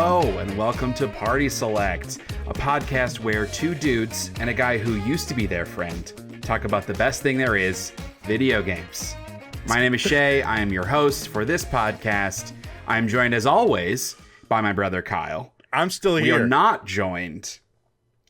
Hello, and welcome to Party Select, a podcast where two dudes and a guy who used to be their friend talk about the best thing there is, video games. My name is Shea. I am your host for this podcast. I am joined, as always, by my brother Kyle. I'm still here. We are not joined,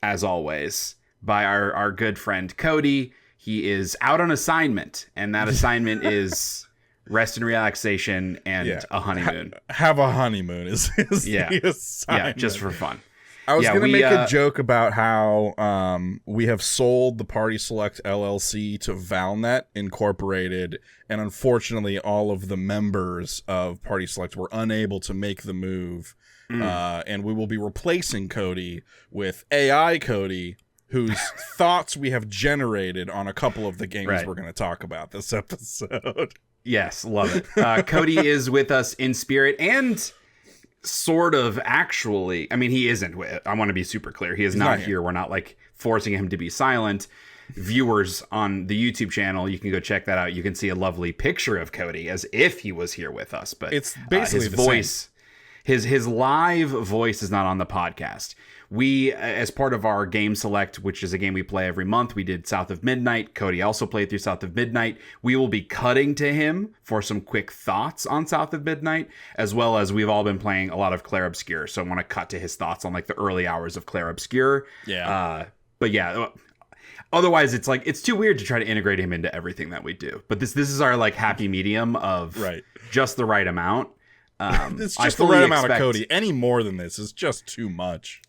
as always, by our good friend Cody. He is out on assignment, and that assignment is rest and relaxation and a honeymoon. Have a honeymoon is the assignment. Yeah, just for fun. I was going to make a joke about how we have sold the Party Select LLC to Valnet Incorporated, and unfortunately all of the members of Party Select were unable to make the move, and we will be replacing Cody with AI Cody, whose thoughts we have generated on a couple of the games we're going to talk about this episode. Yes, love it. Cody is with us in spirit and sort of actually. I mean, he isn't. I want to be super clear. He's not here. We're not like forcing him to be silent. Viewers on the YouTube channel, you can go check that out. You can see a lovely picture of Cody as if he was here with us. But it's basically his voice, his live voice is not on the podcast. We, as part of our Game Select, which is a game we play every month, we did South of Midnight. Cody also played through South of Midnight. We will be cutting to him for some quick thoughts on South of Midnight, as well as we've all been playing a lot of Clair Obscur. So I want to cut to his thoughts on like the early hours of Clair Obscur. Yeah. But yeah, otherwise it's like, it's too weird to try to integrate him into everything that we do. But this is our like happy medium of just the right amount. It's just the right amount of Cody. Any more than this is just too much.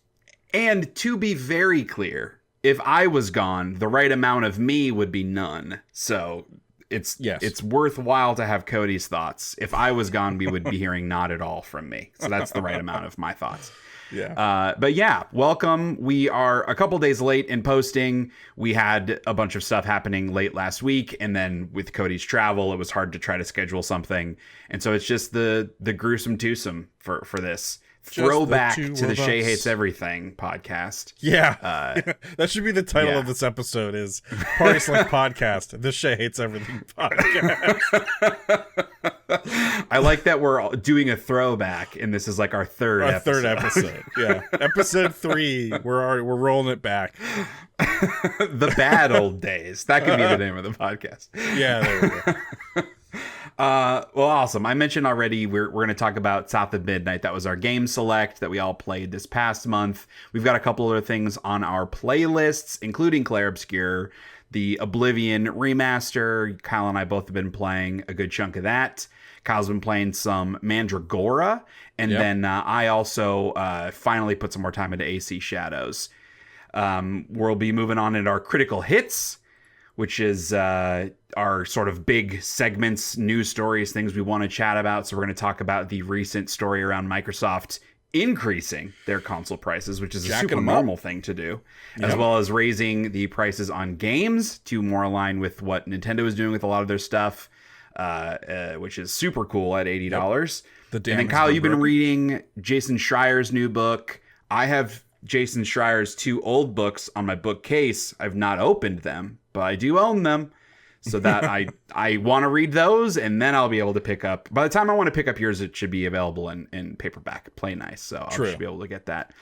And to be very clear, if I was gone, the right amount of me would be none. So it's worthwhile to have Cody's thoughts. If I was gone, we would be hearing not at all from me. So that's the right amount of my thoughts. Yeah. But yeah, welcome. We are a couple days late in posting. We had a bunch of stuff happening late last week. And then with Cody's travel, it was hard to try to schedule something. And so it's just the gruesome twosome for this. Throwback to the Shea Hates Everything podcast. Yeah. That should be the title of this episode is Party Select Podcast, the Shea Hates Everything Podcast. I like that we're doing a throwback, and this is like our third episode. Yeah. Episode 3. We're rolling it back. The bad old days. That could be the name of the podcast. Yeah, there we go. Well, awesome. I mentioned already we're going to talk about South of Midnight. That was our game select that we all played this past month. We've got a couple other things on our playlists, including Clair Obscur, the Oblivion Remaster. Kyle and I both have been playing a good chunk of that. Kyle's been playing some Mandragora, and then I also finally put some more time into AC Shadows. We'll be moving on into our critical hits, which is our sort of big segments, news stories, things we want to chat about. So we're going to talk about the recent story around Microsoft increasing their console prices, which is a super normal thing to do, as well as raising the prices on games to more align with what Nintendo is doing with a lot of their stuff, which is super cool at $80. And then Kyle, you've been reading Jason Schreier's new book. I have Jason Schreier's 2 old books on my bookcase. I've not opened them, but I do own them, so that I want to read those, and then I'll be able to pick up. By the time I want to pick up yours, it should be available in paperback, Play Nice, so I should be able to get that.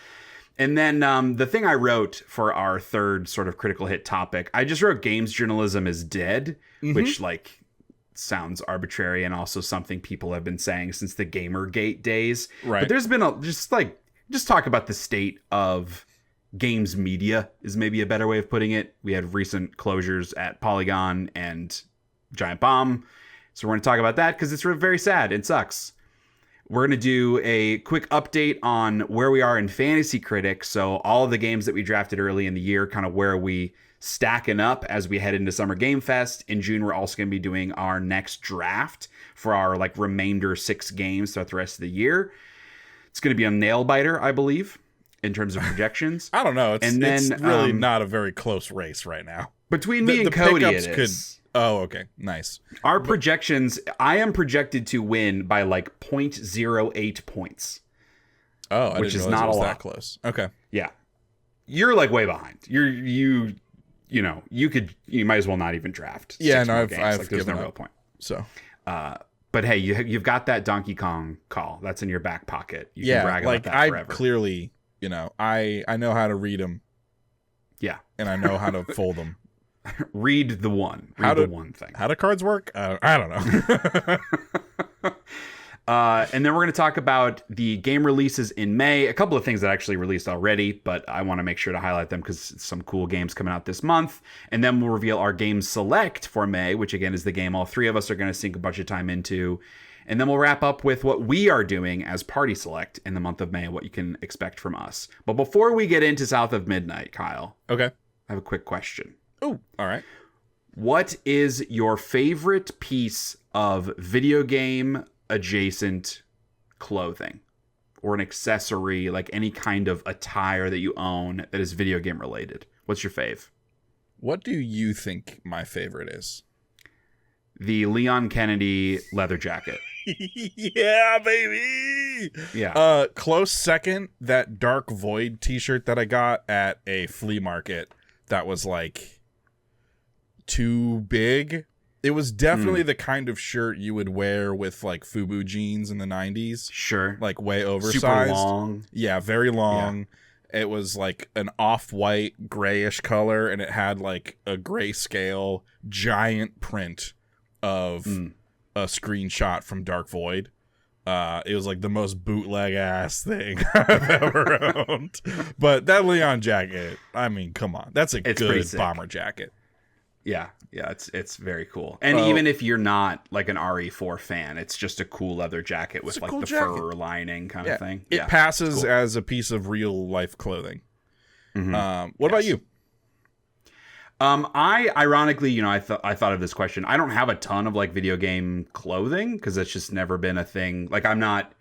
And then the thing I wrote for our third sort of critical hit topic, I just wrote games journalism is dead, which like sounds arbitrary and also something people have been saying since the Gamergate days. Right. But there's been just talk about the state of games media is maybe a better way of putting it. We had recent closures at Polygon and Giantbomb. So we're going to talk about that because it's very sad. It sucks. We're going to do a quick update on where we are in Fantasy Critic. So all of the games that we drafted early in the year, kind of where we stacking up as we head into Summer Game Fest. In June, we're also going to be doing our next draft for our like remainder 6 games throughout the rest of the year. It's going to be a nail biter, I believe, in terms of projections. I don't know. It's really not a very close race right now. Between me and Cody, it is. Oh, okay. Nice. Our projections, I am projected to win by like 0.08 points. Oh, which is not a lot. That close. Okay. Yeah. You're like way behind. You might as well not even draft. Yeah, no, I've there's no real point. So, But hey, you've got that Donkey Kong call. That's in your back pocket. You can brag like about that forever. I clearly, I know how to read them. Yeah. And I know how to fold them. Read the one. The one thing. How do cards work? I don't know. And then we're going to talk about the game releases in May. A couple of things that actually released already, but I want to make sure to highlight them because some cool games coming out this month. And then we'll reveal our game select for May, which again is the game all three of us are going to sink a bunch of time into. And then we'll wrap up with what we are doing as Party Select in the month of May, what you can expect from us. But before we get into South of Midnight, Kyle. Okay. I have a quick question. Oh, all right. What is your favorite piece of video game adjacent clothing or an accessory, like any kind of attire that you own that is video game related? What's your fave? What do you think my favorite is? The Leon Kennedy leather jacket. Yeah, baby. Yeah. Close second, that Dark Void t-shirt that I got at a flea market that was like too big. It was definitely the kind of shirt you would wear with like FUBU jeans in the 90s. Sure. Like way oversized. Super long. Yeah, very long. Yeah. It was like an off-white grayish color, and it had like a grayscale giant print of a screenshot from Dark Void. It was like the most bootleg ass thing I've ever owned. But that Leon jacket, I mean, come on. That's a good bomber jacket. Yeah, it's very cool. And even if you're not like an RE4 fan, it's just a cool leather jacket with like the fur lining kind of thing. It passes as a piece of real life clothing. Mm-hmm. What about you? I ironically, I thought of this question. I don't have a ton of like video game clothing because it's just never been a thing. Like I'm not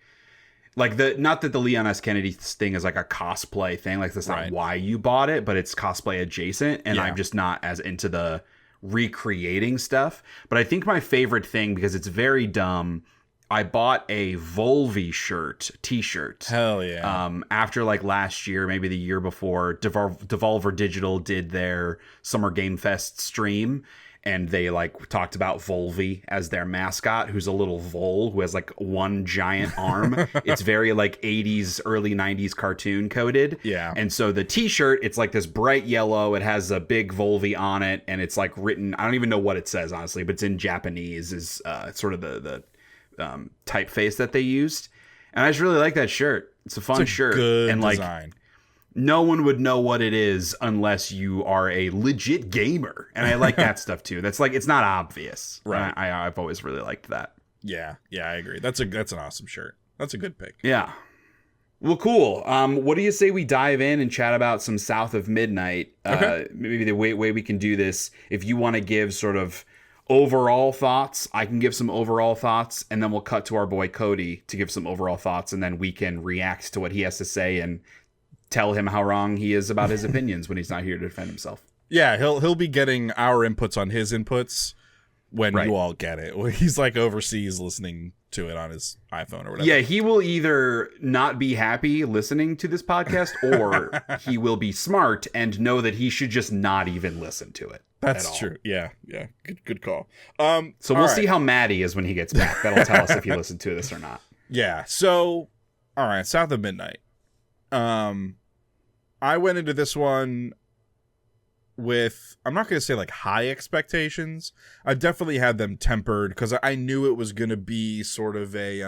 like not that the Leon S. Kennedy thing is like a cosplay thing. Like that's not why you bought it, but it's cosplay adjacent. And I'm just not as into the recreating stuff. But I think my favorite thing, because it's very dumb, I bought a Volvi t-shirt. Hell yeah. After like last year, maybe the year before, Devolver Digital did their Summer Game Fest stream, and they like talked about Volvi as their mascot, who's a little vole who has like one giant arm. It's very like 80s, early 90s cartoon coded. Yeah. And so the t-shirt, it's like this bright yellow. It has a big Volvi on it, and it's like written, I don't even know what it says, honestly, but it's in Japanese, is sort of the typeface that they used. And I just really like that shirt. It's a fun shirt. Good and like design. No one would know what it is unless you are a legit gamer. And I like that stuff too. That's like, it's not obvious. Right. I've always really liked that. Yeah, I agree. That's an awesome shirt. That's a good pick. Yeah. Well, cool. What do you say we dive in and chat about some South of Midnight? Okay. Maybe the way we can do this, if you want to give sort of overall thoughts, I can give some overall thoughts, and then we'll cut to our boy Cody to give some overall thoughts, and then we can react to what he has to say and tell him how wrong he is about his opinions when he's not here to defend himself. Yeah, he'll be getting our inputs on his inputs when you all get it. He's like overseas listening to it on his iPhone or whatever. Yeah, he will either not be happy listening to this podcast, or he will be smart and know that he should just not even listen to it. That's true. Yeah. Good call. So we'll see how mad he is when he gets back. That'll tell us if he listened to this or not. Yeah. So, all right, South of Midnight. I went into this one with, I'm not going to say like high expectations. I definitely had them tempered because I knew it was going to be sort of a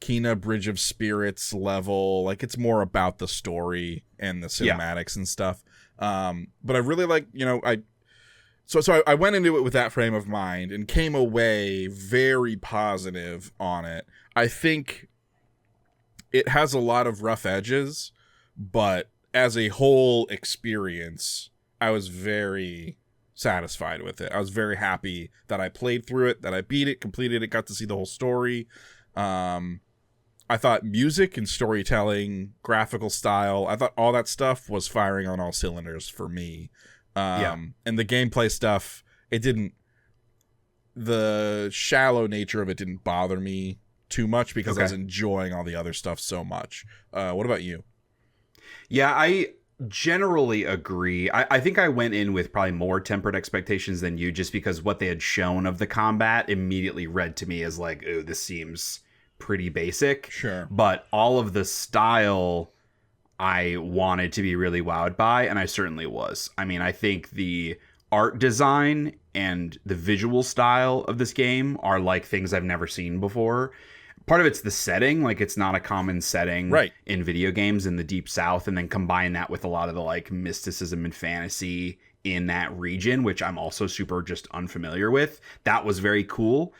Kena Bridge of Spirits level. Like it's more about the story and the cinematics and stuff. But I really like, So I went into it with that frame of mind and came away very positive on it. I think it has a lot of rough edges, but as a whole experience, I was very satisfied with it. I was very happy that I played through it, that I beat it, completed it, got to see the whole story. I thought music and storytelling, graphical style, I thought all that stuff was firing on all cylinders for me. And the gameplay stuff, the shallow nature of it didn't bother me too much because I was enjoying all the other stuff so much. What about you? Yeah, generally agree. I think I went in with probably more tempered expectations than you, just because what they had shown of the combat immediately read to me as like, oh, this seems pretty basic. Sure. But all of the style I wanted to be really wowed by, and I certainly was. I mean, I think the art design and the visual style of this game are like things I've never seen before. Part of it's the setting, like it's not a common setting in video games in the Deep South, and then combine that with a lot of the like mysticism and fantasy in that region, which I'm also super just unfamiliar with. That was very cool.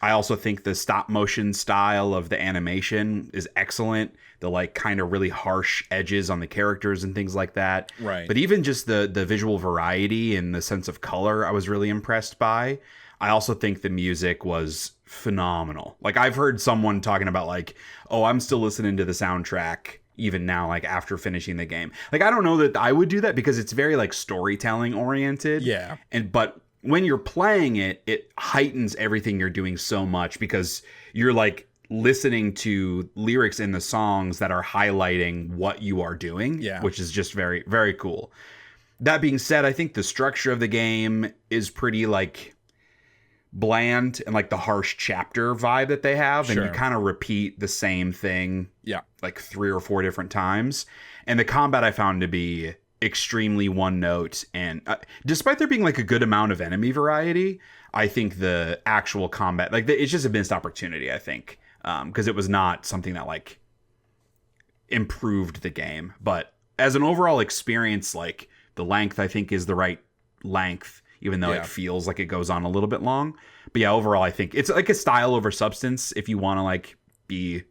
I also think the stop motion style of the animation is excellent. The like kind of really harsh edges on the characters and things like that. Right. But even just the visual variety and the sense of color, I was really impressed by. I also think the music was phenomenal. Like I've heard someone talking about like, oh, I'm still listening to the soundtrack even now, like after finishing the game. Like, I don't know that I would do that because it's very like storytelling oriented. Yeah. But when you're playing it, it heightens everything you're doing so much because you're like listening to lyrics in the songs that are highlighting what you are doing, which is just very, very cool. That being said, I think the structure of the game is pretty like bland and like the harsh chapter vibe that they have, and you kind of repeat the same thing like 3 or 4 different times. And the combat I found to be extremely one note, and despite there being like a good amount of enemy variety, I think the actual combat, like it's just a missed opportunity, I think, because it was not something that like improved the game. But as an overall experience, like the length I think is the right length, even though it feels like it goes on a little bit long. But yeah, overall, I think it's like a style over substance if you want to like be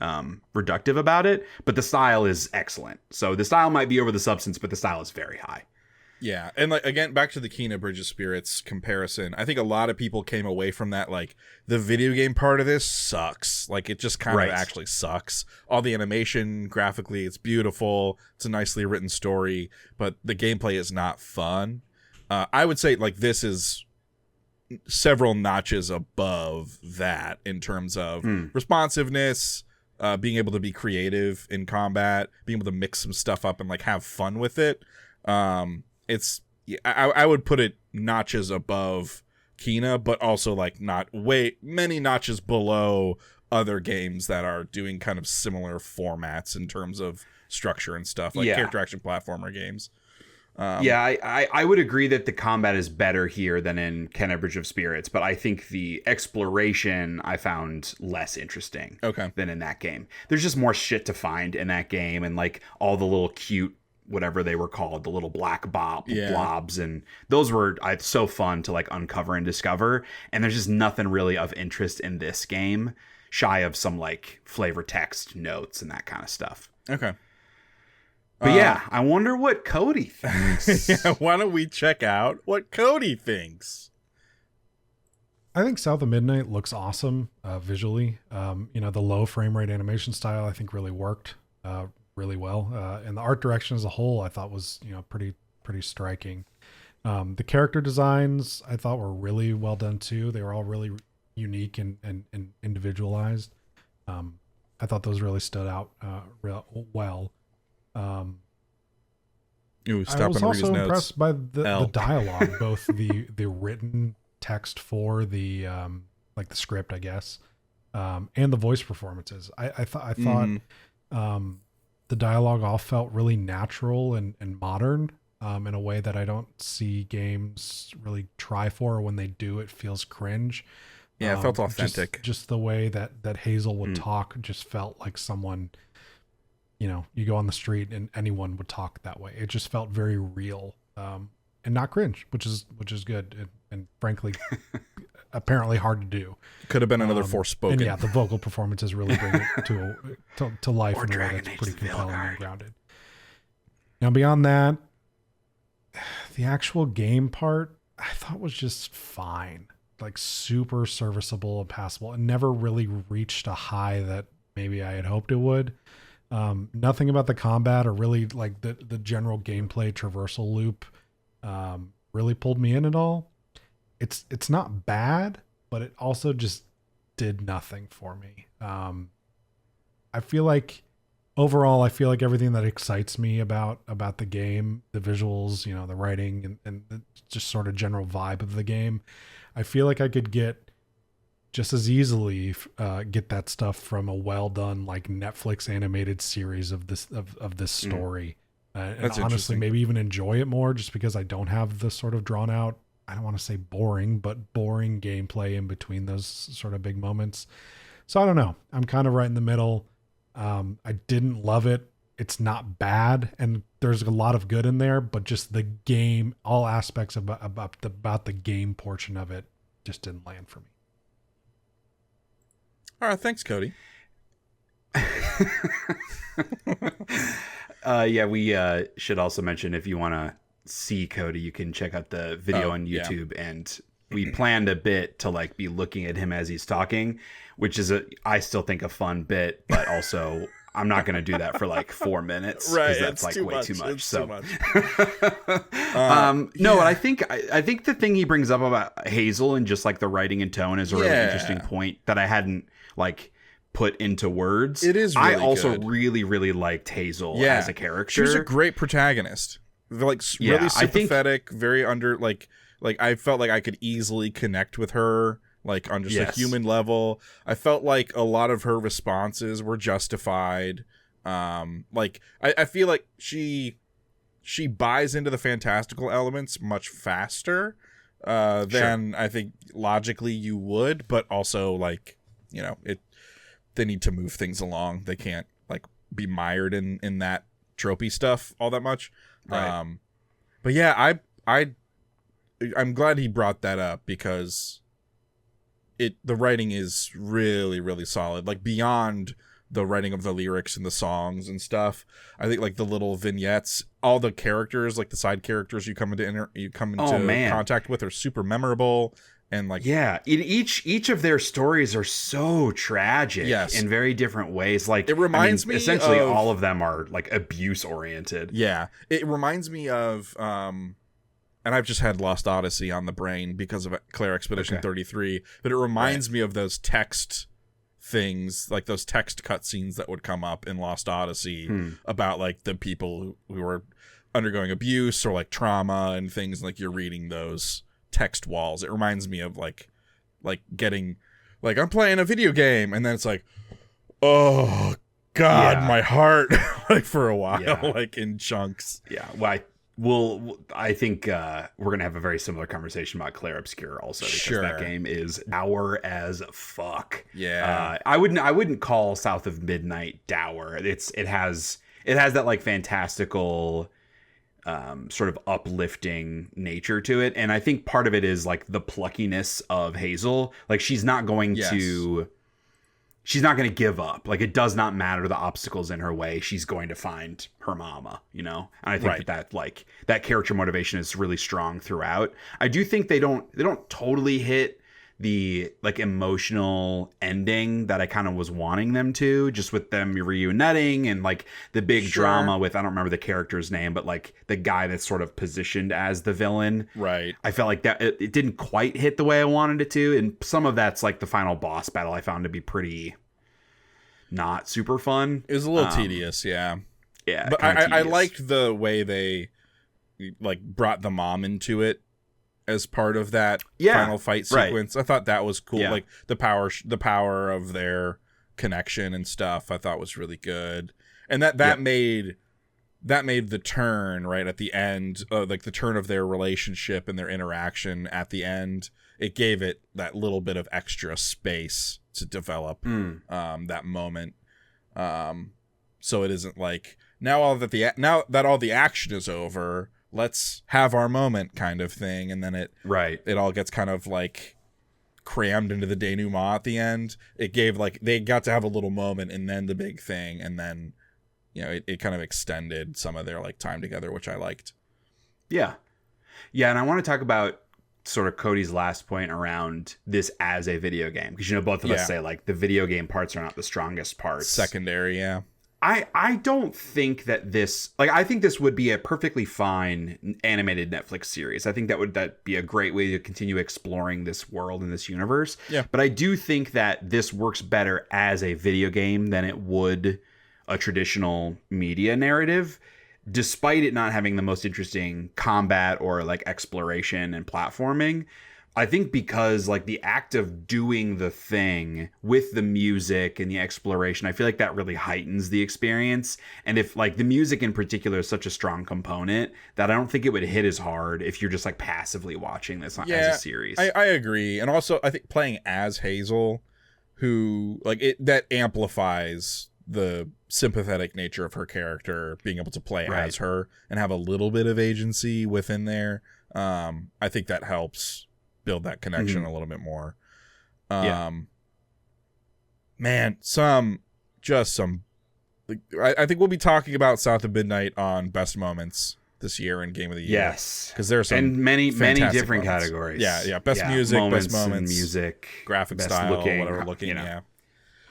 reductive about it. But the style is excellent. So the style might be over the substance, but the style is very high. Yeah. And like, again, back to the Kena Bridge of Spirits comparison, I think a lot of people came away from that like the video game part of this sucks. Like it just kind of actually sucks. All the animation, graphically, it's beautiful. It's a nicely written story, but the gameplay is not fun. I would say like this is several notches above that in terms of responsiveness, being able to be creative in combat, being able to mix some stuff up and like have fun with it. I would put it notches above Kena, but also like not many notches below other games that are doing kind of similar formats in terms of structure and stuff, like character action platformer games. I would agree that the combat is better here than in Kena Bridge of Spirits, but I think the exploration I found less interesting than in that game. There's just more shit to find in that game, and like all the little cute, whatever they were called, the little black blobs, and those were so fun to like uncover and discover. And there's just nothing really of interest in this game, shy of some like flavor text notes and that kind of stuff. Okay. But yeah, I wonder what Cody thinks. Why don't we check out what Cody thinks? I think South of Midnight looks awesome visually. The low frame rate animation style I think really worked really well. And the art direction as a whole I thought was pretty striking. The character designs I thought were really well done too. They were all really unique and individualized. I thought those really stood out real well. I was also impressed by the dialogue, both the written text for the like the script, I guess, and the voice performances. I thought the dialogue all felt really natural and modern in a way that I don't see games really try for. Or when they do, it feels cringe. Yeah, it felt authentic. Just the way that Hazel would talk just felt like someone. You go on the street and anyone would talk that way. It just felt very real and not cringe, which is good and frankly, apparently hard to do. Could have been another Forspoken. And the vocal performances really bring it to life in a way that's pretty compelling and grounded. Now, beyond that, the actual game part I thought was just fine, like super serviceable and passable, and never really reached a high that maybe I had hoped it would. Nothing about the combat or really like the general gameplay traversal loop really pulled me in at all. It's not bad, but it also just did nothing for me. I feel like overall, I feel like everything that excites me about the game, the visuals, you know, the writing, and the just sort of general vibe of the game, I feel like I could get just as easily get that stuff from a well done like Netflix animated series of this story. And honestly, maybe even enjoy it more just because I don't have the sort of drawn out, I don't want to say boring, but boring gameplay in between those sort of big moments. So I don't know. I'm kind of right in the middle. I didn't love it. It's not bad, and there's a lot of good in there, but just the game, all aspects about the game portion of it just didn't land for me. All right, thanks, Cody. Yeah, we should also mention, if you want to see Cody, you can check out the video on YouTube, and we planned a bit to like be looking at him as he's talking, which is I still think a fun bit, but also I'm not going to do that for like 4 minutes, right? That's like way too much. So, no, but I think the thing he brings up about Hazel and just like the writing and tone is a really interesting point that I hadn't like put into words. It is really I also good. really, really liked Hazel as a character. She was a great protagonist. Like really sympathetic, very under like I felt like I could easily connect with her, like on just a human level. I felt like a lot of her responses were justified. Like I feel like she buys into the fantastical elements much faster than I think logically you would, but also like, you know, they need to move things along. They can't like be mired in that tropey stuff all that much. Right. But yeah, I'm glad he brought that up because the writing is really, really solid. Like beyond the writing of the lyrics and the songs and stuff, I think like the little vignettes, all the characters, like the side characters you come into contact with are super memorable. And like in each of their stories are so tragic in very different ways. Like it reminds me essentially of, all of them are like abuse oriented. Yeah, it reminds me of and I've just had Lost Odyssey on the brain because of Clair Expedition 33, but it reminds me of those text things, like those text cutscenes that would come up in Lost Odyssey about like the people who are undergoing abuse or like trauma and things, like you're reading those text walls. It reminds me of like getting like I'm playing a video game and then it's like, oh god, my heart like for a while like in chunks. I think we're gonna have a very similar conversation about Clair Obscure also, because that game is dour as fuck. I wouldn't call South of Midnight dour. It has that like fantastical sort of uplifting nature to it, and I think part of it is like the pluckiness of Hazel. Like she's not going to give up. Like it does not matter the obstacles in her way, she's going to find her mama, you know. And I think that like that character motivation is really strong throughout. I do think they don't totally hit the like emotional ending that I kind of was wanting them to, just with them reuniting and like the big drama with, I don't remember the character's name, but like the guy that's sort of positioned as the villain. Right. I felt like that it didn't quite hit the way I wanted it to. And some of that's like the final boss battle I found to be pretty not super fun. It was a little tedious. Yeah. But I I liked the way they like brought the mom into it as part of that final fight sequence. I thought that was cool. Like the power of their connection and stuff I thought was really good. And that made the turn right at the end, like the turn of their relationship and their interaction at the end. It gave it that little bit of extra space to develop that moment. So it isn't like now that all the action is over, let's have our moment kind of thing, and then it all gets kind of like crammed into the denouement at the end. It gave like they got to have a little moment and then the big thing, and then you know it kind of extended some of their like time together, which I liked. And I want to talk about sort of Cody's last point around this as a video game, because you know both of us say like the video game parts are not the strongest parts, secondary. I don't think that this, like, I think this would be a perfectly fine animated Netflix series. I think that'd be a great way to continue exploring this world and this universe. But I do think that this works better as a video game than it would a traditional media narrative, despite it not having the most interesting combat or like exploration and platforming. I think because like the act of doing the thing with the music and the exploration, I feel like that really heightens the experience. And if like the music in particular is such a strong component that I don't think it would hit as hard if you're just like passively watching this as a series. I agree. And also I think playing as Hazel, who like it, that amplifies the sympathetic nature of her character, being able to play as her and have a little bit of agency within there. I think that helps build that connection a little bit more. Man, I think we'll be talking about South of Midnight on best moments this year and game of the year. Yes, because there's some and many different moments. categories. Best music, moments, best moments, music, graphic best style, looking, whatever looking.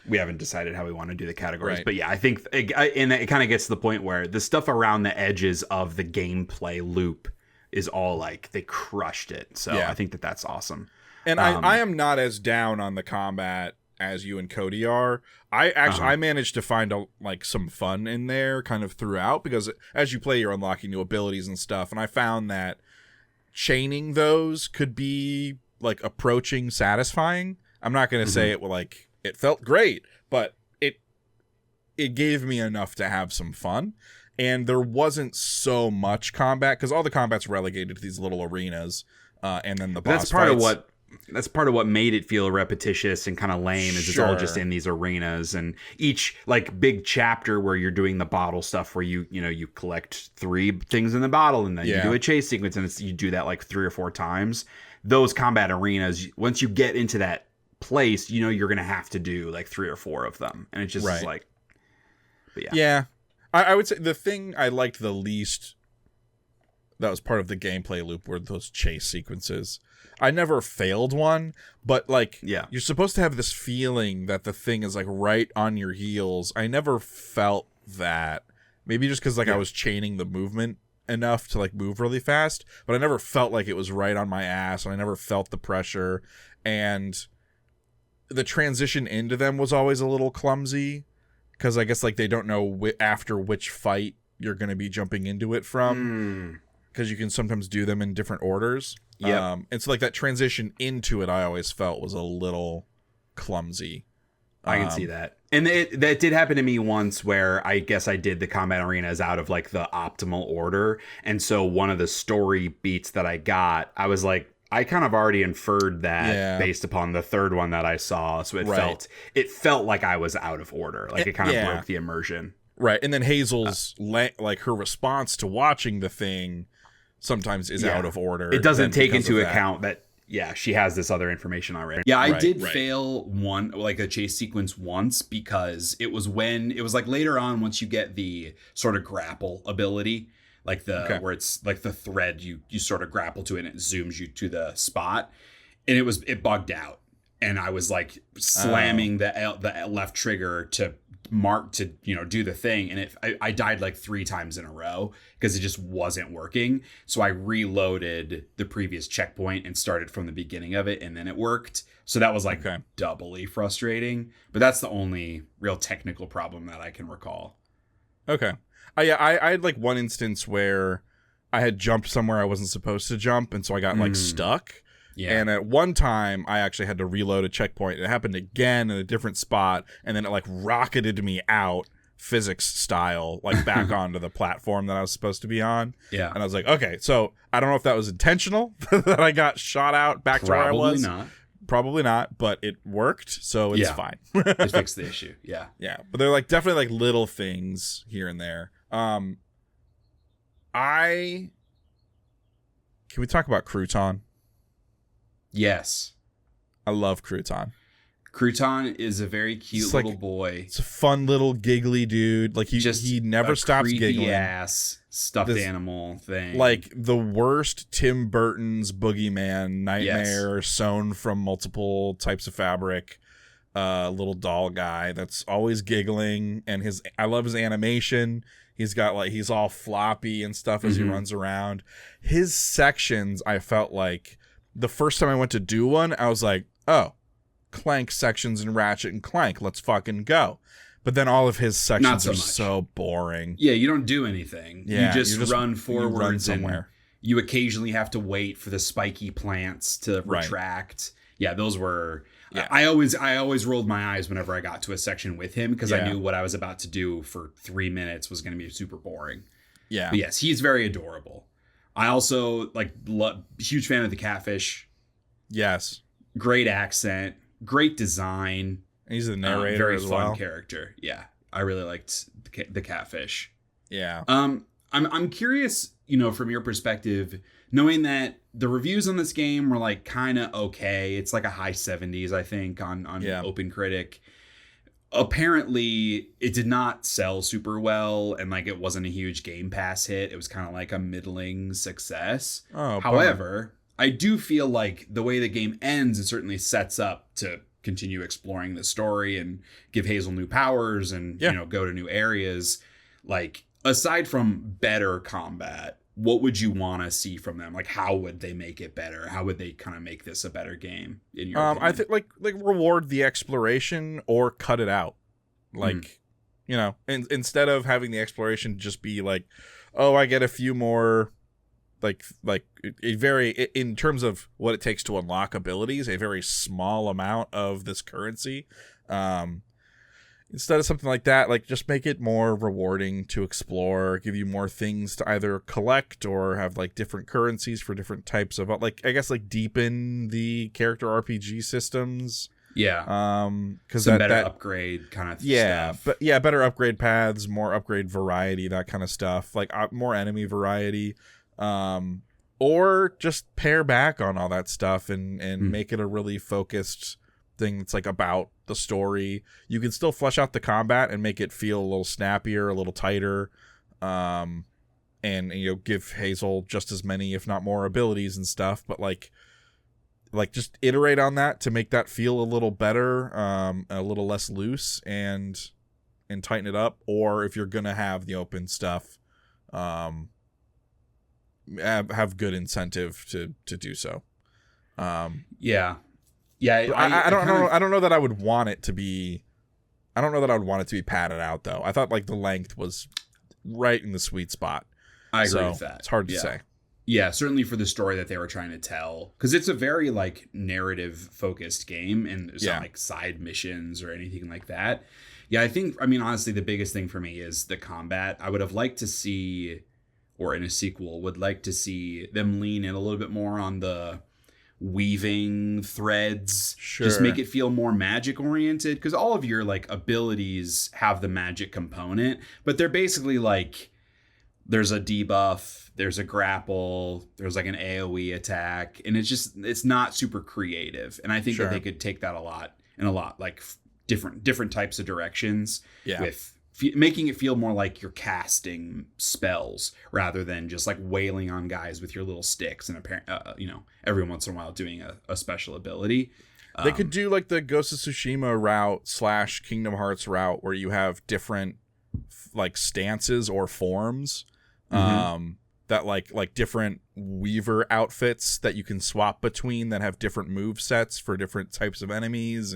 We haven't decided how we want to do the categories, right. but yeah, I think and it kind of gets to the point where the stuff around the edges of the gameplay loop is all like they crushed it. So I think that's awesome. And I am not as down on the combat as you and Cody are. I managed to find like some fun in there kind of throughout, because as you play, you're unlocking new abilities and stuff. And I found that chaining those could be like approaching satisfying. I'm not going to say it felt great, but it gave me enough to have some fun. And there wasn't so much combat, because all the combat's relegated to these little arenas, and then the boss that's part fights. That's part of what made it feel repetitious and kind of lame. Is it's all just in these arenas, and each like big chapter where you're doing the bottle stuff, where you collect 3 things in the bottle, and then you do a chase sequence, and you do that like 3 or 4 times. Those combat arenas, once you get into that place, you're gonna have to do like 3 or 4 of them, and it just is like, but yeah. I would say the thing I liked the least that was part of the gameplay loop were those chase sequences. I never failed one, but like, you're supposed to have this feeling that the thing is like right on your heels. I never felt that. Maybe just because like I was chaining the movement enough to like move really fast, but I never felt like it was right on my ass, and I never felt the pressure. And the transition into them was always a little clumsy, because I guess like they don't know after which fight you're going to be jumping into it from, because you can sometimes do them in different orders. And so like that transition into it, I always felt was a little clumsy. I can see that. And that did happen to me once, where I guess I did the combat arenas out of like the optimal order. And so one of the story beats that I got, I was like, I kind of already inferred that based upon the third one that I saw. So it felt like I was out of order. Like it kind of broke the immersion. Right. And then Hazel's like her response to watching the thing sometimes is out of order. It doesn't take into account that she has this other information already. Yeah, I did fail one, like a chase sequence once, because it was like later on, once you get the sort of grapple ability, like where it's like the thread, you sort of grapple to it and it zooms you to the spot, and it bugged out, and I was like slamming the left trigger to mark to do the thing, and I died like 3 times in a row because it just wasn't working. So I reloaded the previous checkpoint and started from the beginning of it, and then it worked. So that was like doubly frustrating, but that's the only real technical problem that I can recall. Okay. I had like one instance where I had jumped somewhere I wasn't supposed to jump, and so I got like stuck. Yeah. And at one time, I actually had to reload a checkpoint. It happened again in a different spot, and then it like rocketed me out, physics style, like back onto the platform that I was supposed to be on. Yeah. And I was like, okay, so I don't know if that was intentional that I got shot out back to where I was. Probably not, but it worked, so it's fine. It fixed the issue. Yeah. Yeah. But they're like definitely like little things here and there. Can we talk about Crouton? Yes. I love Crouton. Crouton is a very cute little boy. It's a fun little giggly dude. Like he never stops giggling. Ass stuffed animal thing. Like the worst Tim Burton's boogeyman nightmare sewn from multiple types of fabric. Little doll guy that's always giggling, and I love his animation. He's got like, he's all floppy and stuff as he runs around. His sections, I felt like the first time I went to do one, I was like, oh, Clank sections in Ratchet and Clank, let's fucking go. But then all of his sections so are much. so boring. Yeah, you don't do anything. Yeah, you just run forwards you run somewhere. and you occasionally have to wait for the spiky plants to retract. Yeah, those were... Yeah. I always rolled my eyes whenever I got to a section with him because I knew what I was about to do for 3 minutes was going to be super boring. Yeah. But yes, he's very adorable. I also huge fan of the catfish. Yes. Great accent, great design. He's the narrator very as fun well. Character. Yeah, I really liked the catfish. Yeah. I'm curious, from your perspective, knowing that the reviews on this game were like kind of okay. It's like a high 70s, I think, on Open Critic. Apparently, it did not sell super well, and like it wasn't a huge Game Pass hit. It was kind of like a middling success. Oh, however, I do feel like the way the game ends, it certainly sets up to continue exploring the story and give Hazel new powers and go to new areas. Like, aside from better combat, what would you want to see from them? Like, how would they make it better? How would they kind of make this a better game in your opinion? I think like reward the exploration or cut it out. Like, instead of having the exploration just be like, oh, I get a few more, like a very, in terms of what it takes to unlock abilities, a very small amount of this currency. Instead of something like that, like just make it more rewarding to explore, give you more things to either collect or have like different currencies for different types of deepen the character RPG systems. Yeah. Cause some better upgrade kind of stuff. But better upgrade paths, more upgrade variety, that kind of stuff, like more enemy variety. Or just pare back on all that stuff and make it a really focused thing that's like about the story. You can still flesh out the combat and make it feel a little snappier, a little tighter, and give Hazel just as many, if not more, abilities and stuff. But like just iterate on that to make that feel a little better, a little less loose, and tighten it up. Or if you're gonna have the open stuff, have good incentive to do so. Yeah, I don't know that I would want it to be. I don't know that I would want it to be padded out though. I thought like the length was right in the sweet spot. I agree with that. It's hard to say. Yeah, certainly for the story that they were trying to tell, because it's a very like narrative focused game, and there's not like side missions or anything like that. Yeah, honestly, the biggest thing for me is the combat. I would have liked to see, or in a sequel, would like to see them lean in a little bit more on the weaving threads. Just make it feel more magic oriented, because all of your like abilities have the magic component, but they're basically like there's a debuff, there's a grapple, there's like an AoE attack, and it's not super creative. And I think that they could take that a lot like different types of directions with making it feel more like you're casting spells rather than just like wailing on guys with your little sticks and every once in a while doing a special ability. They could do like the Ghost of Tsushima route / Kingdom Hearts route where you have different like stances or forms, that like different weaver outfits that you can swap between that have different move sets for different types of enemies,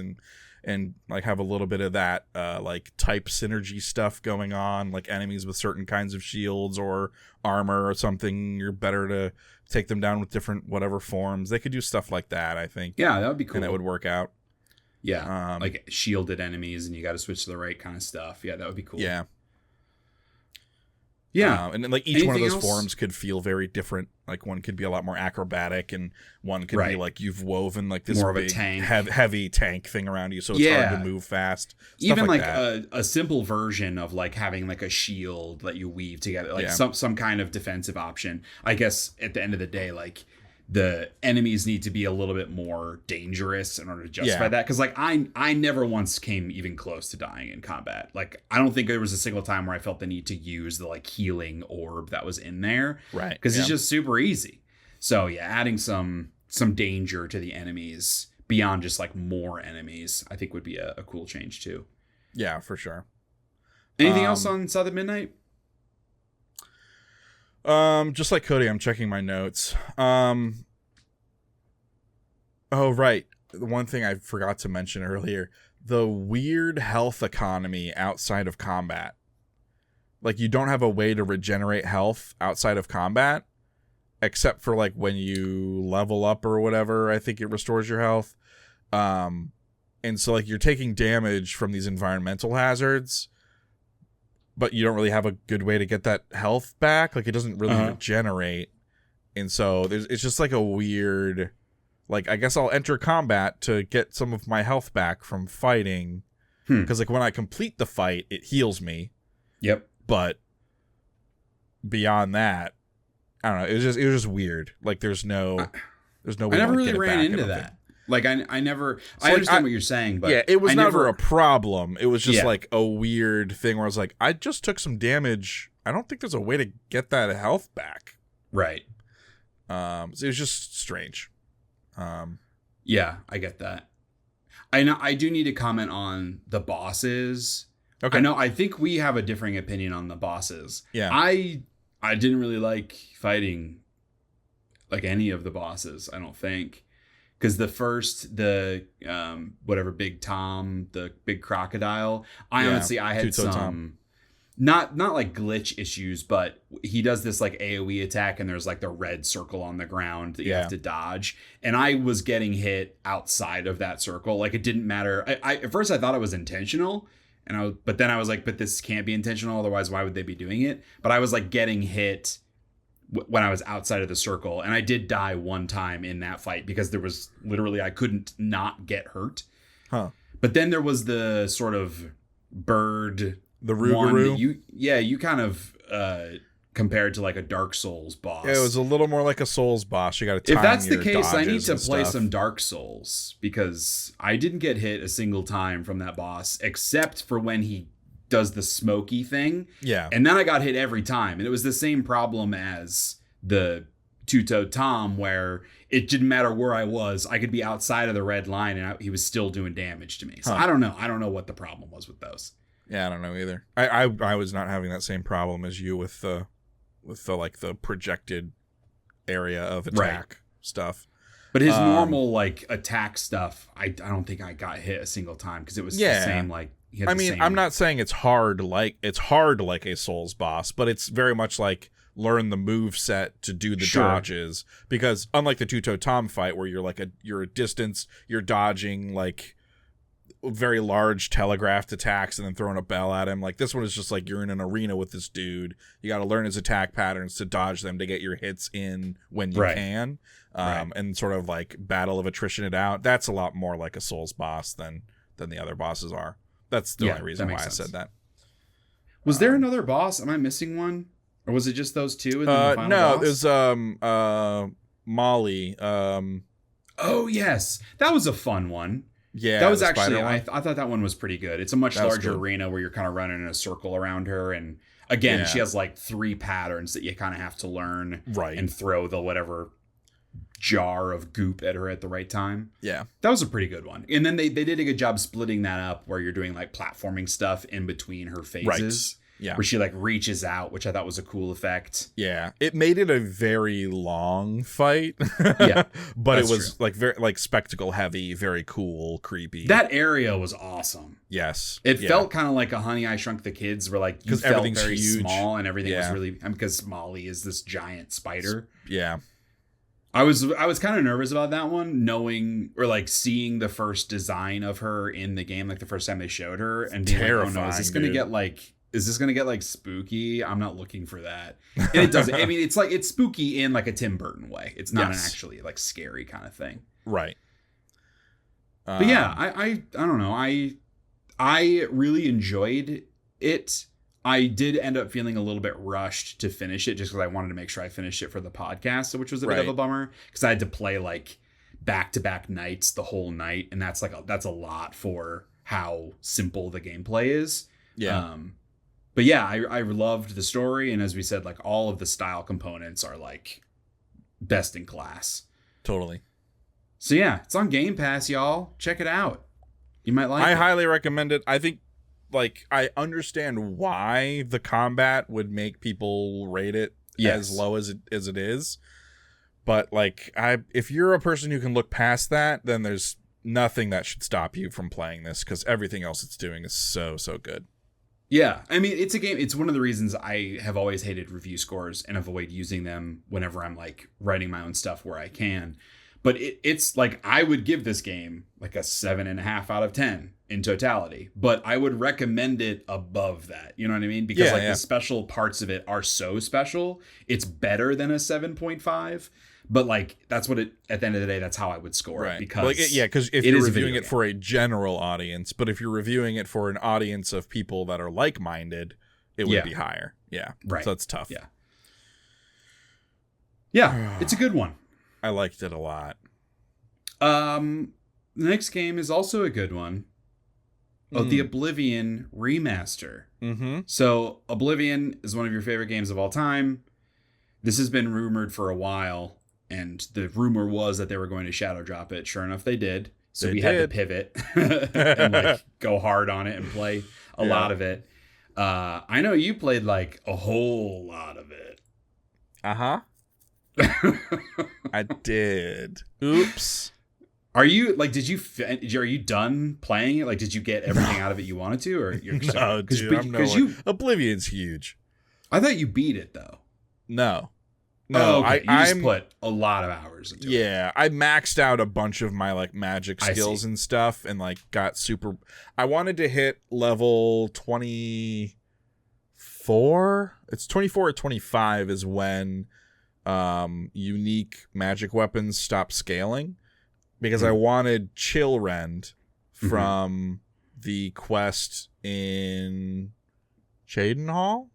and like have a little bit of that like type synergy stuff going on, like enemies with certain kinds of shields or armor or something, you're better to take them down with different whatever forms. They could do stuff like that, I think. Yeah, that would be cool. And that would work out. Yeah, like shielded enemies and you got to switch to the right kind of stuff. Yeah, that would be cool. Yeah. And then like each one of those forms could feel very different. Like one could be a lot more acrobatic, and one could be like you've woven like this more big, of a tank, heavy tank thing around you, so it's hard to move fast. Even like a simple version of like having like a shield that you weave together, like some kind of defensive option. I guess at the end of the day, like the enemies need to be a little bit more dangerous in order to justify that. Because like I never once came even close to dying in combat. Like I don't think there was a single time where I felt the need to use the like healing orb that was in there. Right. Because it's just super easy. So yeah, adding some danger to the enemies beyond just like more enemies, I think would be a cool change too. Yeah, for sure. Anything else on South at Midnight? Just like Cody, I'm checking my notes. Oh, right. The one thing I forgot to mention earlier, the weird health economy outside of combat. Like, you don't have a way to regenerate health outside of combat, except for like when you level up or whatever. I think it restores your health. And so like you're taking damage from these environmental hazards, but you don't really have a good way to get that health back. Like, it doesn't really regenerate. And so it's just like a weird, like, I guess I'll enter combat to get some of my health back from fighting. Because like when I complete the fight, it heals me. Yep. But beyond that, I don't know. It was just weird. Like, there's no way. I never really ran into that. Like, I never. So I understand what you're saying, but yeah, it was never a problem. It was just like a weird thing where I was like, I just took some damage. I don't think there's a way to get that health back. Right. So it was just strange. Yeah, I get that. I know. I do need to comment on the bosses. Okay. I think we have a differing opinion on the bosses. Yeah. I didn't really like fighting like any of the bosses, I don't think. Because the whatever, Big Tom, the big crocodile, honestly, I had some, not like glitch issues, but he does this like AoE attack and there's like the red circle on the ground that you have to dodge. And I was getting hit outside of that circle. Like, it didn't matter. I at first I thought it was intentional. But then I was like, but this can't be intentional. Otherwise, why would they be doing it? But I was like getting hit when I was outside of the circle. And I did die one time in that fight because there was literally, I couldn't not get hurt. Huh. But then there was the sort of bird. The Rougarou? You kind of compared to like a Dark Souls boss. Yeah, it was a little more like a Souls boss. You got to time. If that's the case, I need to play stuff. some Dark Souls, because I didn't get hit a single time from that boss, except for when he does the smoky thing. Yeah. And then I got hit every time. And it was the same problem as the Two-Toed Tom, where it didn't matter where I was. I could be outside of the red line and he was still doing damage to me. So I don't know. I don't know what the problem was with those. Yeah, I don't know either. I was not having that same problem as you with the like the projected area of attack stuff. But his normal like attack stuff, I don't think I got hit a single time, because it was the same. Like, I'm not saying it's hard like a Souls boss, but it's very much like learn the move set to do the dodges, because unlike the Two-Toed Tom fight where you're a distance, you're dodging like very large telegraphed attacks and then throwing a bell at him. Like, this one is just like you're in an arena with this dude. You got to learn his attack patterns to dodge them to get your hits in when you can, and sort of like battle of attrition it out. That's a lot more like a Souls boss than the other bosses are. That's the only reason why I said that. Was there another boss? Am I missing one? Or was it just those two? And then the final boss? It was Molly. Oh yes, that was a fun one. Yeah, that was actually, I thought that one was pretty good. It's a much larger arena where you're kind of running in a circle around her, and again, she has like 3 patterns that you kind of have to learn, and throw the whatever jar of goop at her at the right time. Yeah, that was a pretty good one. And then they did a good job splitting that up, where you're doing like platforming stuff in between her phases. Yeah, where she like reaches out, which I thought was a cool effect. Yeah, it made it a very long fight. But it was like very like spectacle heavy, very cool, creepy. That area was awesome. Yes, it felt kind of like a Honey, I Shrunk the Kids, where like you felt very huge. Small and everything was really, because Molly is this giant spider. Yeah. I was kind of nervous about that one, knowing or like seeing the first design of her in the game, like the first time they showed her, and being terrifying. Like, oh no, is this gonna get like spooky? I'm not looking for that. And it doesn't. I mean, it's spooky in like a Tim Burton way. It's not an actually like scary kind of thing. Right. But yeah, I don't know. I really enjoyed it. I did end up feeling a little bit rushed to finish it, just because I wanted to make sure I finished it for the podcast, which was a bit of a bummer, because I had to play like back-to-back nights the whole night, and that's a lot for how simple the gameplay is. Yeah. But yeah, I loved the story, and as we said, like all of the style components are like best in class. Totally. So yeah, it's on Game Pass, y'all. Check it out. You might like it. I highly recommend it. I think, like, I understand why the combat would make people rate it as low as it is. But like, if you're a person who can look past that, then there's nothing that should stop you from playing this, because everything else it's doing is so good. Yeah, I mean, it's a game. It's one of the reasons I have always hated review scores and avoid using them whenever I'm like writing my own stuff where I can. But it's like, I would give this game like a 7.5 out of 10 in totality, but I would recommend it above that. You know what I mean? Because the special parts of it are so special. It's better than a 7.5. But like, that's what it, at the end of the day, that's how I would score it. Because because if you're reviewing it for a general audience, but if you're reviewing it for an audience of people that are like-minded, it would be higher. Yeah. Right. So that's tough. Yeah. Yeah. It's a good one. I liked it a lot. The next game is also a good one. Oh, the Oblivion remaster. Mm-hmm. So Oblivion is one of your favorite games of all time. This has been rumored for a while. And the rumor was that they were going to shadow drop it. Sure enough, they did. So we had to pivot and like go hard on it and play a lot of it. I know you played like a whole lot of it. Uh-huh. I did. Oops. Are you like? Are you done playing it? Like, did you get everything out of it you wanted to, or you're no, dude? Oblivion's huge. I thought you beat it though. No. Okay. I just put a lot of hours into it. Yeah, I maxed out a bunch of my like magic skills and stuff, and like got super. I wanted to hit level 24. It's 24 or 25 is when unique magic weapons stop scaling, because I wanted Chill Rend from the quest in Cheydinhall,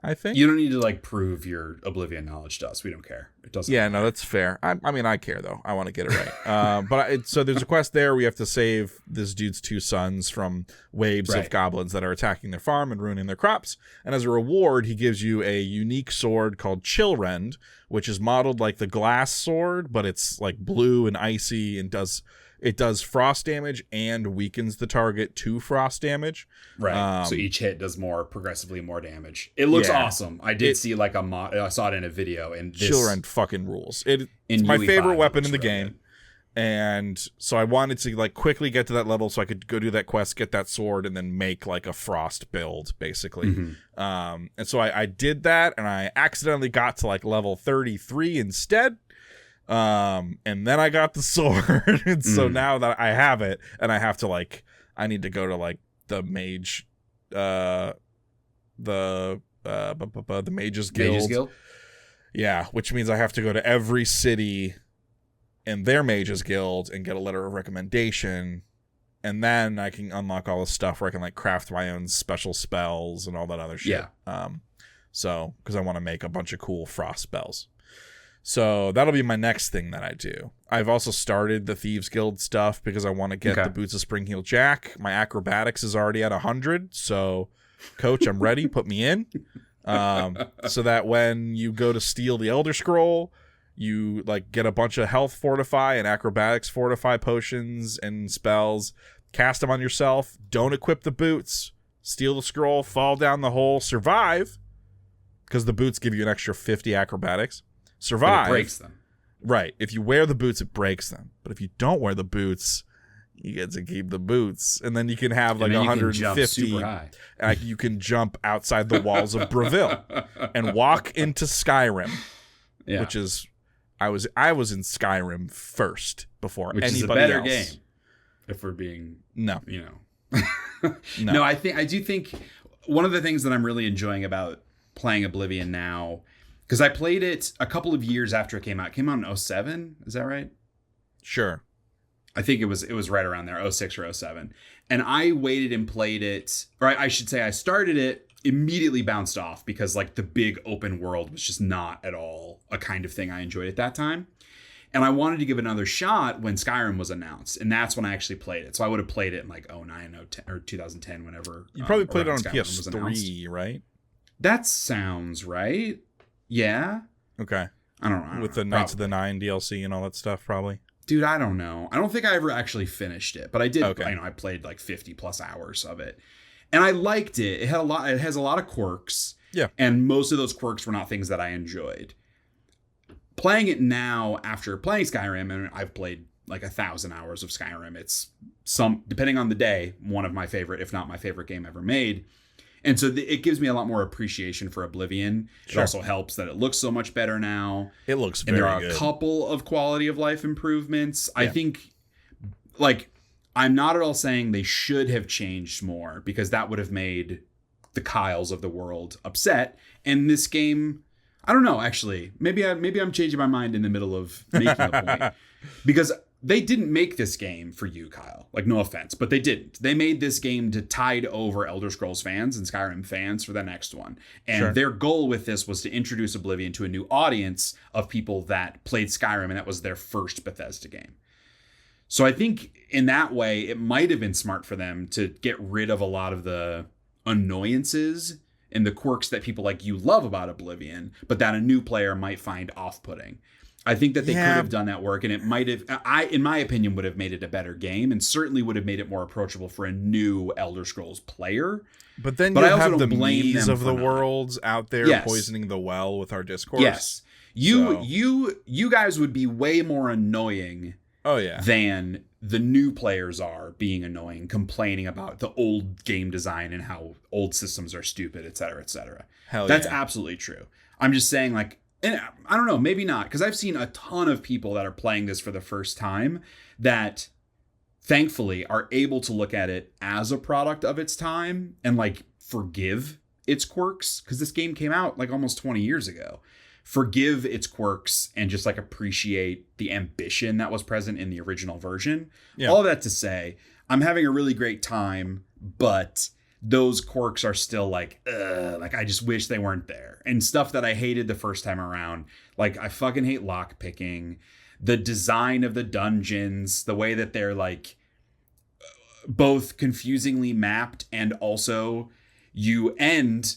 I think. You don't need to like prove your Oblivion knowledge to us. We don't care. It doesn't matter. No, that's fair. I mean, I care though. I want to get it right. So there's a quest there. We have to save this dude's 2 sons from waves of goblins that are attacking their farm and ruining their crops. And as a reward, he gives you a unique sword called Chill Rend, which is modeled like the glass sword, but it's like blue and icy and does frost damage and weakens the target to frost damage. Right. So each hit does progressively more damage. It looks awesome. I did see like I saw it in a video, and this Chill Rend fucking rules. It's my favorite weapon in the game. Good. And so I wanted to like quickly get to that level so I could go do that quest, get that sword, and then make like a frost build basically. And so I did that, and I accidentally got to like level 33 instead. And then I got the sword. And so now that I have it, and I have to like, I need to go to like the mage, the Mages Guild. Mages Guild? Yeah, which means I have to go to every city in their Mages Guild and get a letter of recommendation, and then I can unlock all this stuff where I can like craft my own special spells and all that other shit. Yeah. So because I want to make a bunch of cool frost spells. So that'll be my next thing that I do. I've also started the Thieves Guild stuff because I want to get the Boots of Springheel Jack. My acrobatics is already at 100, so Coach, I'm ready. Put me in. So that when you go to steal the Elder Scroll, you like get a bunch of health fortify and acrobatics fortify potions and spells. Cast them on yourself. Don't equip the boots. Steal the scroll. Fall down the hole. Survive, because the boots give you an extra 50 acrobatics. Survive. But it breaks them. Right. If you wear the boots, it breaks them. But if you don't wear the boots, you get to keep the boots. And then you can have like 150. You can jump outside the walls of Breville and walk into Skyrim. Yeah. Which is, I was in Skyrim first before anybody else. Which is a better game. If we're being, no. No, I do think one of the things that I'm really enjoying about playing Oblivion now, because I played it a couple of years after it came out. It came out in 2007. Is that right? Sure. I think it was right around there, 2006 or 2007. And I waited and played it, or I should say I started it, immediately bounced off because like the big open world was just not at all a kind of thing I enjoyed at that time. And I wanted to give it another shot when Skyrim was announced. And that's when I actually played it. So I would have played it in like 2009 or 2010, whenever. You probably played it on PS3, right? That sounds right. Yeah. Okay. I don't know. With the Knights of the Nine DLC and all that stuff, probably. Dude, I don't know. I don't think I ever actually finished it, but I did. Okay. I played like 50 plus hours of it, and I liked it. It has a lot of quirks. Yeah. And most of those quirks were not things that I enjoyed. Playing it now after playing Skyrim, and I've played like 1,000 hours of Skyrim. It's some, depending on the day, one of my favorite, if not my favorite game ever made. And so it gives me a lot more appreciation for Oblivion. Sure. It also helps that it looks so much better now. It looks very good. And there are good. a couple of quality of life improvements. Yeah. I think, like, I'm not at all saying they should have changed more, because that would have made the Kyles of the world upset. And this game, I don't know, actually. Maybe I'm changing my mind in the middle of making a point. Because they didn't make this game for you, Kyle. Like, no offense, but they didn't. They made this game to tide over Elder Scrolls fans and Skyrim fans for the next one. And their goal with this was to introduce Oblivion to a new audience of people that played Skyrim, and that was their first Bethesda game. So I think in that way, it might have been smart for them to get rid of a lot of the annoyances and the quirks that people like you love about Oblivion, but that a new player might find off-putting. I think that they could have done that work, and it might have, in my opinion, would have made it a better game, and certainly would have made it more approachable for a new Elder Scrolls player. But then you have the Mies of the worlds out there poisoning the well with our discourse. Yes, you guys would be way more annoying. Than the new players are being annoying, complaining about the old game design and how old systems are stupid, et cetera, et cetera. That's absolutely true. I'm just saying, like, and I don't know, maybe not, because I've seen a ton of people that are playing this for the first time that thankfully are able to look at it as a product of its time and, like, forgive its quirks, because this game came out like almost 20 years ago. Forgive its quirks and just, like, appreciate the ambition that was present in the original version. Yeah. All that to say, I'm having a really great time, but those quirks are still like I just wish they weren't there. And stuff that I hated the first time around, like, I fucking hate lock picking, the design of the dungeons, the way that they're, like, both confusingly mapped, and also you end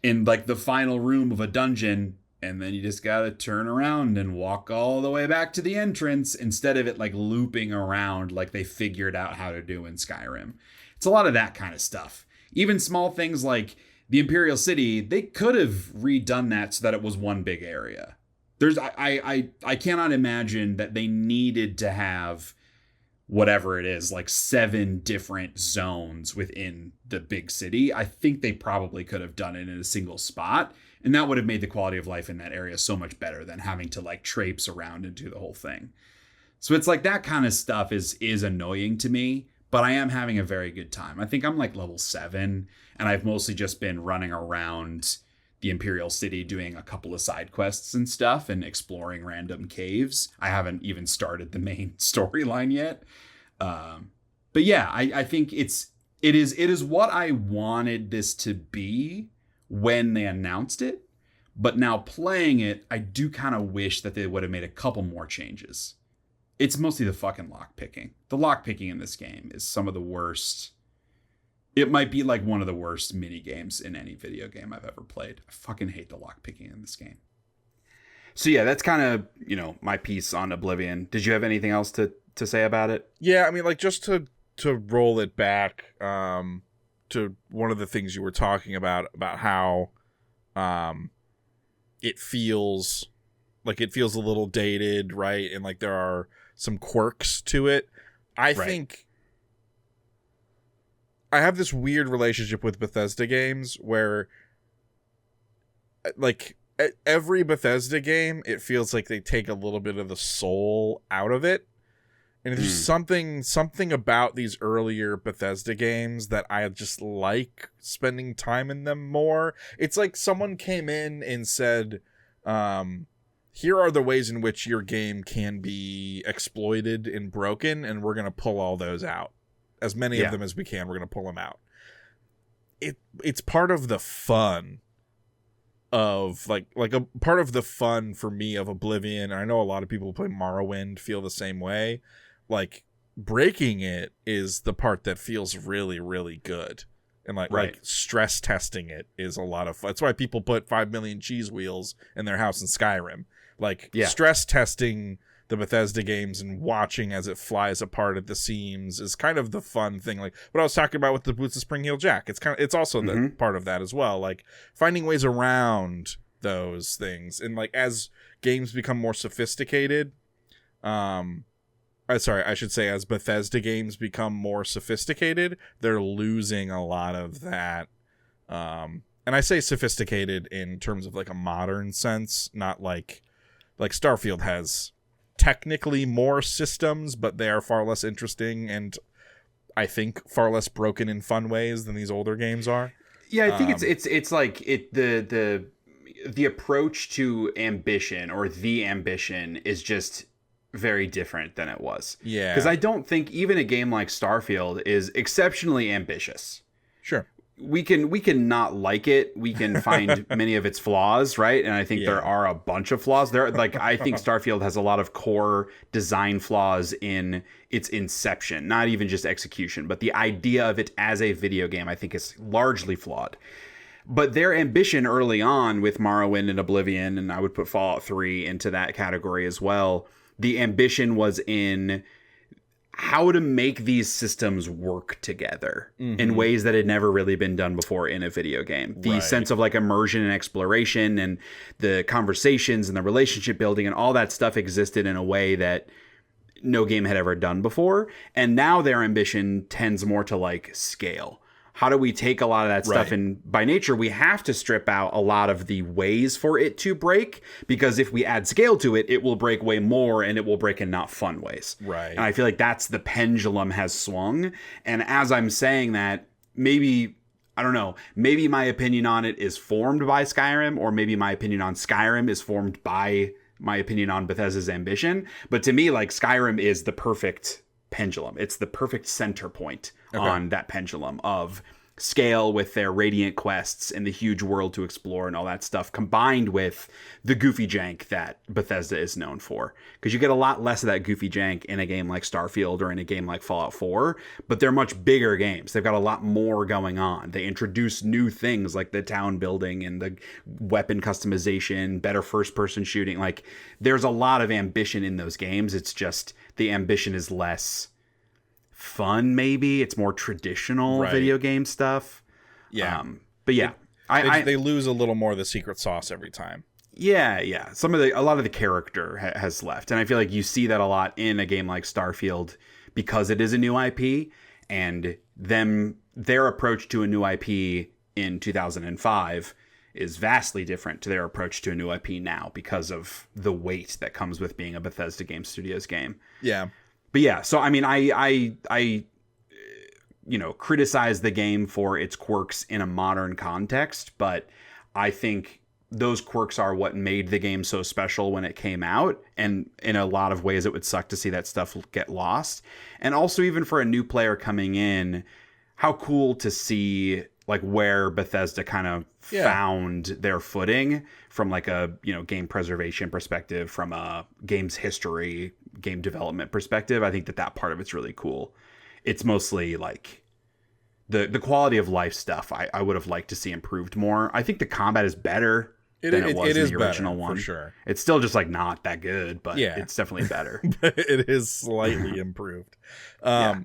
in, like, the final room of a dungeon, and then you just gotta turn around and walk all the way back to the entrance, instead of it, like, looping around like they figured out how to do in Skyrim. It's a lot of that kind of stuff. Even small things like the Imperial City, they could have redone that so that it was one big area. I cannot imagine that they needed to have whatever it is, like 7 different zones within the big city. I think they probably could have done it in a single spot, and that would have made the quality of life in that area so much better than having to, like, traipse around and do the whole thing. So it's like that kind of stuff is annoying to me, but I am having a very good time. I think I'm like level 7, and I've mostly just been running around the Imperial City doing a couple of side quests and stuff and exploring random caves. I haven't even started the main storyline yet. But yeah, I think it is what I wanted this to be when they announced it. But now playing it, I do kind of wish that they would have made a couple more changes. It's mostly the fucking lockpicking. The lockpicking in this game is some of the worst. It might be like one of the worst mini games in any video game I've ever played. I fucking hate the lockpicking in this game. So yeah, that's kind of, my piece on Oblivion. Did you have anything else to say about it? Yeah, I mean, like, just to roll it back to one of the things you were talking about how it feels a little dated, right? And, like, there are some quirks to it. I think I have this weird relationship with Bethesda games where, like, every Bethesda game, it feels like they take a little bit of the soul out of it. And there's something about these earlier Bethesda games that I just like spending time in them more. It's like someone came in and said, here are the ways in which your game can be exploited and broken, and we're going to pull all those out. As many of them as we can, we're going to pull them out. It's part of the fun of, like a part of the fun for me of Oblivion. And I know a lot of people who play Morrowind feel the same way. Like, breaking it is the part that feels really, really good. And like stress testing it is a lot of fun. That's why people put 5 million cheese wheels in their house in Skyrim. Like, stress testing the Bethesda games and watching as it flies apart at the seams is kind of the fun thing. Like what I was talking about with the Boots of Spring Heel Jack. It's also the part of that as well. Like, finding ways around those things. And, like, as games become more sophisticated, sorry, I should say as Bethesda games become more sophisticated, they're losing a lot of that. And I say sophisticated in terms of like a modern sense, not like Starfield has technically more systems, but they are far less interesting and I think far less broken in fun ways than these older games are. Yeah, I think it's like the approach to ambition or the ambition is just very different than it was. Yeah. Because I don't think even a game like Starfield is exceptionally ambitious. Sure. We can not like it. We can find many of its flaws, right? And I think there are a bunch of flaws. I think Starfield has a lot of core design flaws in its inception, not even just execution, but the idea of it as a video game, I think, is largely flawed. But their ambition early on with Morrowind and Oblivion, and I would put Fallout 3 into that category as well, the ambition was in how to make these systems work together in ways that had never really been done before in a video game. The sense of like immersion and exploration and the conversations and the relationship building and all that stuff existed in a way that no game had ever done before. And now their ambition tends more to like scale. How do we take a lot of that stuff? And by nature, we have to strip out a lot of the ways for it to break, because if we add scale to it, it will break way more and it will break in not fun ways. Right. And I feel like that's the pendulum has swung. And as I'm saying that, maybe, I don't know, maybe my opinion on it is formed by Skyrim, or maybe my opinion on Skyrim is formed by my opinion on Bethesda's ambition. But to me, like, Skyrim is the perfect pendulum. It's the perfect center point on that pendulum of scale with their radiant quests and the huge world to explore and all that stuff, combined with the goofy jank that Bethesda is known for. Because you get a lot less of that goofy jank in a game like Starfield or in a game like Fallout 4, but they're much bigger games. They've got a lot more going on. They introduce new things like the town building and the weapon customization, better first-person shooting. Like, there's a lot of ambition in those games. It's just the ambition is less fun, maybe. It's more traditional video game stuff. Yeah. But yeah, they lose a little more of the secret sauce every time. Yeah. A lot of the character has left. And I feel like you see that a lot in a game like Starfield because it is a new IP, and their approach to a new IP in 2005 is vastly different to their approach to a new IP now because of the weight that comes with being a Bethesda Game Studios game. Yeah. But yeah, so I mean, I criticize the game for its quirks in a modern context, but I think those quirks are what made the game so special when it came out, and in a lot of ways it would suck to see that stuff get lost. And also, even for a new player coming in, how cool to see like where Bethesda kind of found their footing from like a, game preservation perspective, from a game's history, game development perspective. I think that part of it's really cool. It's mostly like the quality of life stuff I would have liked to see improved more. I think the combat is better than it was in the original one. For sure. It's still just like not that good, but it's definitely better. It is slightly improved. I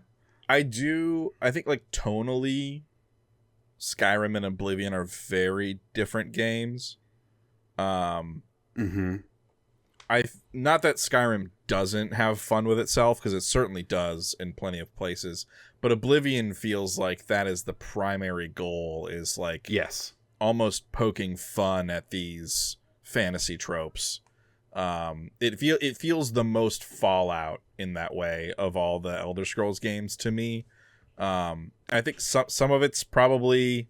think like tonally, Skyrim and Oblivion are very different games. Not that Skyrim doesn't have fun with itself, because it certainly does in plenty of places, but Oblivion feels like that is the primary goal, is like almost poking fun at these fantasy tropes. It feels the most Fallout in that way of all the Elder Scrolls games to me. I think some of it's probably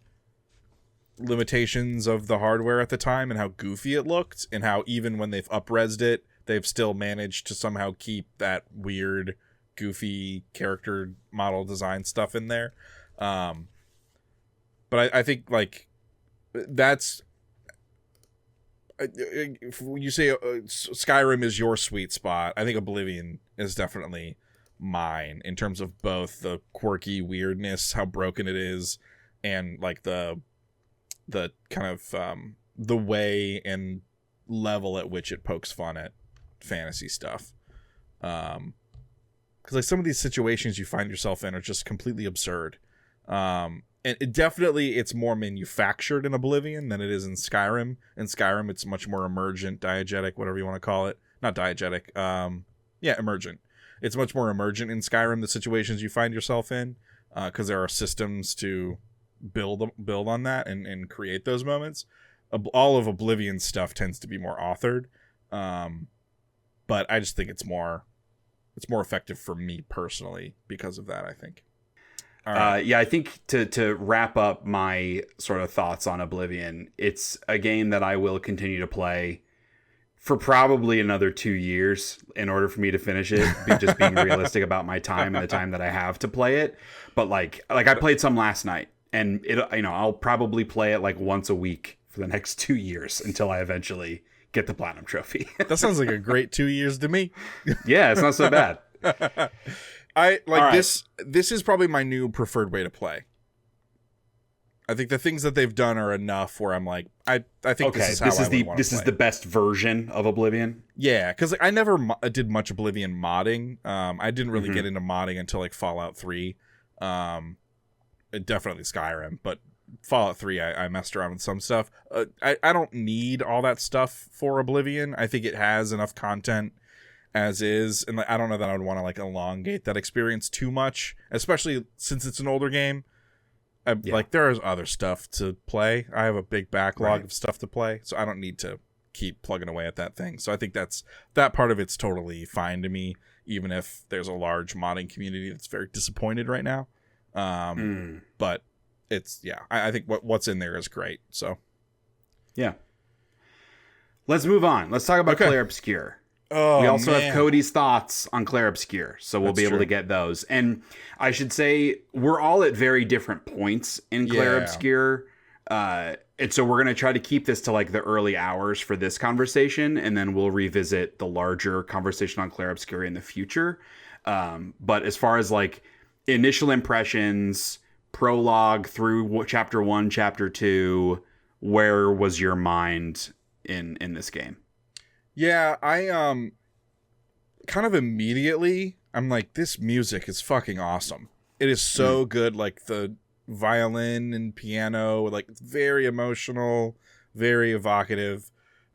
limitations of the hardware at the time and how goofy it looked, and how even when they've up-resed it, they've still managed to somehow keep that weird, goofy character model design stuff in there. But I think like that's if you say Skyrim is your sweet spot, I think Oblivion is definitely mine in terms of both the quirky weirdness, how broken it is, and like the kind of the way and level at which it pokes fun at fantasy stuff. Because like some of these situations you find yourself in are just completely absurd. And it's more manufactured in Oblivion than it is in Skyrim. In Skyrim, it's much more emergent, diegetic, whatever you want to call it. Not diegetic. Emergent. It's much more emergent in Skyrim, the situations you find yourself in, because there are systems to build on that and create those moments. All of Oblivion stuff tends to be more authored, but I just think it's more effective for me personally because of that, I think. All right. Yeah, I think to wrap up my sort of thoughts on Oblivion, it's a game that I will continue to play for probably another 2 years in order for me to finish it. Just being realistic about my time and the time that I have to play it. But like I played some last night, and I'll probably play it like once a week for the next 2 years until I eventually get the platinum trophy. That sounds like a great 2 years to me. Yeah, it's not so bad. I like right. this is probably my new preferred way to play. I think the things that they've done are enough where I'm like, I think this is how I would want to play. Is the best version of Oblivion. Yeah, because I never did much Oblivion modding. I didn't really get into modding until like Fallout 3. Definitely Skyrim, but Fallout 3 I messed around with some stuff. I don't need all that stuff for Oblivion. I think it has enough content as is, and I don't know that I would want to like elongate that experience too much, especially since it's an older game. Like there is other stuff to play. I have a big backlog of stuff to play, so I don't need to keep plugging away at that thing. So I think that part of it's totally fine to me, even if there's a large modding community that's very disappointed right now. But it's I think what's in there is great. So yeah, let's move on. Let's talk about Clair Obscur. We also have Cody's thoughts on Clair Obscur, so we'll be able to get those. And I should say, we're all at very different points in Clair Obscur. And so we're going to try to keep this to like the early hours for this conversation, and then we'll revisit the larger conversation on Clair Obscur in the future. But as far as like initial impressions, prologue through chapter 1, chapter 2, where was your mind in this game? Yeah, I kind of immediately I'm like, this music is fucking awesome. It is so good, like the violin and piano, like it's very emotional, very evocative.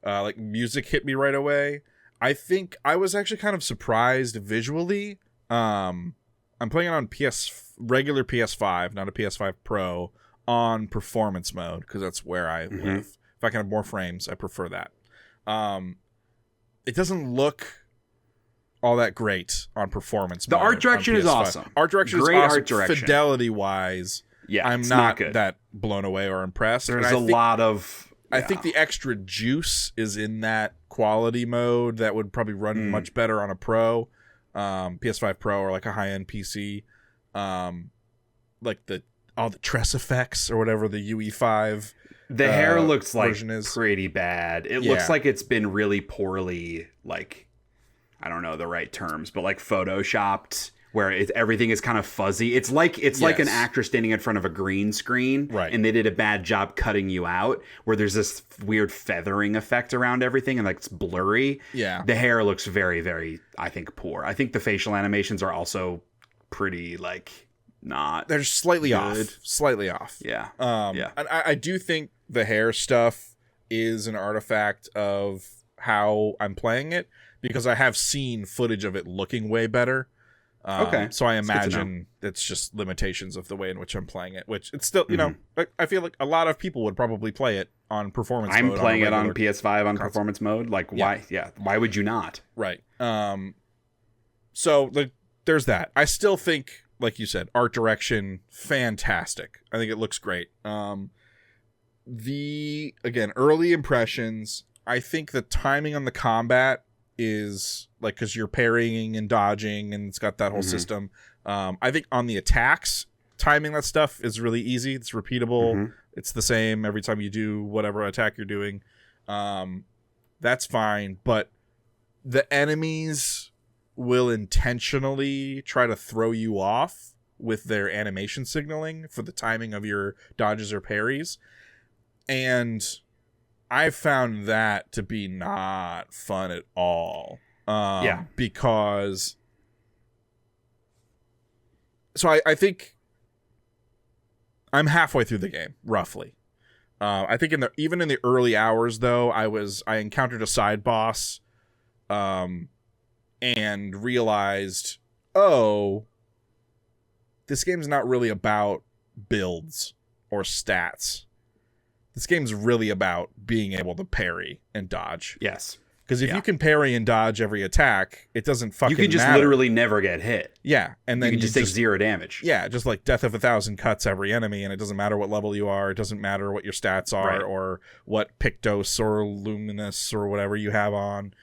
Like music hit me right away. I think I was actually kind of surprised visually. I'm playing it on regular PS5, not a PS5 Pro, on performance mode because that's where I live. If I can have more frames, I prefer that. It doesn't look all that great on performance mode. The art direction is awesome. Art direction Great is awesome. Art direction. Fidelity-wise, I'm not that blown away or impressed. There's a lot of... I think the extra juice is in that quality mode that would probably run much better on a Pro, PS5 Pro, or like a high-end PC. Like all the tress effects or whatever the UE5 the hair looks like is pretty bad. It looks like it's been really poorly, like, I don't know the right terms, but like photoshopped, where everything is kind of fuzzy. It's like an actor standing in front of a green screen, and they did a bad job cutting you out, where there's this weird feathering effect around everything and like it's blurry. Yeah, the hair looks very, very, I think, poor. I think the facial animations are also pretty like not. They're slightly off. Yeah. And I do think the hair stuff is an artifact of how I'm playing it, because I have seen footage of it looking way better. So I imagine it's just limitations of the way in which I'm playing it, which it's still, I feel like a lot of people would probably play it on performance mode. I'm playing it on PS5 on performance mode. Like, why? Yeah. Why would you not? Right. So there's that. I still think, like you said, art direction, fantastic. I think it looks great. Again, early impressions, I think the timing on the combat is like, because you're parrying and dodging and it's got that whole system. I think on the attacks, timing that stuff is really easy. It's repeatable. It's the same every time you do whatever attack you're doing. That's fine. But the enemies will intentionally try to throw you off with their animation signaling for the timing of your dodges or parries. And I found that to be not fun at all. Because... So I think I'm halfway through the game, roughly. I think even in the early hours, though, I encountered a side boss and realized, oh, this game's not really about builds or stats. This game's really about being able to parry and dodge. Yes. Because if you can parry and dodge every attack, it doesn't fucking matter. You can just literally never get hit. Yeah. And then you can just take 0 damage. Yeah, just like death of 1,000 cuts every enemy, and it doesn't matter what level you are. It doesn't matter what your stats are or what Pictos or Luminous or whatever you have on.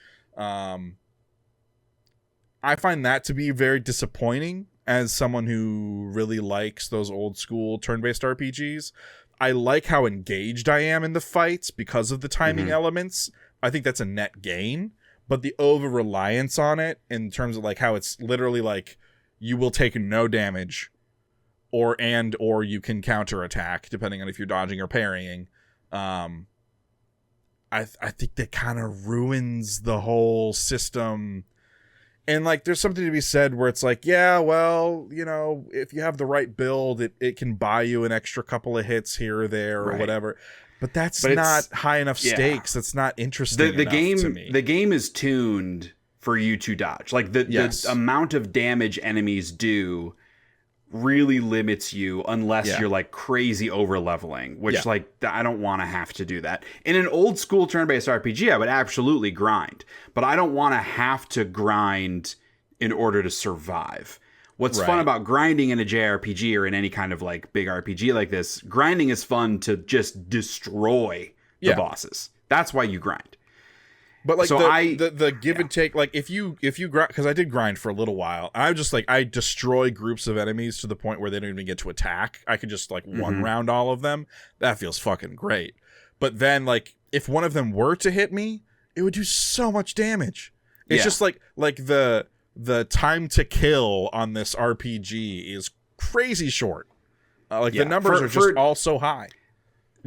I find that to be very disappointing as someone who really likes those old school turn-based RPGs. I like how engaged I am in the fights because of the timing elements. I think that's a net gain, but the over-reliance on it in terms of like how it's literally like you will take no damage or you can counterattack depending on if you're dodging or parrying. I think that kind of ruins the whole system. And like there's something to be said where it's like, yeah, well, you know, if you have the right build, it can buy you an extra couple of hits here or there or whatever. But that's not high enough stakes. That's not interesting enough to me. The game is tuned for you to dodge. Like the amount of damage enemies do really limits you unless you're like crazy over leveling, which like I don't want to have to do that. In an old school turn-based RPG, I would absolutely grind, but I don't want to have to grind in order to survive. What's fun about grinding in a JRPG or in any kind of like big RPG like this, grinding is fun to just destroy the bosses. That's why you grind. But like so the give and take, like if you grind, because I did grind for a little while, I just like I destroy groups of enemies to the point where they don't even get to attack. I could just like one round all of them. That feels fucking great. But then like if one of them were to hit me, it would do so much damage. It's just like the time to kill on this RPG is crazy short. The numbers are just all so high.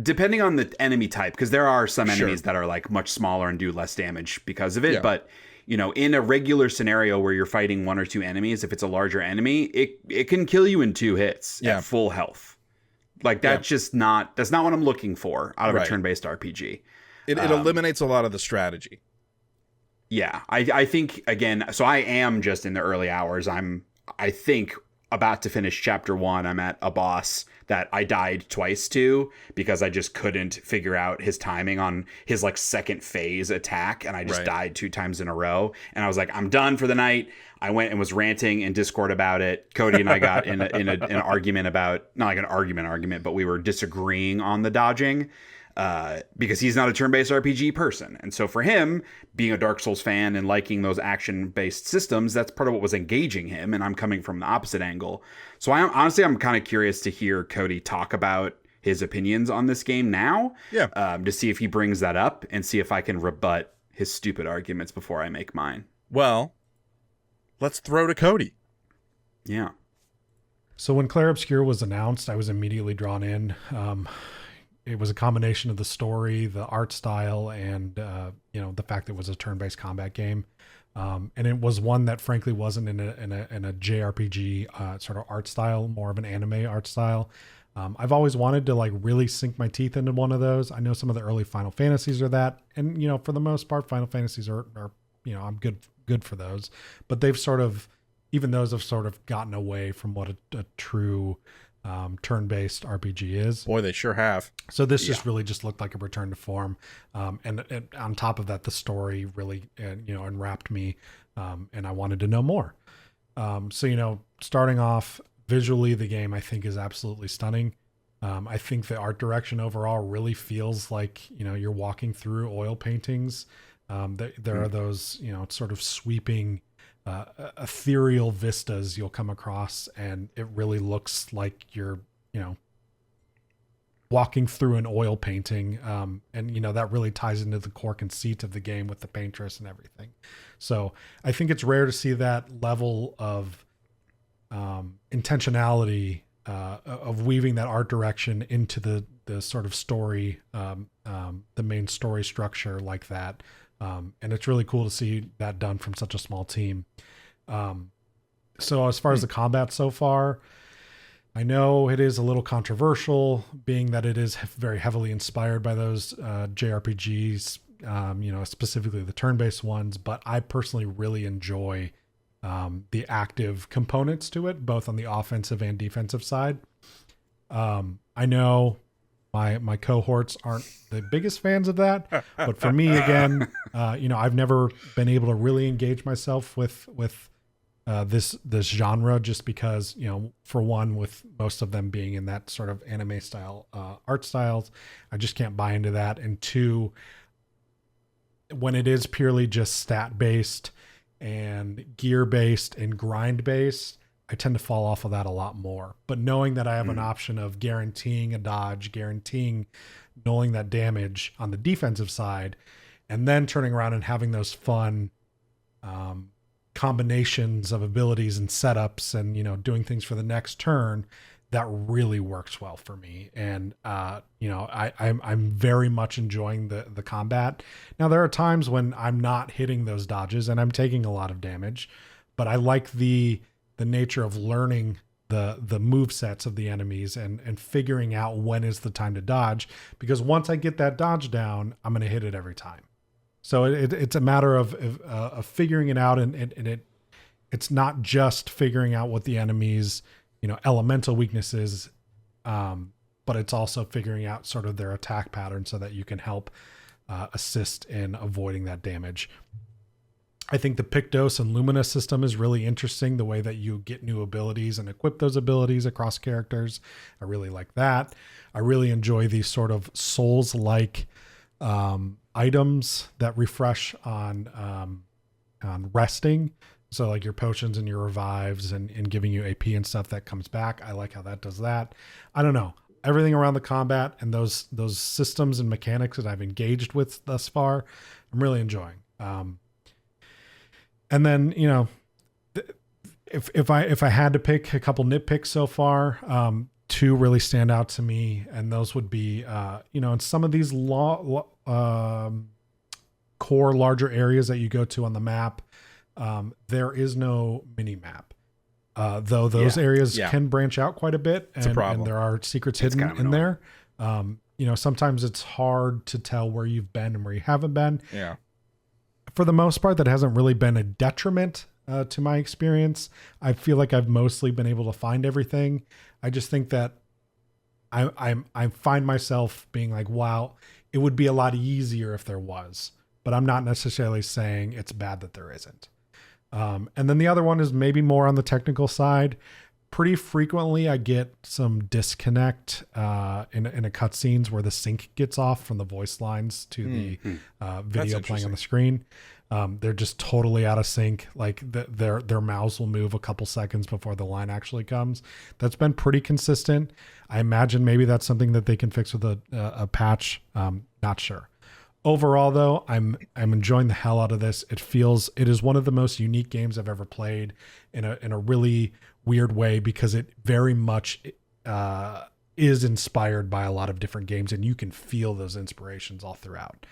Depending on the enemy type, because there are some enemies that are like much smaller and do less damage because of it. Yeah. But, you know, in a regular scenario where you're fighting 1 or 2 enemies, if it's a larger enemy, it can kill you in 2 hits at full health. Like that's just that's not what I'm looking for out of a turn-based RPG. It eliminates a lot of the strategy. Yeah, I think, again, so I am just in the early hours. I think, about to finish chapter 1. I'm at a boss that I died twice to because I just couldn't figure out his timing on his like second phase attack, and I just died 2 times in a row. And I was like, I'm done for the night. I went and was ranting in Discord about it. Cody and I got in an argument about, not like an argument, but we were disagreeing on the dodging. Because he's not a turn-based RPG person. And so for him, being a Dark Souls fan and liking those action-based systems, that's part of what was engaging him, and I'm coming from the opposite angle. So I'm kind of curious to hear Cody talk about his opinions on this game now, to see if he brings that up and see if I can rebut his stupid arguments before I make mine. Well, let's throw to Cody. Yeah. So when Clair Obscur was announced, I was immediately drawn in. It was a combination of the story, the art style, and the fact that it was a turn-based combat game, and it was one that frankly wasn't in a JRPG sort of art style, more of an anime art style. I've always wanted to like really sink my teeth into one of those. I know some of the early Final Fantasies are that, and for the most part, Final Fantasies are I'm good for those, but they've even those have sort of gotten away from what a true turn-based RPG is. Boy, they sure have. So this just really just looked like a return to form, and on top of that, the story really enwrapped me, and I wanted to know more. So starting off visually, the game I think is absolutely stunning. I think the art direction overall really feels like you're walking through oil paintings. There are those sort of sweeping ethereal vistas you'll come across, and it really looks like you're walking through an oil painting, and that really ties into the core conceit of the game with the paintress and everything. So I think it's rare to see that level of intentionality of weaving that art direction into the sort of story, the main story structure like that. And it's really cool to see that done from such a small team. So as far as the combat so far, I know it is a little controversial, being that it is very heavily inspired by those JRPGs, specifically the turn-based ones, but I personally really enjoy the active components to it, both on the offensive and defensive side. I know my cohorts aren't the biggest fans of that, but for me, again, I've never been able to really engage myself with this genre, just because, for one, with most of them being in that sort of anime style art styles, I just can't buy into that. And two, when it is purely just stat based and gear based and grind based, I tend to fall off of that a lot more. But knowing that I have an option of guaranteeing a dodge, guaranteeing nulling that damage on the defensive side, and then turning around and having those fun combinations of abilities and setups and, doing things for the next turn, that really works well for me. And, I'm very much enjoying the combat. Now, there are times when I'm not hitting those dodges and I'm taking a lot of damage, but I like the nature of learning the move sets of the enemies and figuring out when is the time to dodge, because once I get that dodge down, I'm going to hit it every time. So it's a matter of figuring it out, and it's not just figuring out what the enemy's elemental weaknesses, but it's also figuring out sort of their attack pattern so that you can help assist in avoiding that damage. I think the Pictos and Lumina system is really interesting, the way that you get new abilities and equip those abilities across characters. I really like that. I really enjoy these sort of Souls-like items that refresh on resting. So like your potions and your revives and giving you AP and stuff that comes back. I like how that does that. I don't know. Everything around the combat and those systems and mechanics that I've engaged with thus far, I'm really enjoying. And then, if I had to pick a couple nitpicks so far, two really stand out to me, and those would be, in some of these core larger areas that you go to on the map, there is no mini map. Though those areas can branch out quite a bit, and there are secrets hidden in there. Sometimes it's hard to tell where you've been and where you haven't been. Yeah. For the most part, that hasn't really been a detriment to my experience. I feel like I've mostly been able to find everything. I just think that I find myself being like, wow, it would be a lot easier if there was, but I'm not necessarily saying it's bad that there isn't. And then the other one is maybe more on the technical side. Pretty frequently I get some disconnect in a cutscenes where the sync gets off from the voice lines to the video playing on the screen. They're just totally out of sync. Like their mouths will move a couple seconds before the line actually comes. That's been pretty consistent. I imagine maybe that's something that they can fix with a patch. Not sure. Overall, though, I'm enjoying the hell out of this. It is one of the most unique games I've ever played in a really weird way, because it very much is inspired by a lot of different games, and you can feel those inspirations all throughout.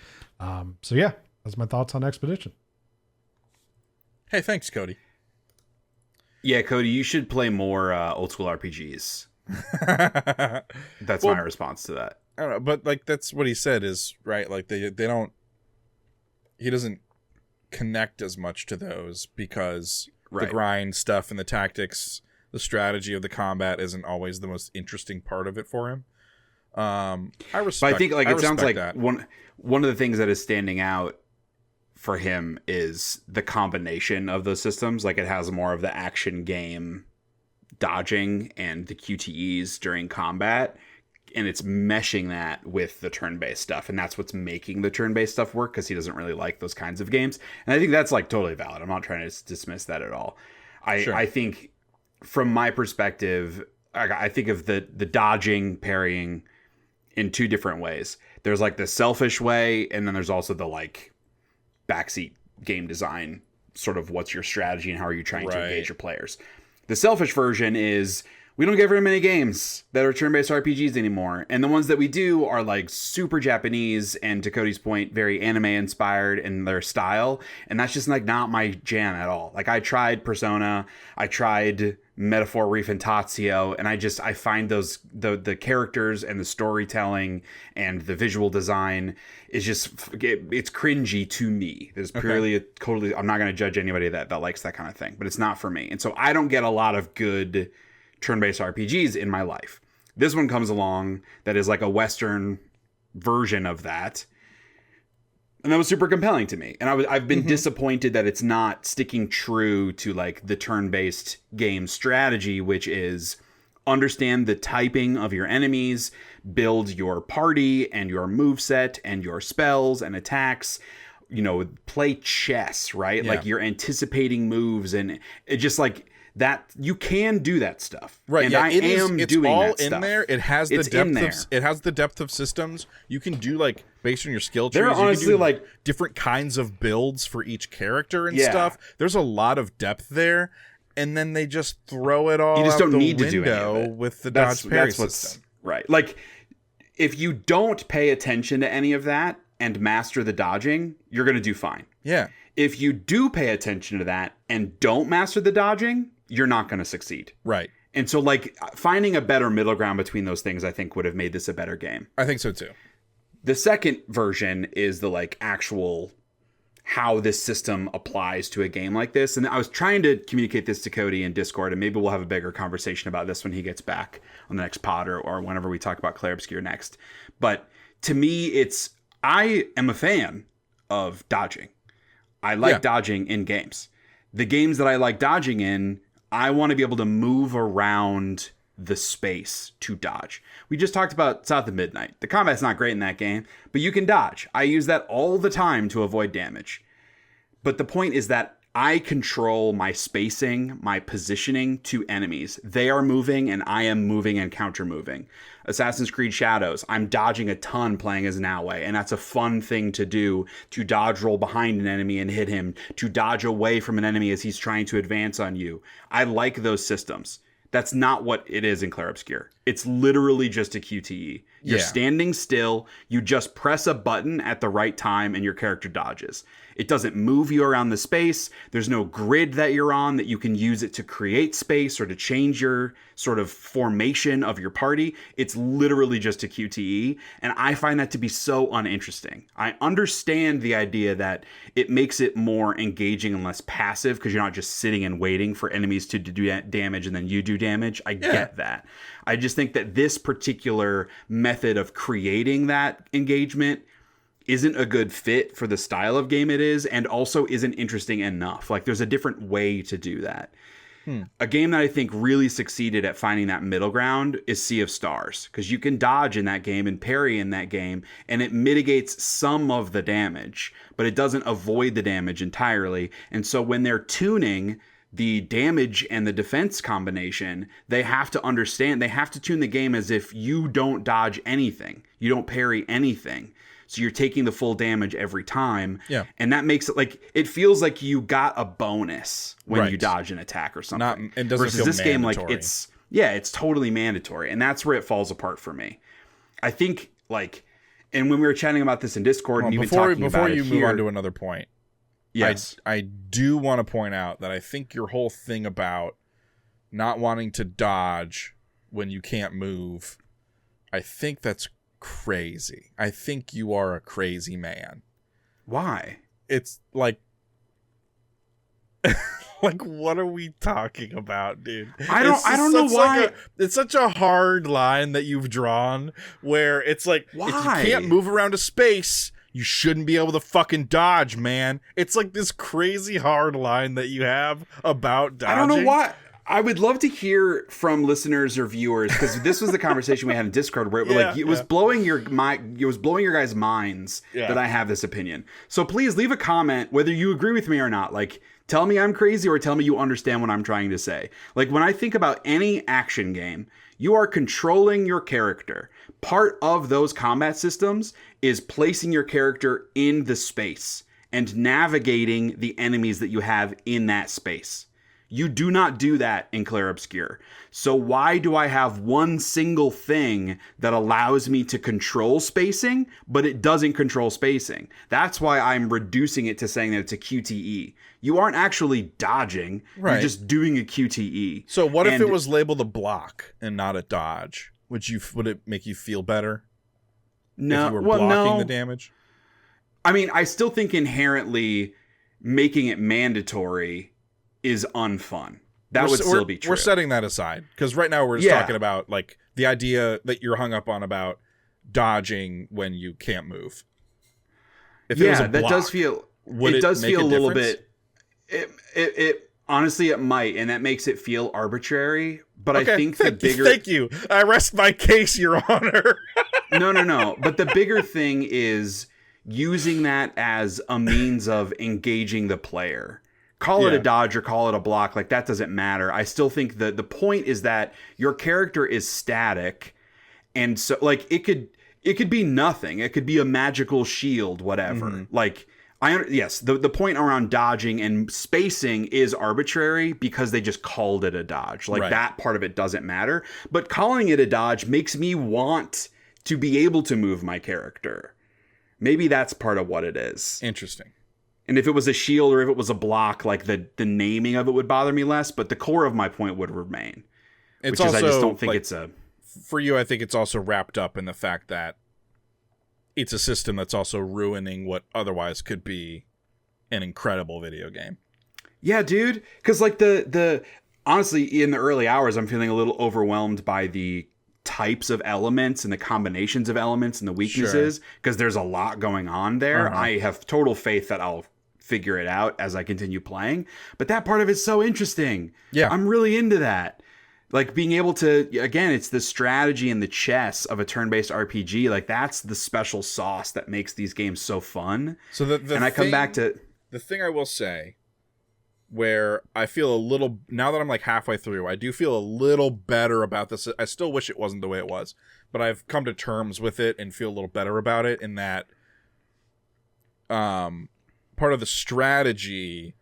So yeah, that's my thoughts on Expedition. Hey, thanks, Cody. Yeah, Cody, you should play more old school RPGs. That's my response to that. I don't know, but like that's what he said is right. Like they don't. He doesn't connect as much to those because the grind stuff and the tactics, the strategy of the combat isn't always the most interesting part of it for him. I respect. But I think it sounds like that. one of the things that is standing out for him is the combination of those systems. Like it has more of the action game dodging and the QTEs during combat. And it's meshing that with the turn-based stuff. And that's what's making the turn-based stuff work, because he doesn't really like those kinds of games. And I think that's like totally valid. I'm not trying to dismiss that at all. I think from my perspective, I think of the dodging, parrying in two different ways. There's like the selfish way, and then there's also the like backseat game design, sort of what's your strategy and how are you trying to engage your players. The selfish version is We don't get very many games that are turn-based RPGs anymore. And the ones that we do are like super Japanese and, to Cody's point, very anime inspired in their style. And that's just like not my jam at all. Like I tried Persona, I tried Metaphor Refantatio, and I find those the characters and the storytelling and the visual design is just, it's cringy to me. There's purely totally, I'm not going to judge anybody that likes that kind of thing, but it's not for me. And so I don't get a lot of good turn-based RPGs in my life. This one comes along that is like a Western version of that, and that was super compelling to me. And I've been disappointed that it's not sticking true to like the turn-based game strategy, which is understand the typing of your enemies, build your party and your moveset and your spells and attacks, you know, play chess, right? Yeah. Like you're anticipating moves, and it just like that you can do that stuff, right? And yeah, it's doing all that in stuff. there. It has the It's depth in there. it has the depth of systems. You can do like based on your skill trees. They're honestly you can do like different kinds of builds for each character and Yeah. stuff. There's a lot of depth there, and then they just throw it all. You just out don't the need to do any of window it with the dodge parry what's system. right. Like if you don't pay attention to any of that and master the dodging, you're going to do fine. Yeah. If you do pay attention to that and don't master the dodging, you're not going to succeed. Right. And so like finding a better middle ground between those things, I think would have made this a better game. I think so too. The second version is the like actual how this system applies to a game like this. And I was trying to communicate this to Cody in Discord, and maybe we'll have a bigger conversation about this when he gets back on the next pod or whenever we talk about Clair Obscure next. But to me, I am a fan of dodging. I like dodging in games. The games that I like dodging in, I want to be able to move around the space to dodge. We just talked about South of Midnight. The combat's not great in that game, but you can dodge. I use that all the time to avoid damage. But the point is that I control my spacing, my positioning to enemies. They are moving and I am moving and counter moving. Assassin's Creed Shadows, I'm dodging a ton playing as an Naue, and that's a fun thing to do, to dodge roll behind an enemy and hit him, to dodge away from an enemy as he's trying to advance on you. I like those systems. That's not what it is in Clair Obscure. It's literally just a QTE. You're standing still, you just press a button at the right time and your character dodges. It doesn't move you around the space. There's no grid that you're on that you can use it to create space or to change your sort of formation of your party. It's literally just a QTE, and I find that to be so uninteresting. I understand the idea that it makes it more engaging and less passive because you're not just sitting and waiting for enemies to do damage and then you do damage. I get that. I just think that this particular method of creating that engagement isn't a good fit for the style of game it is, and also isn't interesting enough. Like there's a different way to do that. A game that I think really succeeded at finding that middle ground is Sea of Stars, because you can dodge in that game and parry in that game, and it mitigates some of the damage, but it doesn't avoid the damage entirely. And so when they're tuning the damage and the defense combination, they have to understand, they have to tune the game as if you don't dodge anything, you don't parry anything. So you're taking the full damage every time. Yeah. And that makes it like, it feels like you got a bonus when you dodge an attack or something. It doesn't versus feel this mandatory. game, like it's totally mandatory. And that's where it falls apart for me. I think like, and when we were chatting about this in Discord and you've been talking about it here. Before you move on to another point. Yes. I do want to point out that I think your whole thing about not wanting to dodge when you can't move, I think that's crazy. I think you are a crazy man. Why? It's like like what are we talking about, dude? I don't know why. It's such a hard line that you've drawn where it's like if you can't move around a space, you shouldn't be able to fucking dodge, man. It's like this crazy hard line that you have about dodging. I don't know why. I would love to hear from listeners or viewers, because this was the conversation we had in Discord where it was blowing your mind. It was blowing your guys' minds that I have this opinion. So please leave a comment whether you agree with me or not. Like, tell me I'm crazy or tell me you understand what I'm trying to say. Like, when I think about any action game, you are controlling your character. Part of those combat systems is placing your character in the space and navigating the enemies that you have in that space. You do not do that in Clair Obscur. So why do I have one single thing that allows me to control spacing, but it doesn't control spacing? That's why I'm reducing it to saying that it's a QTE. You aren't actually dodging. Right. You're just doing a QTE. So what if it was labeled a block and not a dodge? Would it make you feel better? No. If you were blocking the damage? I mean, I still think inherently making it mandatory is unfun. That would still be true. We're setting that aside because right now we're just talking about like the idea that you're hung up on about dodging when you can't move. If it was a block, that does feel. It does feel a little bit. It honestly it might, and that makes it feel arbitrary. But okay, I think the bigger. Thank you. I rest my case, Your Honor. No. But the bigger thing is using that as a means of engaging the player. Call it a dodge or call it a block, like that doesn't matter. I still think that the point is that your character is static, and so like it could be nothing. It could be a magical shield, whatever. Mm-hmm. Like the point around dodging and spacing is arbitrary because they just called it a dodge. Like that part of it doesn't matter. But calling it a dodge makes me want to be able to move my character. Maybe that's part of what it is. Interesting. And if it was a shield or if it was a block, like the naming of it would bother me less, but the core of my point would remain. I just don't think it's a... For you, I think it's also wrapped up in the fact that it's a system that's also ruining what otherwise could be an incredible video game. Yeah, dude. Because like honestly, in the early hours, I'm feeling a little overwhelmed by the types of elements and the combinations of elements and the weaknesses because there's a lot going on there. Uh-huh. I have total faith that I'll figure it out as I continue playing, but that part of it's so interesting. Yeah, I'm really into that. Like being able to, again, it's the strategy and the chess of a turn-based RPG. Like that's the special sauce that makes these games so fun. So I come back to the thing I will say, where I feel a little, now that I'm like halfway through, I do feel a little better about this. I still wish it wasn't the way it was, but I've come to terms with it and feel a little better about it in that part of the strategy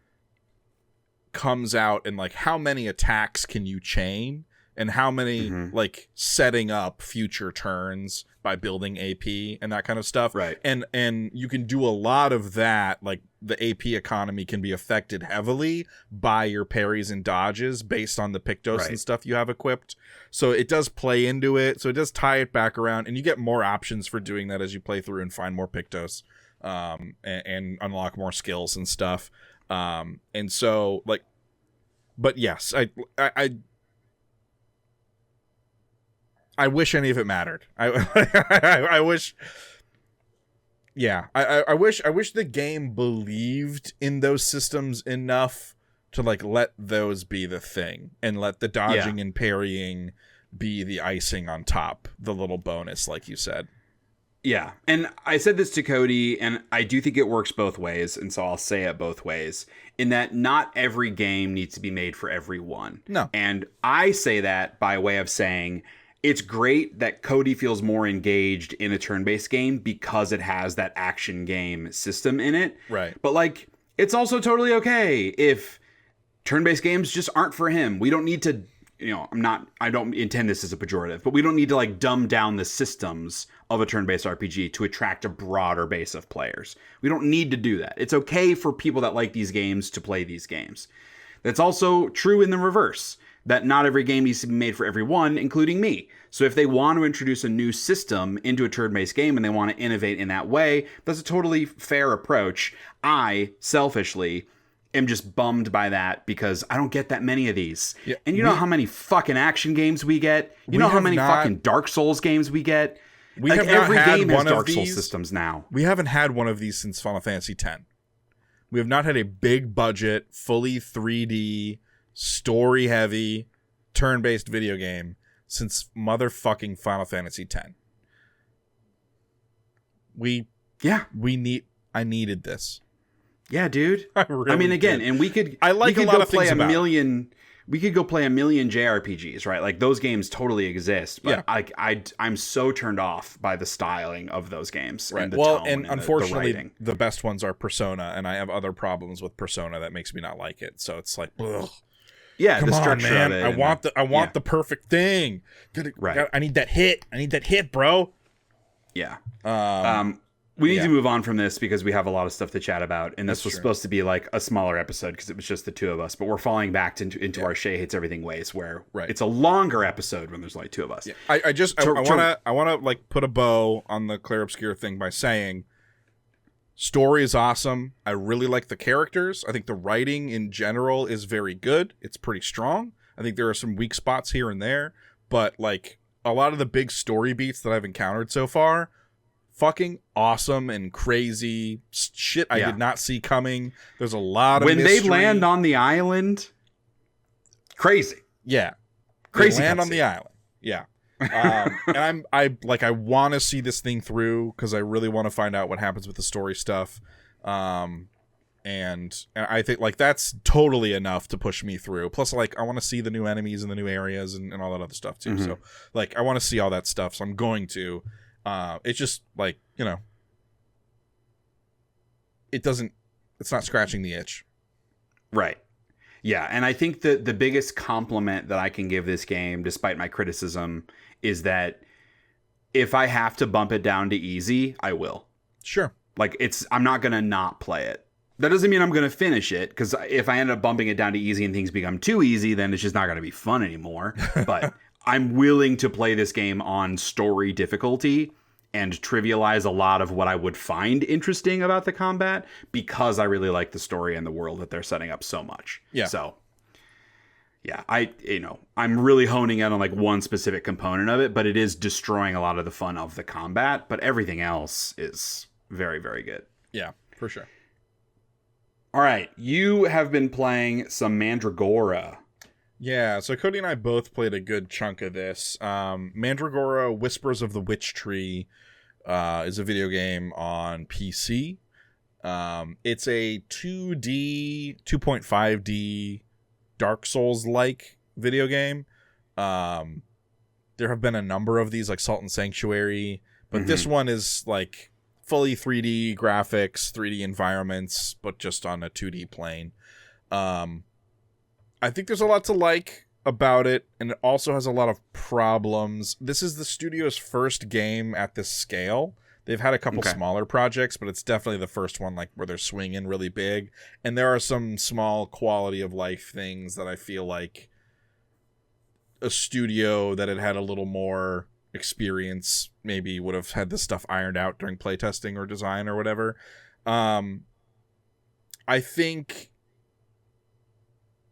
comes out in like how many attacks can you chain and how many like setting up future turns by building AP and that kind of stuff. Right. And you can do a lot of that. Like the AP economy can be affected heavily by your parries and dodges based on the Pictos and stuff you have equipped. So it does play into it. So it does tie it back around and you get more options for doing that as you play through and find more Pictos and unlock more skills and stuff. And so like, but yes, I wish any of it mattered. I wish. Yeah, I wish the game believed in those systems enough to like let those be the thing and let the dodging and parrying be the icing on top, the little bonus, like you said. Yeah, and I said this to Cody, and I do think it works both ways, and so I'll say it both ways, in that not every game needs to be made for everyone. No. And I say that by way of saying it's great that Cody feels more engaged in a turn-based game because it has that action game system in it. Right. But, like, it's also totally okay if turn-based games just aren't for him. We don't need to, I don't intend this as a pejorative, but we don't need to, like, dumb down the systems of a turn-based RPG to attract a broader base of players. We don't need to do that. It's okay for people that like these games to play these games. That's also true in the reverse, that not every game needs to be made for everyone, including me. So if they want to introduce a new system into a turn-based game and they want to innovate in that way, that's a totally fair approach. I, selfishly, am just bummed by that because I don't get that many of these. Yeah, and you know how many fucking action games we get? You know how many fucking Dark Souls games we get? We have every game has Dark Souls systems now. We haven't had one of these since Final Fantasy X. We have not had a big budget, fully 3D, story-heavy, turn-based video game since motherfucking Final Fantasy X. I needed this. Yeah, dude. I mean, again, did. And we could. I like we a could lot go of play things a about million. We could go play a million JRPGs, right? Like those games totally exist, but I'm so turned off by the styling of those games. Right. And the tone and unfortunately, the best ones are Persona, and I have other problems with Persona that makes me not like it. So it's like, ugh. Yeah, come the on, structure man. of it. I want the perfect thing. Right. I need that hit, bro. Yeah. We need yeah. to move on from this because we have a lot of stuff to chat about, and this That's was true. supposed to be like a smaller episode because it was just the two of us. But we're falling back into our Shea Hates Everything ways, where it's a longer episode when there's like two of us. Yeah. I want to like put a bow on the Clair Obscure thing by saying, story is awesome. I really like the characters. I think the writing in general is very good. It's pretty strong. I think there are some weak spots here and there, but like a lot of the big story beats that I've encountered so far, fucking awesome and crazy shit I did not see coming. There's a lot of when mystery. they land on the island, crazy. Yeah, crazy. They land on the island. Yeah. And I want to see this thing through because I really want to find out what happens with the story stuff. And I think like that's totally enough to push me through. Plus, like I want to see the new enemies and the new areas and all that other stuff too. So like I want to see all that stuff. So I'm going to. It's just like, you know, it's not scratching the itch. Right. Yeah. And I think that the biggest compliment that I can give this game, despite my criticism, is that if I have to bump it down to easy, I will. Sure. Like I'm not going to not play it. That doesn't mean I'm going to finish it, because if I end up bumping it down to easy and things become too easy, then it's just not going to be fun anymore. But I'm willing to play this game on story difficulty and trivialize a lot of what I would find interesting about the combat because I really like the story and the world that they're setting up so much. Yeah. So, yeah, I'm really honing in on like one specific component of it, but it is destroying a lot of the fun of the combat. But everything else is very, very good. Yeah, for sure. All right, you have been playing some Mandragora. Yeah, so Cody and I both played a good chunk of this. Mandragora Whispers of the Witch Tree is a video game on PC. It's a 2D, 2.5D Dark Souls-like video game. There have been a number of these, like Salt and Sanctuary, but this one is like fully 3D graphics, 3D environments, but just on a 2D plane. I think there's a lot to like about it, and it also has a lot of problems. This is the studio's first game at this scale. They've had a couple smaller projects, but it's definitely the first one like where they're swinging really big. And there are some small quality of life things that I feel like a studio that had a little more experience maybe would have had this stuff ironed out during playtesting or design or whatever. I think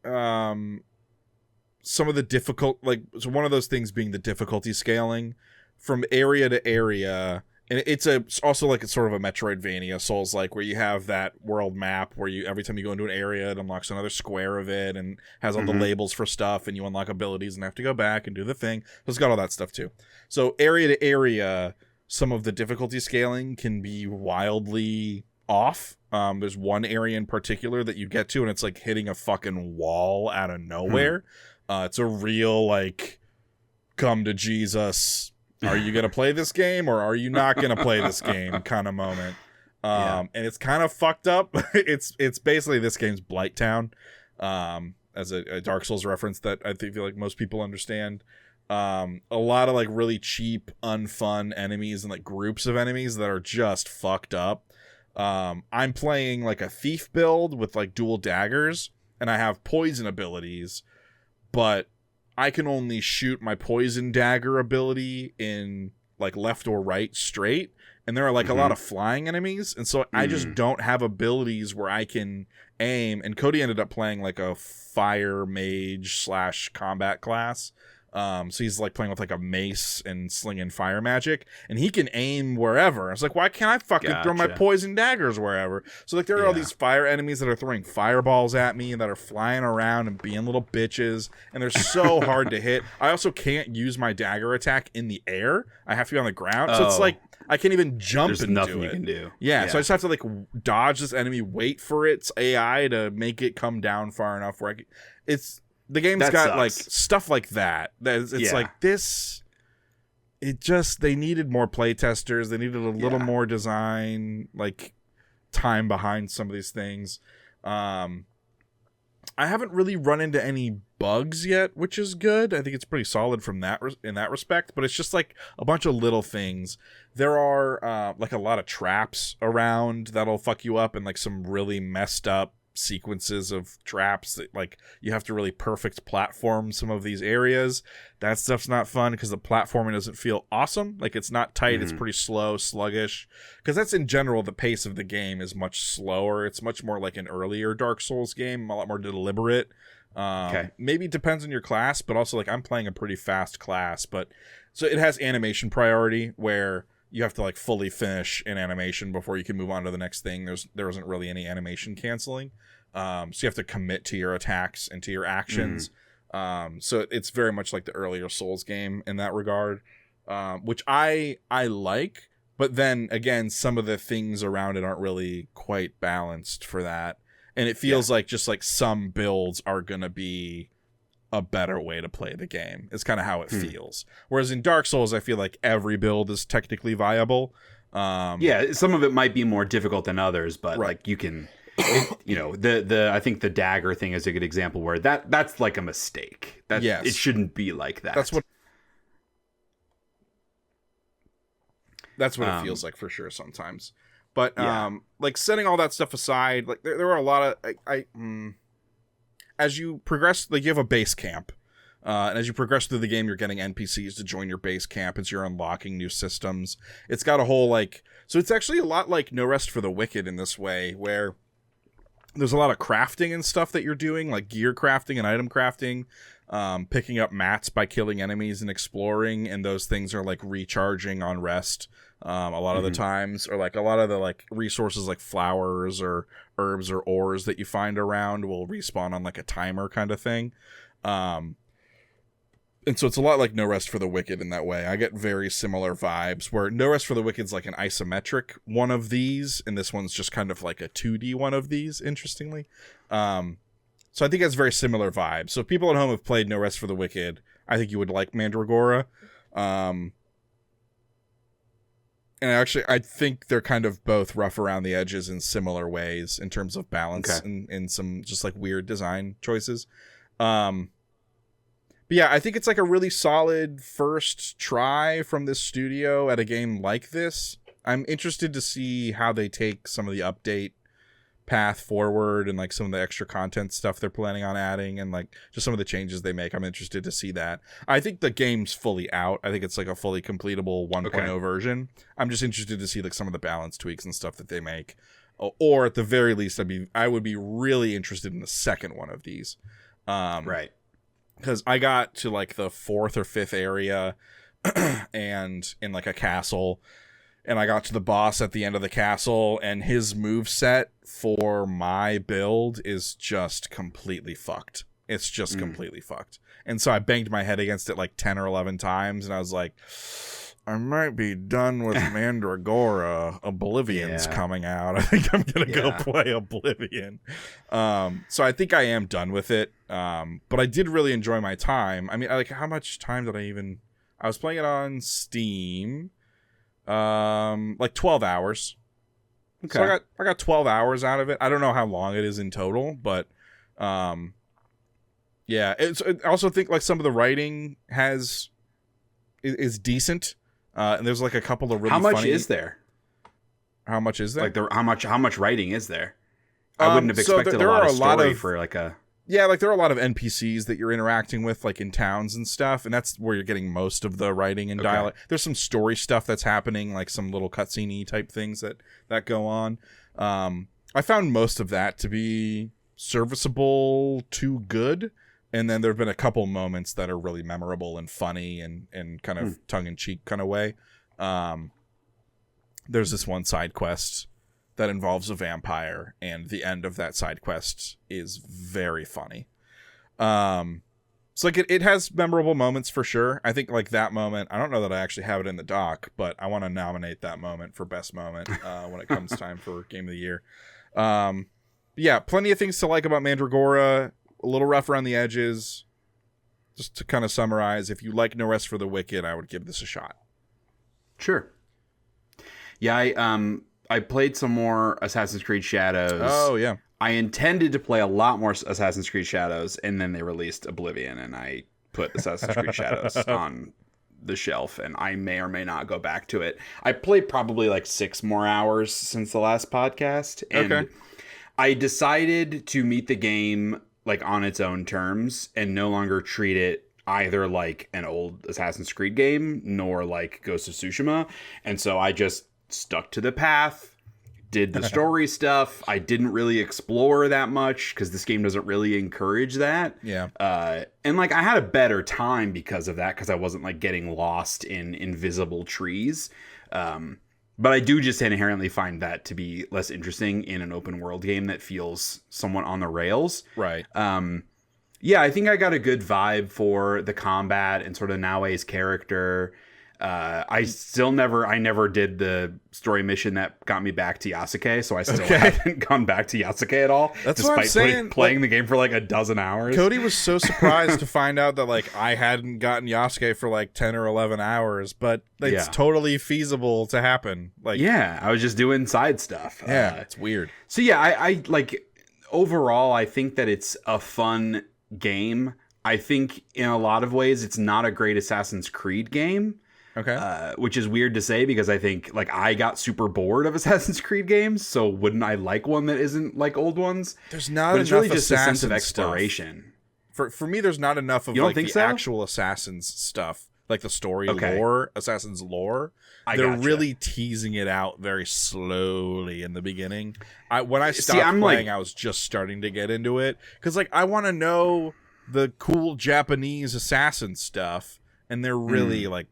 some of the difficult, like, so one of those things being the difficulty scaling from area to area, and it's also like it's sort of a Metroidvania Souls like, where you have that world map where you every time you go into an area it unlocks another square of it and has all the labels for stuff, and you unlock abilities and have to go back and do the thing. So it's got all that stuff too. So area to area, some of the difficulty scaling can be wildly off. There's one area in particular that you get to and it's like hitting a fucking wall out of nowhere. It's a real like come to Jesus, are you gonna play this game or are you not gonna play this game kind of moment. And it's kind of fucked up. It's basically this game's Blighttown, as a Dark Souls reference that I feel like most people understand. A lot of like really cheap, unfun enemies and like groups of enemies that are just fucked up. I'm playing like a thief build with like dual daggers, and I have poison abilities, but I can only shoot my poison dagger ability in like left or right straight, and there are like a lot of flying enemies, and so I just don't have abilities where I can aim. And Cody ended up playing like a fire mage / combat class. So he's like playing with like a mace and slinging fire magic, and he can aim wherever. I was like, why can't I fucking throw my poison daggers wherever? So like there are all these fire enemies that are throwing fireballs at me and that are flying around and being little bitches, and they're so hard to hit. I also can't use my dagger attack in the air. I have to be on the ground. So it's like I can't even jump into nothing it. You can do. Yeah, so I just have to like dodge this enemy, wait for its AI to make it come down far enough where the game's got like stuff like that. It's like this. It just, they needed more playtesters. They needed a little more design, like time behind some of these things. I haven't really run into any bugs yet, which is good. I think it's pretty solid from that in that respect, but it's just like a bunch of little things. There are like a lot of traps around that'll fuck you up, and like some really messed up sequences of traps that like you have to really perfect platform some of these areas. That stuff's not fun because the platforming doesn't feel awesome. Like it's not tight, it's pretty slow, sluggish, because that's in general the pace of the game is much slower. It's much more like an earlier Dark Souls game, a lot more deliberate. Maybe it depends on your class, but also like I'm playing a pretty fast class, but so it has animation priority where you have to like fully finish an animation before you can move on to the next thing. There isn't really any animation canceling. So you have to commit to your attacks and to your actions. So it's very much like the earlier Souls game in that regard, which I like. But then again, some of the things around it aren't really quite balanced for that. And it feels like just like some builds are going to be a better way to play the game. It's kind of how it feels. Whereas in Dark Souls, I feel like every build is technically viable. Some of it might be more difficult than others, but like you can, I think the dagger thing is a good example where that's like a mistake. It shouldn't be like that. That's what it feels like for sure sometimes. But like setting all that stuff aside, like there are a lot of as you progress, like you have a base camp, and as you progress through the game, you're getting NPCs to join your base camp as you're unlocking new systems. It's got a whole so it's actually a lot like No Rest for the Wicked in this way, where there's a lot of crafting and stuff that you're doing, like gear crafting and item crafting, picking up mats by killing enemies and exploring, and those things are like recharging on rest a lot of the times, or like a lot of the like resources like flowers or herbs or ores that you find around will respawn on like a timer kind of thing. And so it's a lot like No Rest for the Wicked in that way. I get very similar vibes, where No Rest for the Wicked's like an isometric one of these, and this one's just kind of like a 2D one of these, interestingly. So I think it's very similar vibes. So if people at home have played No Rest for the Wicked, I think you would like Mandragora. And actually, I think they're kind of both rough around the edges in similar ways in terms of balance and some just like weird design choices. But yeah, I think it's like a really solid first try from this studio at a game like this. I'm interested to see how they take some of the update path forward and like some of the extra content stuff they're planning on adding and like just some of the changes they make. I'm interested to see that. I think the game's fully out. I think it's like a fully completable 1.0 version. I'm just interested to see like some of the balance tweaks and stuff that they make. Or at the very least, I would be really interested in the second one of these. Right. Because I got to like the 4th or 5th area and in like a castle, and I got to the boss at the end of the castle, and his moveset for my build is just completely fucked. It's just completely fucked. And so I banged my head against it like 10 or 11 times, and I was like, I might be done with Mandragora. Oblivion's coming out. I think I'm going to go play Oblivion. So I think I am done with it. But I did really enjoy my time. I mean, like, how much time did I was playing it on Steam. Like 12 hours. Okay. So I got 12 hours out of it. I don't know how long it is in total, but yeah. I also think like some of the writing is decent. And there's like a couple of really How much funny... is there? How much is there? Like how much writing is there? I wouldn't have expected a lot of story for like a... Yeah, like there are a lot of NPCs that you're interacting with like in towns and stuff, and that's where you're getting most of the writing and dialogue. There's some story stuff that's happening, like some little cutscene-y type things that go on. I found most of that to be serviceable to good, and then there have been a couple moments that are really memorable and funny and kind of tongue-in-cheek kind of way. There's this one side quest that involves a vampire, and the end of that side quest is very funny. So like it has memorable moments for sure. I think like that moment, I don't know that I actually have it in the doc, but I want to nominate that moment for best moment when it comes time for Game of the Year. Yeah, plenty of things to like about Mandragora. A little rough around the edges. Just to kind of summarize, if you like No Rest for the Wicked, I would give this a shot. Sure. Yeah, I played some more Assassin's Creed Shadows. Oh, yeah. I intended to play a lot more Assassin's Creed Shadows, and then they released Oblivion, and I put Assassin's Creed Shadows on the shelf, and I may or may not go back to it. I played probably like 6 more hours since the last podcast, and I decided to meet the game like on its own terms and no longer treat it either like an old Assassin's Creed game nor like Ghost of Tsushima. And so I just stuck to the path, did the story stuff. I didn't really explore that much because this game doesn't really encourage that. Yeah. And like I had a better time because of that, because I wasn't like getting lost in invisible trees. But I do just inherently find that to be less interesting in an open world game that feels somewhat on the rails. Right. Yeah, I think I got a good vibe for the combat and sort of Naoe's character. I never did the story mission that got me back to Yasuke, so I still haven't gone back to Yasuke at all. That's what I'm saying. Playing the game for like a dozen hours. Cody was so surprised to find out that like I hadn't gotten Yasuke for like 10 or 11 hours, but it's totally feasible to happen. Like, yeah, I was just doing side stuff. Yeah, it's weird. So yeah, I like overall, I think that it's a fun game. I think in a lot of ways it's not a great Assassin's Creed game. Okay. Which is weird to say because I think like I got super bored of Assassin's Creed games, so wouldn't I like one that isn't like old ones? There's not but enough it's really just Assassin a sense of exploration. For me, there's not enough of like the actual Assassin's stuff, like the story lore, Assassin's lore. They're really teasing it out very slowly in the beginning. When I stopped playing, I was just starting to get into it because like I want to know the cool Japanese assassin stuff, and they're really like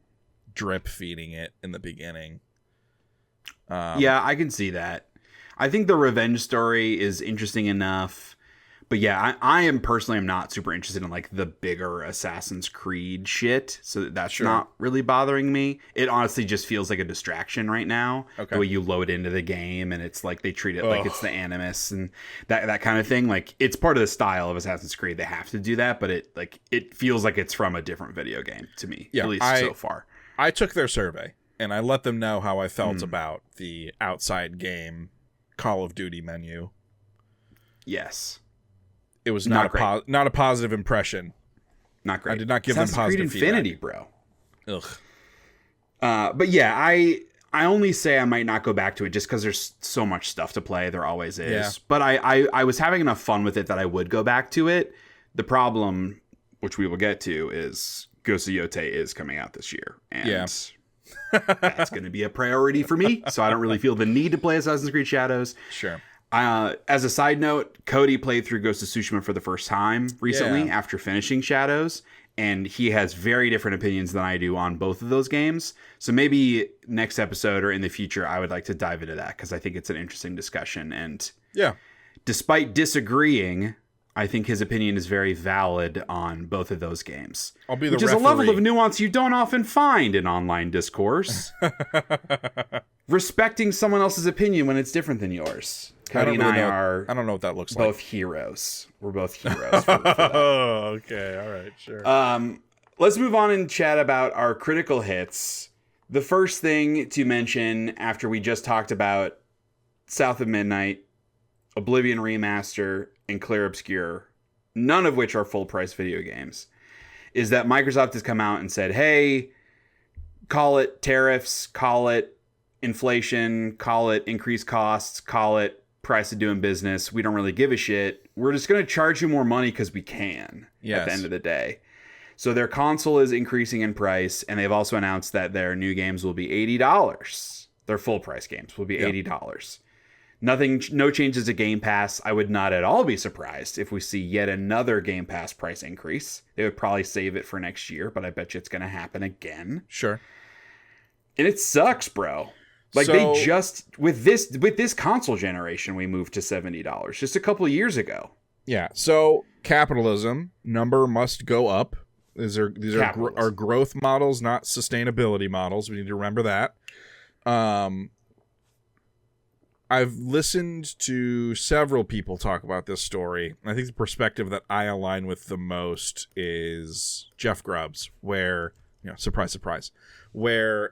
drip feeding it in the beginning. Yeah, I can see that. I think the revenge story is interesting enough, but yeah, I am personally not super interested in like the bigger Assassin's Creed shit, so that's not really bothering me. It honestly just feels like a distraction right now. The way you load into the game and it's like they treat it like it's the Animus and that kind of thing. Like it's part of the style of Assassin's Creed. They have to do that, but it feels like it's from a different video game to me, at least so far. I took their survey and I let them know how I felt about the outside game Call of Duty menu. Yes. It was not a positive impression. Not great. I did not give them positive Creed Infinity, feedback. Bro. Ugh. But yeah, I only say I might not go back to it just because there's so much stuff to play. There always is. Yeah. But I was having enough fun with it that I would go back to it. The problem, which we will get to, is Ghost of Yote is coming out this year. And that's going to be a priority for me. So I don't really feel the need to play Assassin's Creed Shadows. Sure. As a side note, Cody played through Ghost of Tsushima for the first time recently after finishing Shadows, and he has very different opinions than I do on both of those games. So maybe next episode or in the future, I would like to dive into that because I think it's an interesting discussion. And despite disagreeing, I think his opinion is very valid on both of those games. I'll be the which referee. Is a level of nuance you don't often find in online discourse. Respecting someone else's opinion when it's different than yours. Cody and I are. I don't know what that looks both heroes. We're both heroes. for that. Oh, okay. All right. Sure. Let's move on and chat about our critical hits. The first thing to mention after we just talked about South of Midnight, Oblivion Remaster, and Clair Obscure, none of which are full price video games, is that Microsoft has come out and said, hey, call it tariffs, call it inflation, call it increased costs, call it price of doing business. We don't really give a shit. We're just going to charge you more money because we can at the end of the day. So their console is increasing in price, and they've also announced that their new games will be $80. Their full price games will be $80. No changes to Game Pass. I would not at all be surprised if we see yet another Game Pass price increase. They would probably save it for next year, but I bet you it's going to happen again. Sure. And it sucks, bro. Like they just with this console generation, we moved to $70 just a couple of years ago. Yeah. So capitalism number must go up. These are growth models, not sustainability models. We need to remember that. I've listened to several people talk about this story. I think the perspective that I align with the most is Jeff Grubb's, where, surprise, surprise, where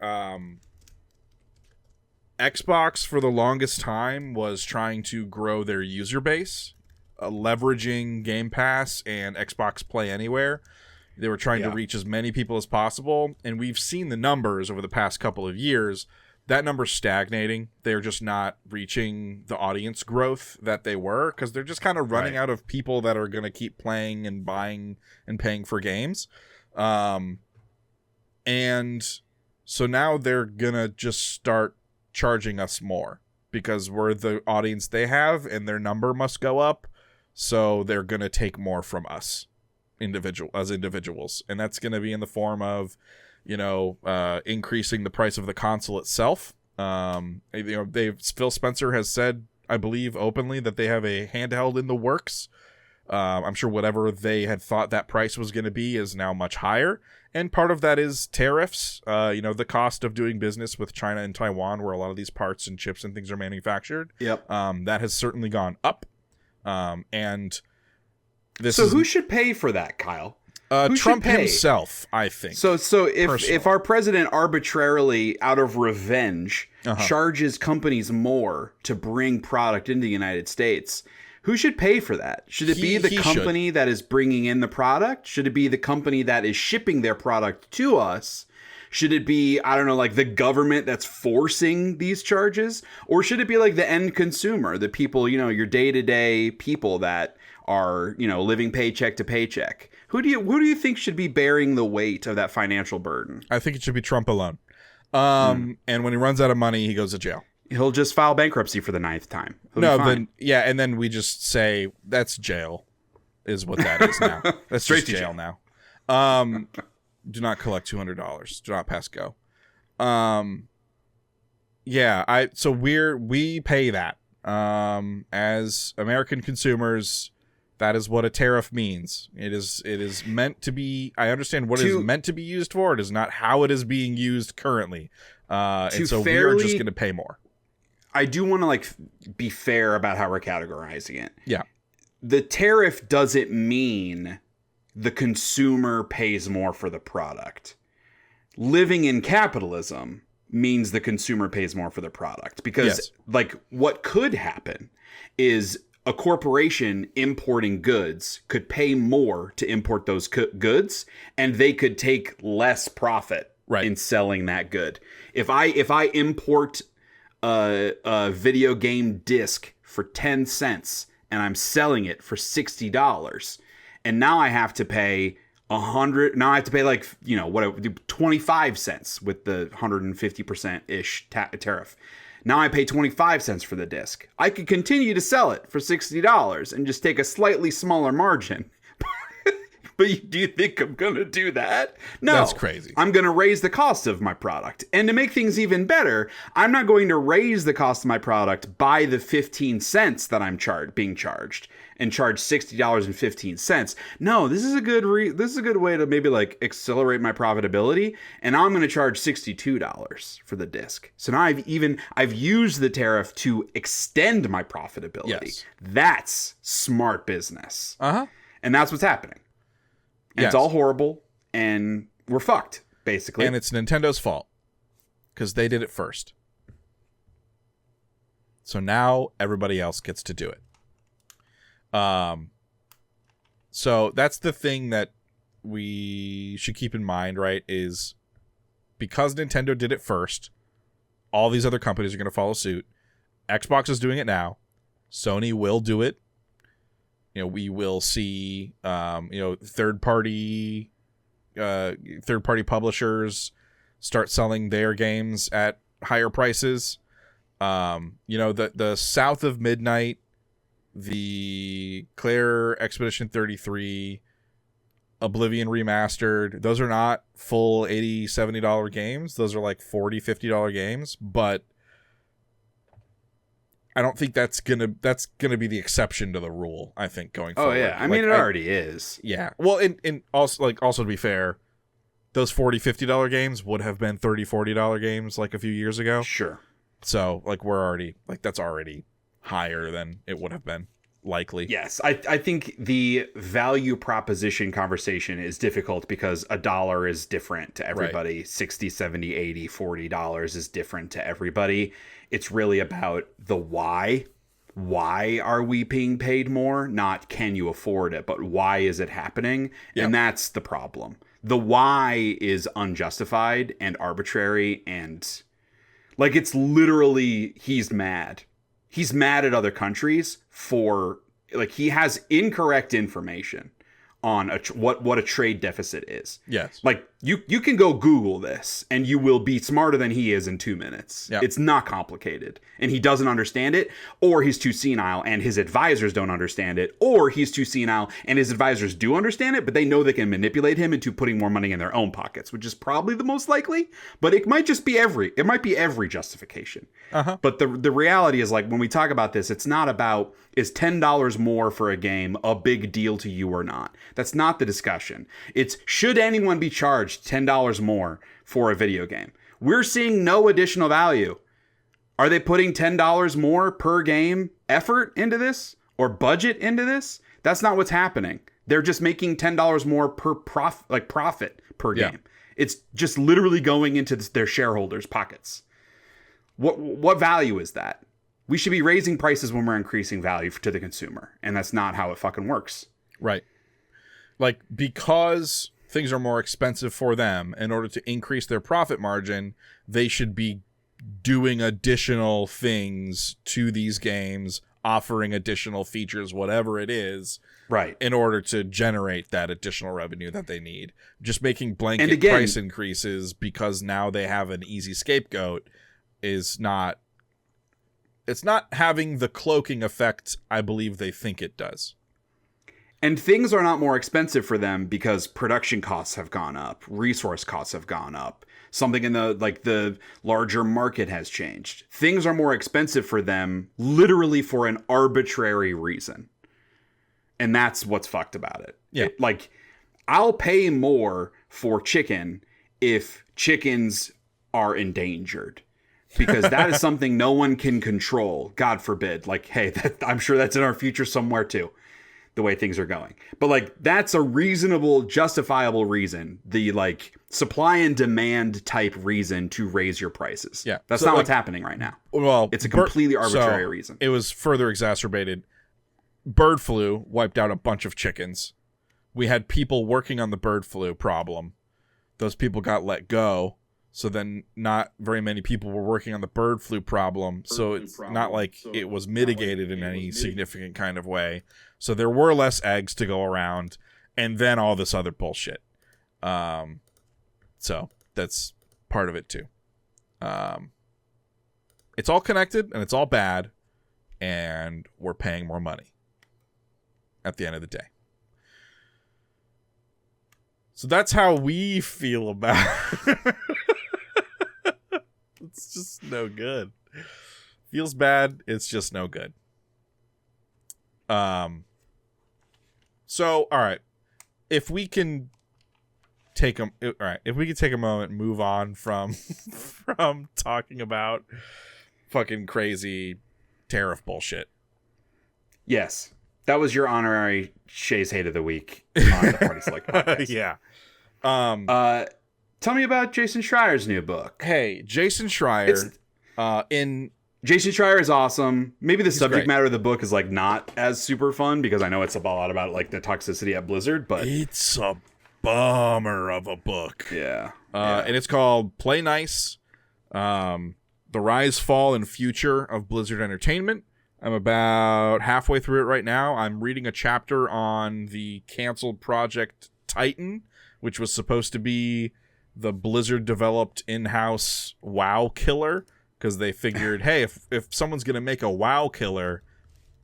Xbox for the longest time was trying to grow their user base, leveraging Game Pass and Xbox Play Anywhere. They were trying to reach as many people as possible, and we've seen the numbers over the past couple of years. That number's stagnating. They're just not reaching the audience growth that they were, because they're just kind of running out of people that are going to keep playing and buying and paying for games. And so now they're going to just start charging us more because we're the audience they have and their number must go up. So they're going to take more from us individuals. And that's going to be in the form of, increasing the price of the console itself. Phil Spencer has said, I believe openly, that they have a handheld in the works. I'm sure whatever they had thought that price was going to be is now much higher. And part of that is tariffs, the cost of doing business with China and Taiwan, where a lot of these parts and chips and things are manufactured. Yep. That has certainly gone up. And who should pay for that, Kyle? Trump himself, I think. So if our president arbitrarily, out of revenge, charges companies more to bring product into the United States, who should pay for that? Should it be the company that is bringing in the product? Should it be the company that is shipping their product to us? Should it be, I don't know, like the government that's forcing these charges? Or should it be like the end consumer, the people, your day-to-day people that are, living paycheck to paycheck? Who do you think should be bearing the weight of that financial burden? I think it should be Trump alone. And when he runs out of money, he goes to jail. He'll just file bankruptcy for the 9th time. And then we just say that's jail, is what that is now. That's straight just to jail now. Do not collect $200. Do not pass go. We pay that as American consumers. That is what a tariff means. It is meant to be. I understand what it is meant to be used for. It is not how it is being used currently. And so we are just going to pay more. I do want to be fair about how we're categorizing it. Yeah. The tariff doesn't mean the consumer pays more for the product. Living in capitalism means the consumer pays more for the product, because what could happen is a corporation importing goods could pay more to import those goods, and they could take less profit in selling that good. If I import a video game disc for 10 cents and I'm selling it for $60, and now I have to pay 100. Now I have to pay 25 cents with the 150% ish tariff. Now I pay 25 cents for the disc. I could continue to sell it for $60 and just take a slightly smaller margin. But do you think I'm going to do that? No. That's crazy. I'm going to raise the cost of my product. And to make things even better, I'm not going to raise the cost of my product by the 15 cents that I'm being charged and charge $60.15. No, this is a good way to maybe accelerate my profitability, and I'm going to charge $62 for the disc. So now I've used the tariff to extend my profitability. Yes. That's smart business. And that's what's happening. And Yes. It's all horrible, and we're fucked, basically. And it's Nintendo's fault, because they did it first. So now everybody else gets to do it. So that's the thing that we should keep in mind, right? Is because Nintendo did it first, all these other companies are going to follow suit. Xbox is doing it now. Sony will do it. We will see, third-party publishers start selling their games at higher prices. The South of Midnight, the Clair Expedition 33, Oblivion Remastered, those are not full $80, $70 games. Those are like $40, $50 games, but I don't think that's gonna be the exception to the rule. I think going forward. Oh yeah, I mean it already is. Yeah. Well, and also to be fair, those $40, $50 games would have been $30, $40 games like a few years ago. Sure. So we're already that's already higher than it would have been. likely. Yes, I think the value proposition conversation is difficult because $1 is different to everybody. Right. $60, $70, $80, $40 is different to everybody. It's really about the why. Why are we being paid more? Not can you afford it, but why is it happening? Yep. And that's the problem. The why is unjustified and arbitrary, and like it's literally he's mad. He's mad at other countries for like he has incorrect information on what a trade deficit is. Yes. Like you can go Google this and you will be smarter than he is in 2 minutes. Yep. It's not complicated. And he doesn't understand it, or he's too senile and his advisors don't understand it, or he's too senile and his advisors do understand it, but they know they can manipulate him into putting more money in their own pockets, which is probably the most likely, but it might just be every justification. Uh-huh. But the reality is, like, when we talk about this, it's not about is $10 more for a game a big deal to you or not. That's not the discussion. It's should anyone be charged $10 more for a video game? We're seeing no additional value. Are they putting $10 more per game effort into this or budget into this? That's not what's happening. They're just making $10 more per profit per game. It's just literally going into their shareholders' pockets. What value is that? We should be raising prices when we're increasing value to the consumer, and that's not how it fucking works. Right. Like, because things are more expensive for them, in order to increase their profit margin, they should be doing additional things to these games, offering additional features, whatever it is, right, in order to generate that additional revenue that they need. Just making blanket price increases because now they have an easy scapegoat is not, it's not having the cloaking effect I believe they think it does. And things are not more expensive for them because production costs have gone up, resource costs have gone up. Something in the larger market has changed. Things are more expensive for them literally for an arbitrary reason. And that's what's fucked about it. Yeah. I'll pay more for chicken if chickens are endangered. Because that is something no one can control. God forbid. I'm sure that's in our future somewhere too, the way things are going. But that's a reasonable, justifiable reason. The supply and demand type reason to raise your prices. Yeah. That's not what's happening right now. Well, it's a completely arbitrary reason. It was further exacerbated. Bird flu wiped out a bunch of chickens. We had people working on the bird flu problem. Those people got let go. So then not very many people were working on the bird flu problem. So it's not like it was mitigated in any significant kind of way. So there were less eggs to go around. And then all this other bullshit. So that's part of it too. It's all connected and it's all bad. And we're paying more money at the end of the day. So that's how we feel about it. It's just no good. Feels bad. It's just no good. So, all right. If we can take a moment and move on from talking about fucking crazy tariff bullshit. Yes. That was your honorary Shea's Hate of the Week on the Party Select podcast. Yeah. Tell me about Jason Schreier's new book. Hey, Jason Schreier. Jason Schreier is awesome. Maybe the subject great. matter of the book is not as super fun because I know it's a lot about the toxicity at Blizzard, but it's a bummer of a book. Yeah. And it's called Play Nice: The Rise, Fall, and Future of Blizzard Entertainment. I'm about halfway through it right now. I'm reading a chapter on the canceled Project Titan, which was supposed to be the Blizzard developed in-house WoW killer, because they figured, hey, if someone's gonna make a WoW killer,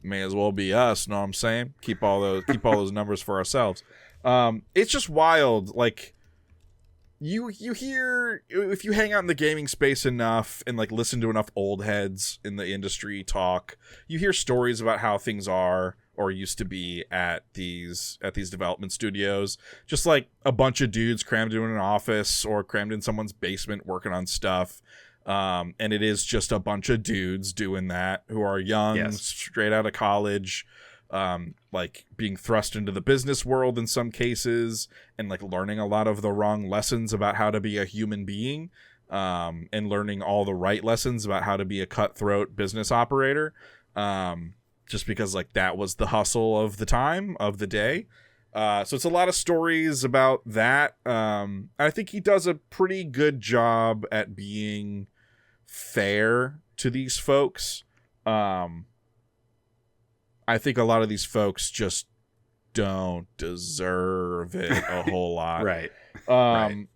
may as well be us. Know what I'm saying? Keep all those numbers for ourselves. It's just wild. You hear, if you hang out in the gaming space enough and listen to enough old heads in the industry talk, you hear stories about how things are or used to be at these development studios. Just a bunch of dudes crammed in an office or crammed in someone's basement working on stuff. And it is just a bunch of dudes doing that who are young, yes, straight out of college, like being thrust into the business world in some cases, and like learning a lot of the wrong lessons about how to be a human being, and learning all the right lessons about how to be a cutthroat business operator, just because like that was the hustle of the time, of the day. So it's a lot of stories about that. I think he does a pretty good job at being fair to these folks. I think a lot of these folks just don't deserve it a whole lot. Right. Right.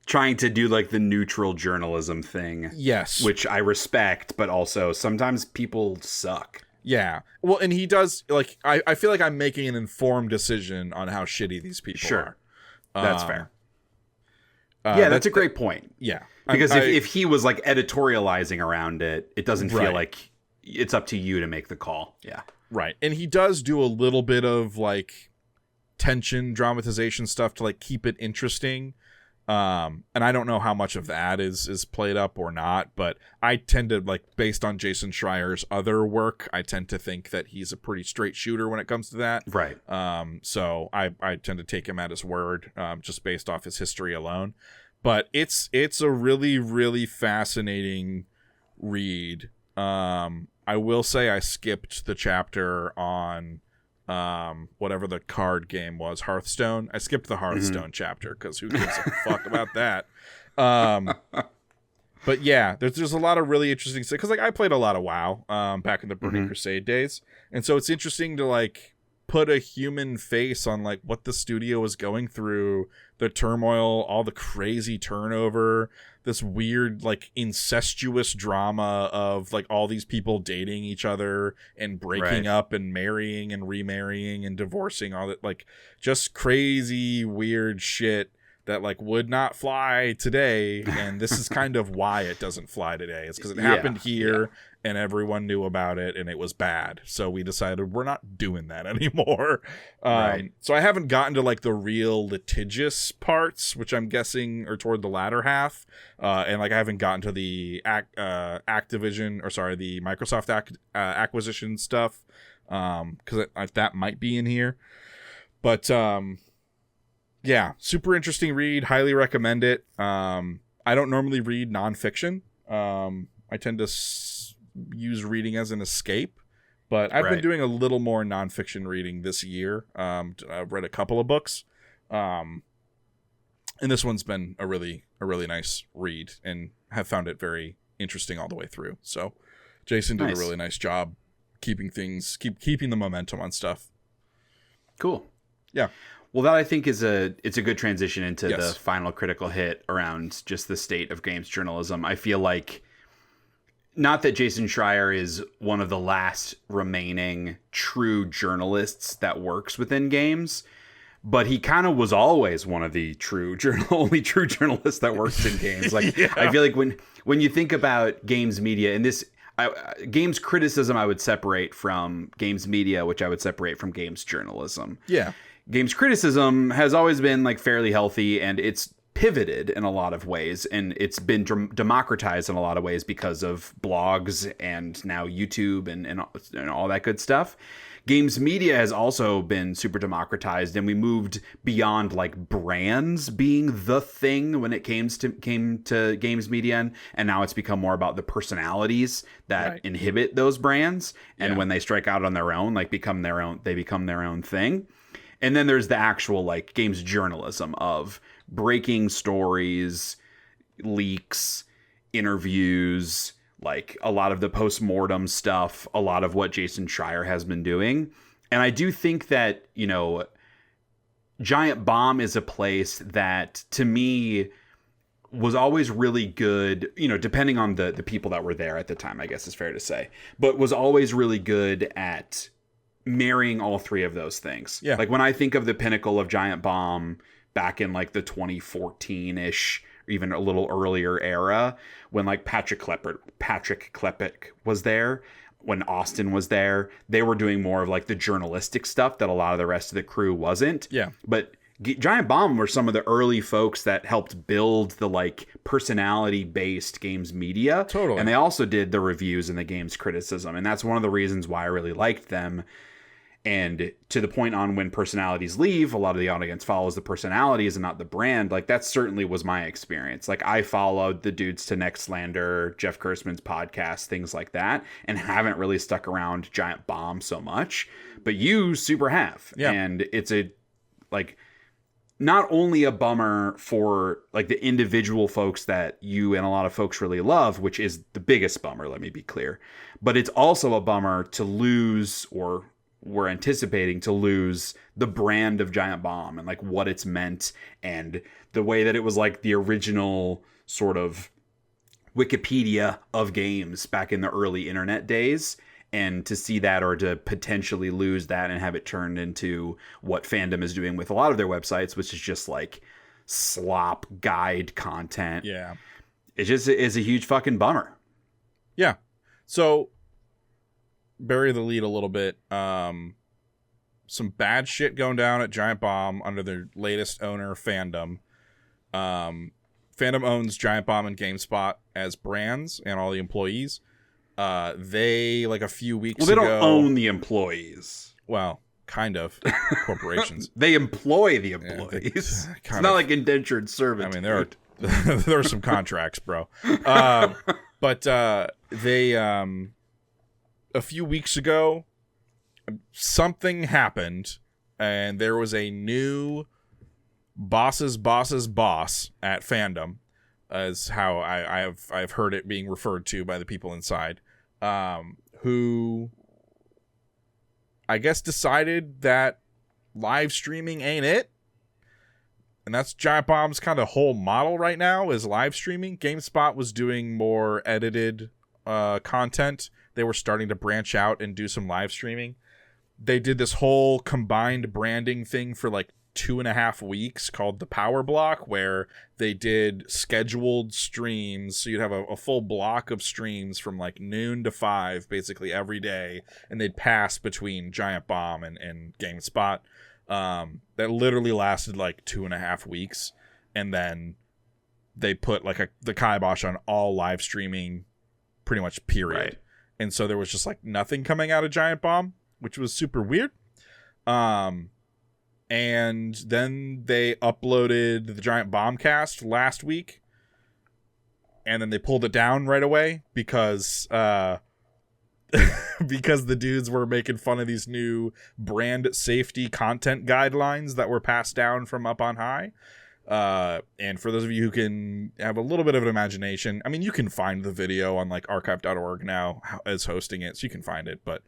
Trying to do like the neutral journalism thing. Yes. Which I respect, but also sometimes people suck. Yeah. Well, and he does, like, I feel like I'm making an informed decision on how shitty these people are. That's fair. Yeah, that's a great point. Yeah. Because if he was like editorializing around it, it doesn't feel like it's up to you to make the call. Yeah. Right. And he does do a little bit of like tension, dramatization stuff to like keep it interesting. And I don't know how much of that is played up or not, but I tend to, like, based on Jason Schreier's other work, I tend to think that he's a pretty straight shooter when it comes to that. Right. So I tend to take him at his word, just based off his history alone. But it's a really, really fascinating read. I will say I skipped the chapter on whatever the card game was, Hearthstone. I skipped the Hearthstone chapter because who gives a fuck about that. But yeah, there's a lot of really interesting stuff, because like I played a lot of WoW back in the Burning Crusade days, and so it's interesting to like put a human face on like what the studio was going through, the turmoil, all the crazy turnover, this weird like incestuous drama of like all these people dating each other and breaking up and marrying and remarrying and divorcing, all that, like just crazy weird shit that like would not fly today. And this is kind of why it doesn't fly today. It's because it happened here and everyone knew about it and it was bad. So we decided we're not doing that anymore. So I haven't gotten to like the real litigious parts, which I'm guessing are toward the latter half. And like I haven't gotten to the the Microsoft acquisition stuff. Because that might be in here. But yeah, super interesting read. Highly recommend it. I don't normally read nonfiction. I tend to use reading as an escape, but I've been doing a little more nonfiction reading this year. I've read a couple of books, and this one's been a really nice read, and have found it very interesting all the way through. So, Jason did a really nice job keeping the momentum on stuff. Cool. Yeah. Well, that I think it's a good transition into the final critical hit around just the state of games journalism. I feel like, not that Jason Schreier is one of the last remaining true journalists that works within games, but he kind of was always one of the only true journalists that works in games. Like I feel like when you think about games media, and this games criticism, I would separate from games media, which I would separate from games journalism. Yeah. Games criticism has always been like fairly healthy, and it's pivoted in a lot of ways, and it's been democratized in a lot of ways because of blogs and now YouTube and all that good stuff. Games media has also been super democratized, and we moved beyond like brands being the thing when it came to games media, and now it's become more about the personalities that inhibit those brands, and when they strike out on their own, like become their own thing. And then there's the actual like games journalism of breaking stories, leaks, interviews, like a lot of the post-mortem stuff, a lot of what Jason Schreier has been doing. And I do think that, Giantbomb is a place that to me was always really good, depending on the people that were there at the time, I guess is fair to say, but was always really good at marrying all three of those things. Yeah. Like when I think of the pinnacle of Giantbomb back in like the 2014-ish or even a little earlier era, when like Patrick Klepek was there, when Austin was there, they were doing more of like the journalistic stuff that a lot of the rest of the crew wasn't. Yeah. But Giantbomb were some of the early folks that helped build the like personality-based games media. Totally. And they also did the reviews and the games criticism. And that's one of the reasons why I really liked them. And to the point on when personalities leave, a lot of the audience follows the personalities and not the brand. Like, that certainly was my experience. Like, I followed the Dudes to Next Slander, Jeff Kurtzman's podcast, things like that, and haven't really stuck around Giantbomb so much. But you super have. Yeah. And it's not only a bummer for like the individual folks that you and a lot of folks really love, which is the biggest bummer, let me be clear, but it's also a bummer to lose, or we're anticipating to lose, the brand of Giantbomb and like what it's meant, and the way that it was like the original sort of Wikipedia of games back in the early internet days. And to see that, or to potentially lose that and have it turned into what fandom is doing with a lot of their websites, which is just like slop guide content. Yeah. It just is a huge fucking bummer. Yeah. So, bury the lead a little bit. Some bad shit going down at Giantbomb under their latest owner, Fandom. Fandom owns Giantbomb and GameSpot as brands and all the employees. They, like a few weeks ago... Well, they don't own the employees. Well, kind of. Corporations. They employ the employees. Yeah, it's not like indentured servant. I mean, there are some contracts, bro. But they... a few weeks ago, something happened, and there was a new boss's boss at Fandom, as how I've heard it being referred to by the people inside, who I guess decided that live streaming ain't it. And that's Giantbomb's kind of whole model right now, is live streaming. GameSpot was doing more edited content. They were starting to branch out and do some live streaming. They did this whole combined branding thing for like 2.5 weeks called the Power Block, where they did scheduled streams. So you'd have a full block of streams from like noon to 5 basically every day, and they'd pass between Giantbomb and GameSpot. That literally lasted like 2.5 weeks, and then they put like the kibosh on all live streaming pretty much, period. Right. And so there was just like nothing coming out of Giantbomb, which was super weird. And then they uploaded the Giant Bombcast last week, and then they pulled it down right away because because the dudes were making fun of these new brand safety content guidelines that were passed down from up on high. And for those of you who can have a little bit of an imagination, I mean, you can find the video on like archive.org now as hosting it, so you can find it. But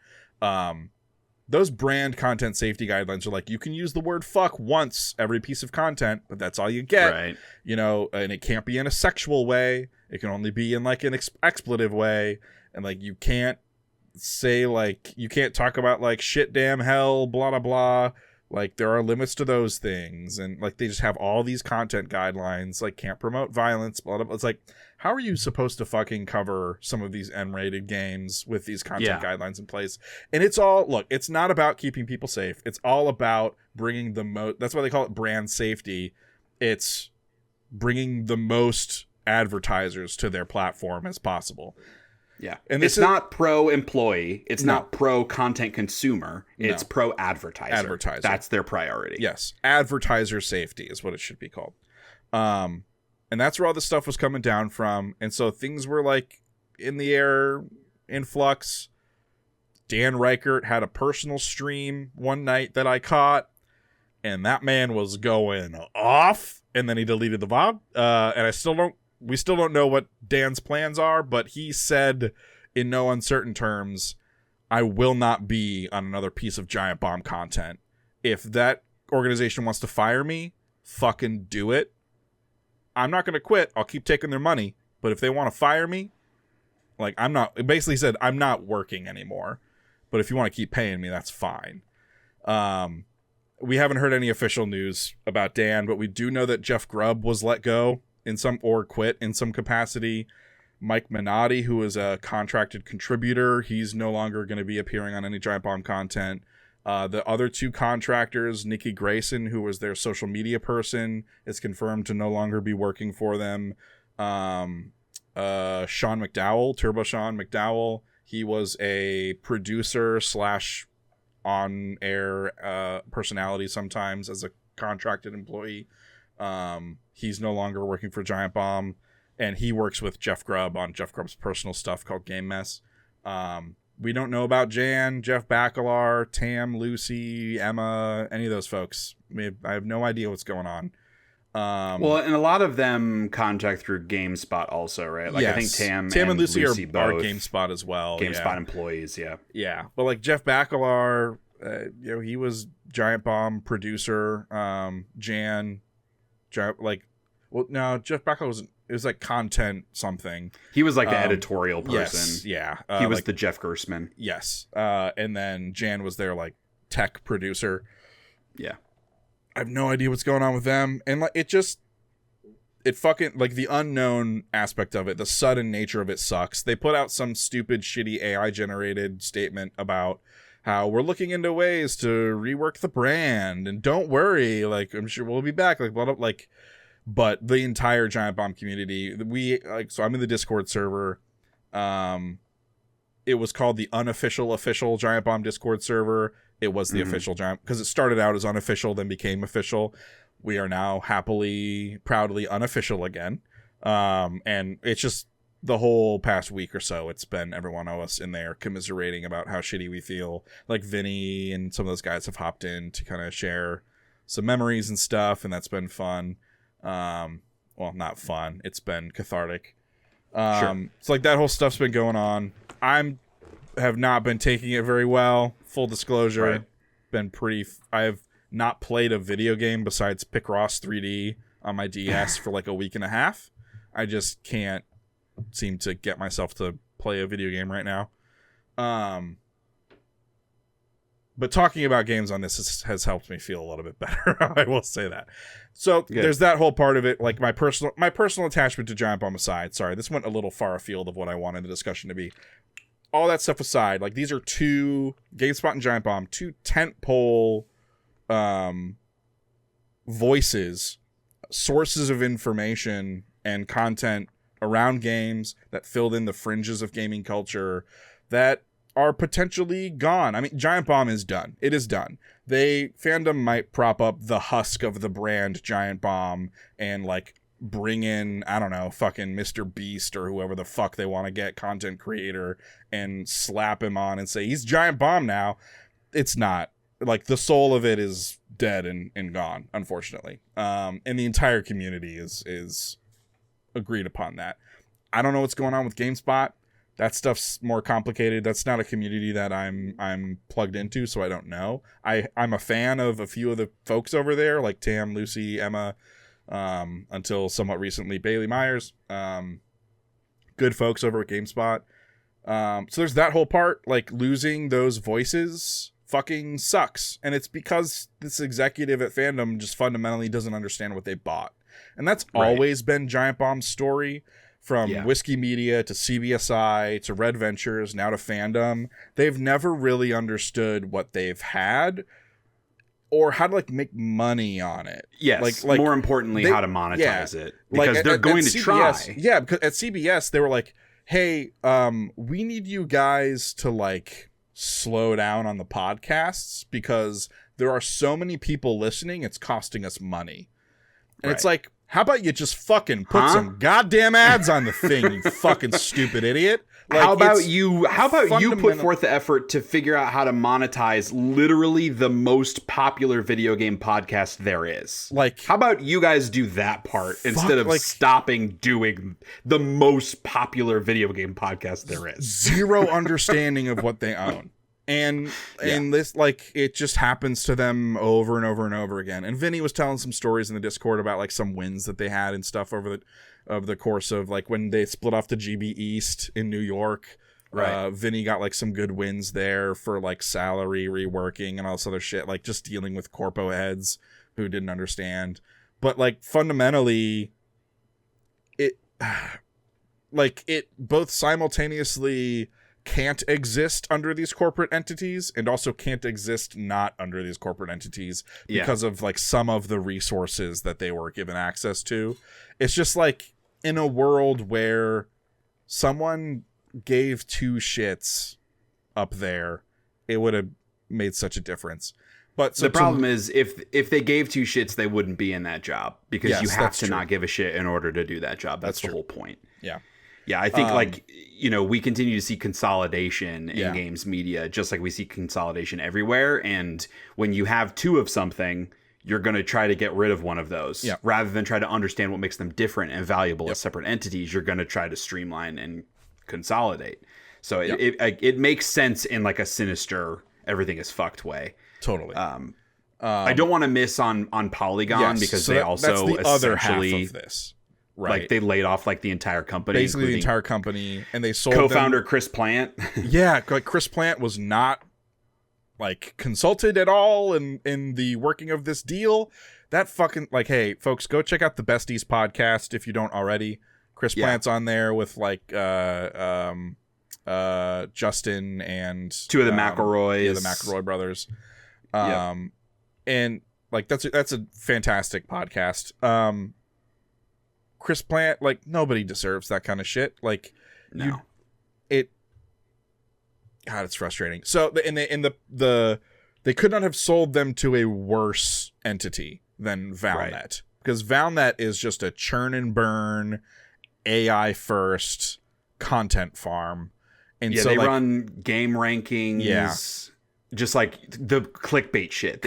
those brand content safety guidelines are like, you can use the word fuck once every piece of content, but that's all you get. Right. You know, and it can't be in a sexual way. It can only be in like an expletive way. And like, you can't say like, you can't talk about like shit, damn, hell, blah, blah, blah. Like, there are limits to those things. And like, they just have all these content guidelines, like can't promote violence, blah, blah, blah. It's like, how are you supposed to fucking cover some of these N-rated games with these content guidelines in place? And it's all, look, it's not about keeping people safe. It's all about bringing the most, that's why they call it brand safety. It's bringing the most advertisers to their platform as possible. Yeah. And it's not pro-employee. It's not pro-content consumer. It's pro-advertiser. Advertiser. That's their priority. Yes. Advertiser safety is what it should be called. And that's where all this stuff was coming down from. And so things were like in the air, in flux. Dan Reichert had a personal stream one night that I caught, and that man was going off, and then he deleted the VOD. And we still don't know what Dan's plans are, but he said in no uncertain terms, I will not be on another piece of Giantbomb content. If that organization wants to fire me, fucking do it. I'm not going to quit. I'll keep taking their money. But if they want to fire me, like, it basically said, I'm not working anymore. But if you want to keep paying me, that's fine. We haven't heard any official news about Dan, but we do know that Jeff Grubb was let go or quit in some capacity. Mike Minotti, who is a contracted contributor, he's no longer going to be appearing on any Giantbomb content. The other two contractors, Nikki Grayson, who was their social media person, is confirmed to no longer be working for them. Sean McDowell, Turbo Sean McDowell, he was a producer / on-air personality sometimes as a contracted employee. He's no longer working for Giant Bomb, and he works with Jeff Grubb on Jeff Grubb's personal stuff called Game Mess. We don't know about Jan, Jeff Bacalar, Tam, Lucy, Emma, any of those folks. I have no idea what's going on. Well, and a lot of them contact through GameSpot also, right? Like, yes. I think Tam and Lucy are both GameSpot as well. GameSpot employees, yeah. Yeah, but like Jeff Bacalar, he was Giant Bomb producer. Jeff Bacalar was like content something. He was like the editorial person. Yes, yeah. He was the Jeff Gersman. Yes. And then Jan was their like tech producer. Yeah. I have no idea what's going on with them. And like it fucking, like, the unknown aspect of it, the sudden nature of it sucks. They put out some stupid shitty AI generated statement about how we're looking into ways to rework the brand, and don't worry, like, I'm sure we'll be back, like, blah, blah, like. But the entire Giant Bomb community, so I'm in the Discord server. It was called the unofficial official Giant Bomb Discord server. It was the official Giant, because it started out as unofficial, then became official. We are now happily, proudly unofficial again. And it's just the whole past week or so, it's been every one of us in there commiserating about how shitty we feel. Like Vinny and some of those guys have hopped in to kind of share some memories and stuff, and that's been fun. Well, not fun. It's been cathartic. Sure. So like that whole stuff's been going on. Have not been taking it very well. Full disclosure, right. I have not played a video game besides Picross 3D on my DS for like a week and a half. I just can't seem to get myself to play a video game right now. But talking about games on this has helped me feel a little bit better. I will say that. So Good. There's that whole part of it. Like my personal attachment to Giant Bomb aside. Sorry, this went a little far afield of what I wanted the discussion to be. All that stuff aside, like these are two, GameSpot and Giant Bomb, two tentpole voices, sources of information and content around games that filled in the fringes of gaming culture that are potentially gone. I mean, Giant Bomb is done. It is done. Fandom might prop up the husk of the brand Giant Bomb and like bring in, I don't know, fucking Mr. Beast or whoever the fuck they want to get, content creator, and slap him on and say he's Giant Bomb now. It's not. Like, the soul of it is dead and gone, unfortunately. And the entire community is agreed upon that. I don't know what's going on with GameSpot. That stuff's more complicated. That's not a community that I'm plugged into, so I don't know. I'm a fan of a few of the folks over there, like Tam, Lucy, Emma, until somewhat recently Bailey Myers. Good folks over at GameSpot. So there's that whole part. Like, losing those voices fucking sucks. And it's because this executive at Fandom just fundamentally doesn't understand what they bought. And that's always been Giant Bomb's story. From Whiskey Media to CBSI to Red Ventures, now to Fandom. They've never really understood what they've had or how to like make money on it. Yes, like more importantly, how to monetize it. Because like, they're going to CBS, try. Yeah, because at CBS, they were like, hey, we need you guys to like slow down on the podcasts because there are so many people listening, it's costing us money. And it's like, how about you just fucking put some goddamn ads on the thing, you fucking stupid idiot? Like, how about you put forth the effort to figure out how to monetize literally the most popular video game podcast there is? Like, how about you guys do that part instead of stopping doing the most popular video game podcast there is? Zero understanding of what they own. And this, like, it just happens to them over and over and over again. And Vinny was telling some stories in the Discord about like some wins that they had and stuff over the course of like when they split off to GB East in New York. Right. Vinny got like some good wins there for like salary reworking and all this other shit, like just dealing with corpo heads who didn't understand. But like fundamentally, it both simultaneously can't exist under these corporate entities and also can't exist not under these corporate entities because of like some of the resources that they were given access to. It's just like in a world where someone gave two shits up there, it would have made such a difference. But the problem is if they gave two shits, they wouldn't be in that job, because you have to not give a shit in order to do that job. That's the whole point. Yeah. Yeah, I think we continue to see consolidation in games media, just like we see consolidation everywhere. And when you have two of something, you're going to try to get rid of one of those. Yeah. Rather than try to understand what makes them different and valuable as separate entities, you're going to try to streamline and consolidate. So it makes sense in like a sinister, everything is fucked way. Totally. I don't want to miss on Polygon, because they also that's the other half of this. Right. Like they laid off like the entire company. Basically the entire company, and they sold co-founder Chris Plant. Yeah, like Chris Plant was not like consulted at all in the working of this deal. That fucking like, hey folks, go check out the Besties podcast if you don't already. Chris Plant's on there with like Justin and two of the McElroys. The McElroy brothers. And like that's a fantastic podcast. Chris Plant, like nobody deserves that kind of shit. Like no. God, it's frustrating. So they could not have sold them to a worse entity than Valnet, because Valnet is just a churn and burn AI first content farm. And so they like, run game rankings. Yeah. Just like the clickbait shit.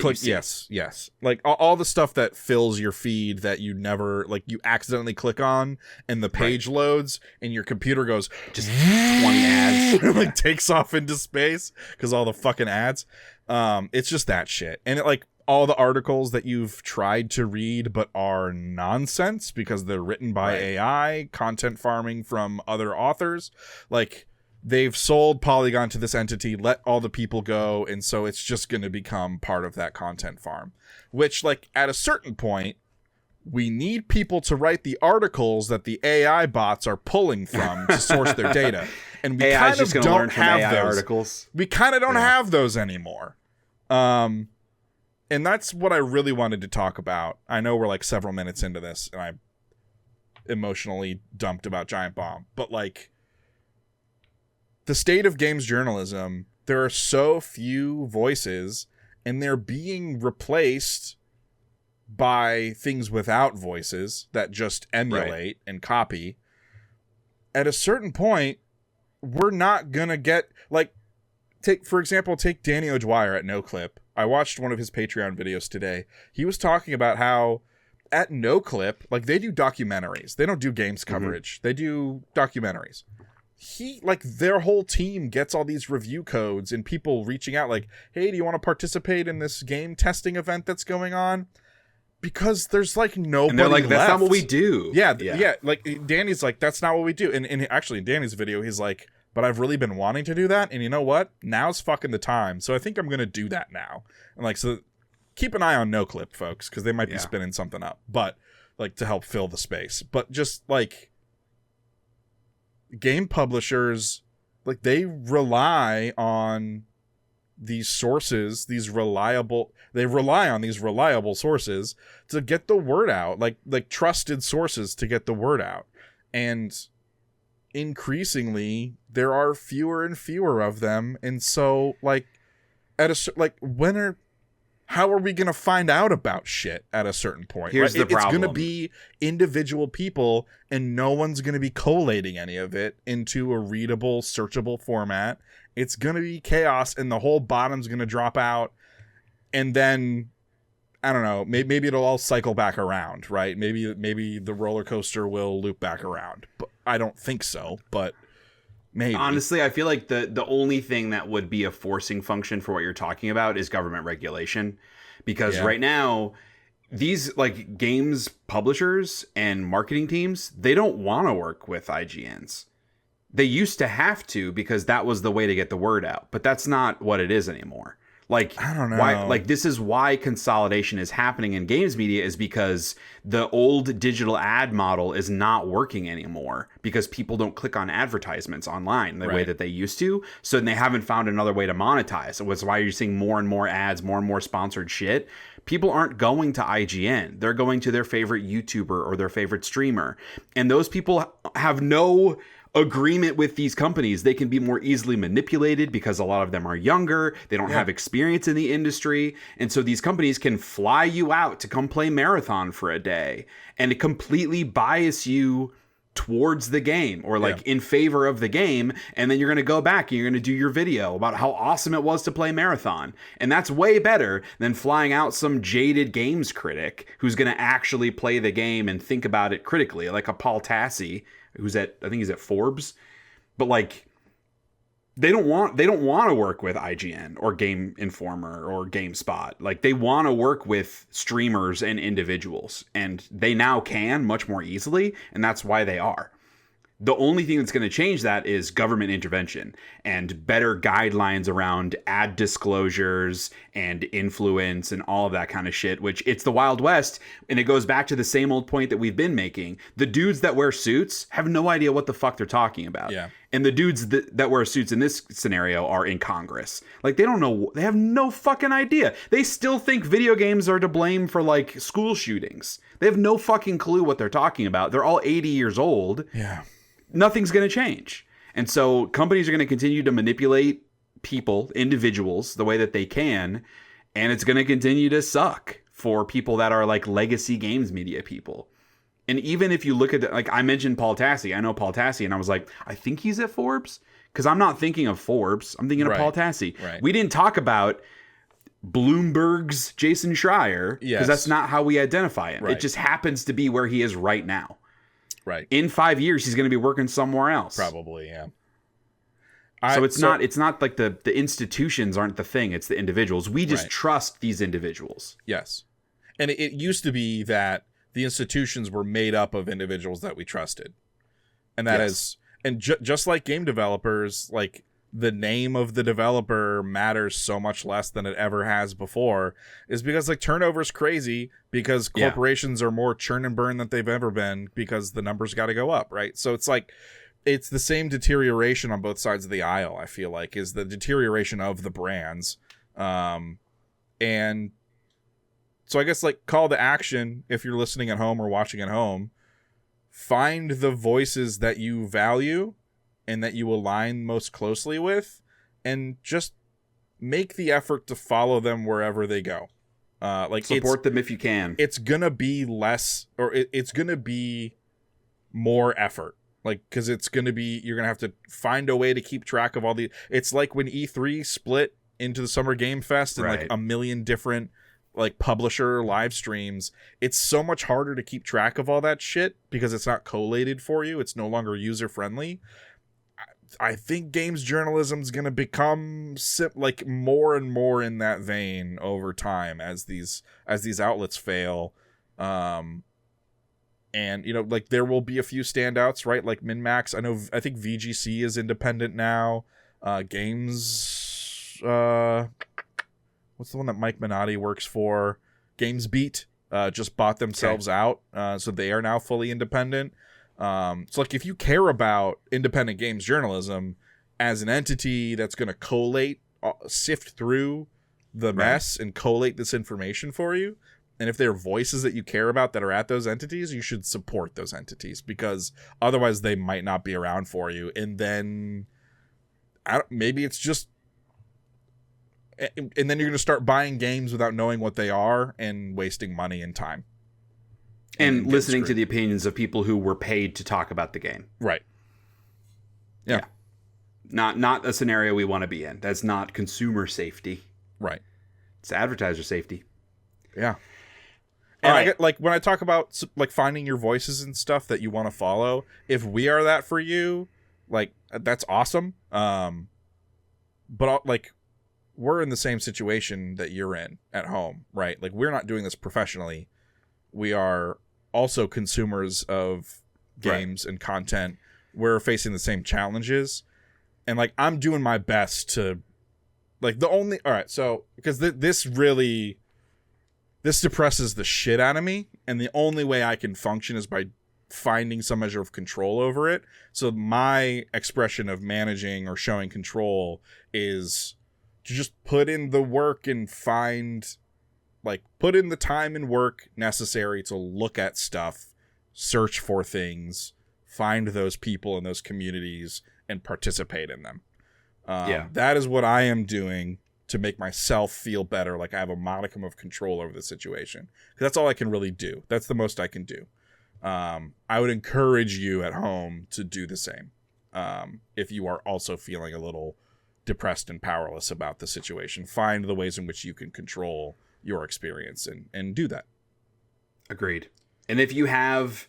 Yes. Like all the stuff that fills your feed that you never, like you accidentally click on and the page loads and your computer goes just 20 ads. Like takes off into space because all the fucking ads. It's just that shit. And it like all the articles that you've tried to read but are nonsense because they're written by AI, content farming from other authors. Like, they've sold Polygon to this entity, let all the people go, and so it's just going to become part of that content farm. Which, like, at a certain point, we need people to write the articles that the AI bots are pulling from to source their data. And we kind of don't have those. Articles. We kind of don't have those anymore. And that's what I really wanted to talk about. I know we're, like, several minutes into this, and I emotionally dumped about Giantbomb, but, like, the state of games journalism, there are so few voices, and they're being replaced by things without voices that just emulate and copy. At a certain point, we're not gonna get, like, take Danny O'Dwyer at NoClip. I watched one of his Patreon videos today. He was talking about how at NoClip, like, they do documentaries. They don't do games coverage. They do documentaries. Their whole team gets all these review codes and people reaching out like, hey, do you want to participate in this game testing event that's going on? Because there's like nobody and they're like, left. That's not what we do. Yeah. Like Danny's like, that's not what we do. And actually in Danny's video, he's like, but I've really been wanting to do that. And you know what? Now's fucking the time. So I think I'm going to do that now. And like, so keep an eye on NoClip, folks, because they might be spinning something up, but like to help fill the space. But just like, game publishers, like, they rely on these sources, they rely on these reliable sources to get the word out, like trusted sources to get the word out. And increasingly there are fewer and fewer of them. And so like how are we going to find out about shit at a certain point? Here's the problem. It's going to be individual people, and no one's going to be collating any of it into a readable, searchable format. It's going to be chaos, and the whole bottom's going to drop out. And then, I don't know, maybe it'll all cycle back around, right? Maybe the roller coaster will loop back around. But I don't think so, but maybe. Honestly, I feel like the only thing that would be a forcing function for what you're talking about is government regulation. Because right now, these like games publishers and marketing teams, they don't want to work with IGNs. They used to have to because that was the way to get the word out. But that's not what it is anymore. Like, I don't know. Why, like, this is why consolidation is happening in games media, is because the old digital ad model is not working anymore because people don't click on advertisements online the way that they used to. So they haven't found another way to monetize. That's why you're seeing more and more ads, more and more sponsored shit. People aren't going to IGN. They're going to their favorite YouTuber or their favorite streamer. And those people have no agreement with these companies. They can be more easily manipulated because a lot of them are younger. They don't have experience in the industry. And so these companies can fly you out to come play Marathon for a day and completely bias you towards the game or like in favor of the game. And then you're going to go back and you're going to do your video about how awesome it was to play Marathon. And that's way better than flying out some jaded games critic who's going to actually play the game and think about it critically, like a Paul Tassi, who's I think he's at Forbes. But like, they don't want to work with IGN or Game Informer or GameSpot. Like, they want to work with streamers and individuals, and they now can much more easily, and that's why they are. The only thing that's going to change that is government intervention and better guidelines around ad disclosures and influence and all of that kind of shit, which it's the Wild West. And it goes back to the same old point that we've been making. The dudes that wear suits have no idea what the fuck they're talking about. Yeah. And the dudes that wear suits in this scenario are in Congress. Like, they don't know. They have no fucking idea. They still think video games are to blame for like school shootings. They have no fucking clue what they're talking about. They're all 80 years old. Yeah. Nothing's going to change. And so companies are going to continue to manipulate people, individuals, the way that they can. And it's going to continue to suck for people that are like legacy games media people. And even if you look at, like I mentioned Paul Tassi, I know Paul Tassi, and I was like, I think he's at Forbes. Because I'm not thinking of Forbes. I'm thinking of Paul Tassi. Right. We didn't talk about Bloomberg's Jason Schreier. Because that's not how we identify him. Right. It just happens to be where he is right now. Right. In 5 years, he's going to be working somewhere else. Probably, yeah. So it's not like the institutions aren't the thing. It's the individuals. We just trust these individuals. Yes. And it used to be that the institutions were made up of individuals that we trusted. And that is, and just like game developers, like the name of the developer matters so much less than it ever has before, is because like turnover is crazy because corporations are more churn and burn than they've ever been because the numbers got to go up, right? So it's like, it's the same deterioration on both sides of the aisle, I feel like, is the deterioration of the brands. And so I guess like call to action, if you're listening at home or watching at home, find the voices that you value and that you align most closely with, and just make the effort to follow them wherever they go. Like support them if you can. It's gonna be less, or it's gonna be more effort. Like, because it's gonna be, you're gonna have to find a way to keep track of all the. It's like when E3 split into the Summer Game Fest and like a million different like publisher live streams. It's so much harder to keep track of all that shit because it's not collated for you. It's no longer user friendly. I think games journalism is going to become like more and more in that vein over time as these outlets fail. And you know, like there will be a few standouts, right? Like MinMax. I think VGC is independent now. Games, what's the one that Mike Minotti works for? GamesBeat just bought themselves out, so they are now fully independent. So like if you care about independent games journalism as an entity that's going to collate, sift through the mess and collate this information for you, and if there are voices that you care about that are at those entities, you should support those entities, because otherwise they might not be around for you. And then maybe it's just, and then you're going to start buying games without knowing what they are and wasting money and time. And listening to the opinions of people who were paid to talk about the game. Right. Yeah. Not a scenario we want to be in. That's not consumer safety. Right. It's advertiser safety. Yeah. And I get, like, when I talk about like finding your voices and stuff that you want to follow, if we are that for you, like, that's awesome. But like, we're in the same situation that you're in at home, right? Like, we're not doing this professionally. We are also consumers of games and content. We're facing the same challenges. And like, I'm doing my best to like so because this depresses the shit out of me. And the only way I can function is by finding some measure of control over it. So my expression of managing or showing control is to just put in the work and put in the time and work necessary to look at stuff, search for things, find those people in those communities and participate in them. That is what I am doing to make myself feel better, like I have a modicum of control over the situation. Because that's all I can really do. That's the most I can do. I would encourage you at home to do the same. If you are also feeling a little depressed and powerless about the situation, find the ways in which you can control your experience and do that. Agreed. And if you have,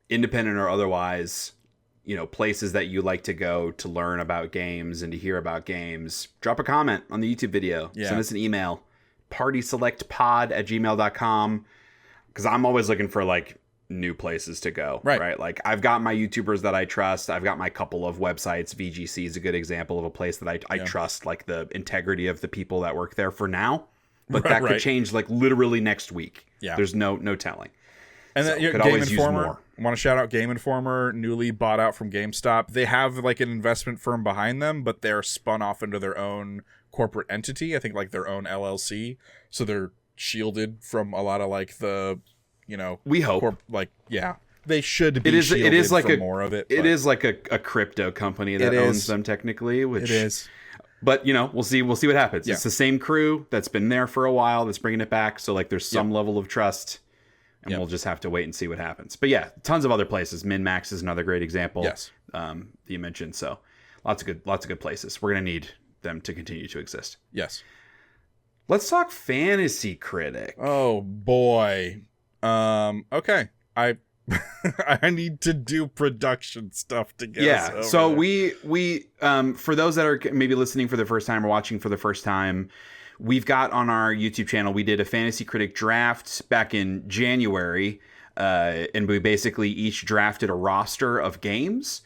independent or otherwise, places that you like to go to learn about games and to hear about games, drop a comment on the YouTube video. Send us an email, partyselectpod@gmail.com, because I'm always looking for like new places to go. Right. Like I've got my YouTubers that I trust. I've got my couple of websites. VGC is a good example of a place that I trust, like the integrity of the people that work there for now. But that could change like literally next week. Yeah. There's no telling. And then Game Informer. I want to shout out Game Informer, newly bought out from GameStop. They have like an investment firm behind them, but they're spun off into their own corporate entity. I think like their own LLC. So they're shielded from a lot of like the, we hope they should be shielded from more of it. It is like a crypto company that owns them technically, which it is. But we'll see what happens. Yeah. It's the same crew that's been there for a while that's bringing it back. So like there's some level of trust. And we'll just have to wait and see what happens. But yeah, tons of other places. MinMax is another great example. Yes. That you mentioned. So lots of good places. We're gonna need them to continue to exist. Yes. Let's talk Fantasy Critic. Oh boy. Okay. I need to do production stuff to get us over so there. we for those that are maybe listening for the first time or watching for the first time, we've got on our YouTube channel, we did a Fantasy Critic draft back in January, and we basically each drafted a roster of games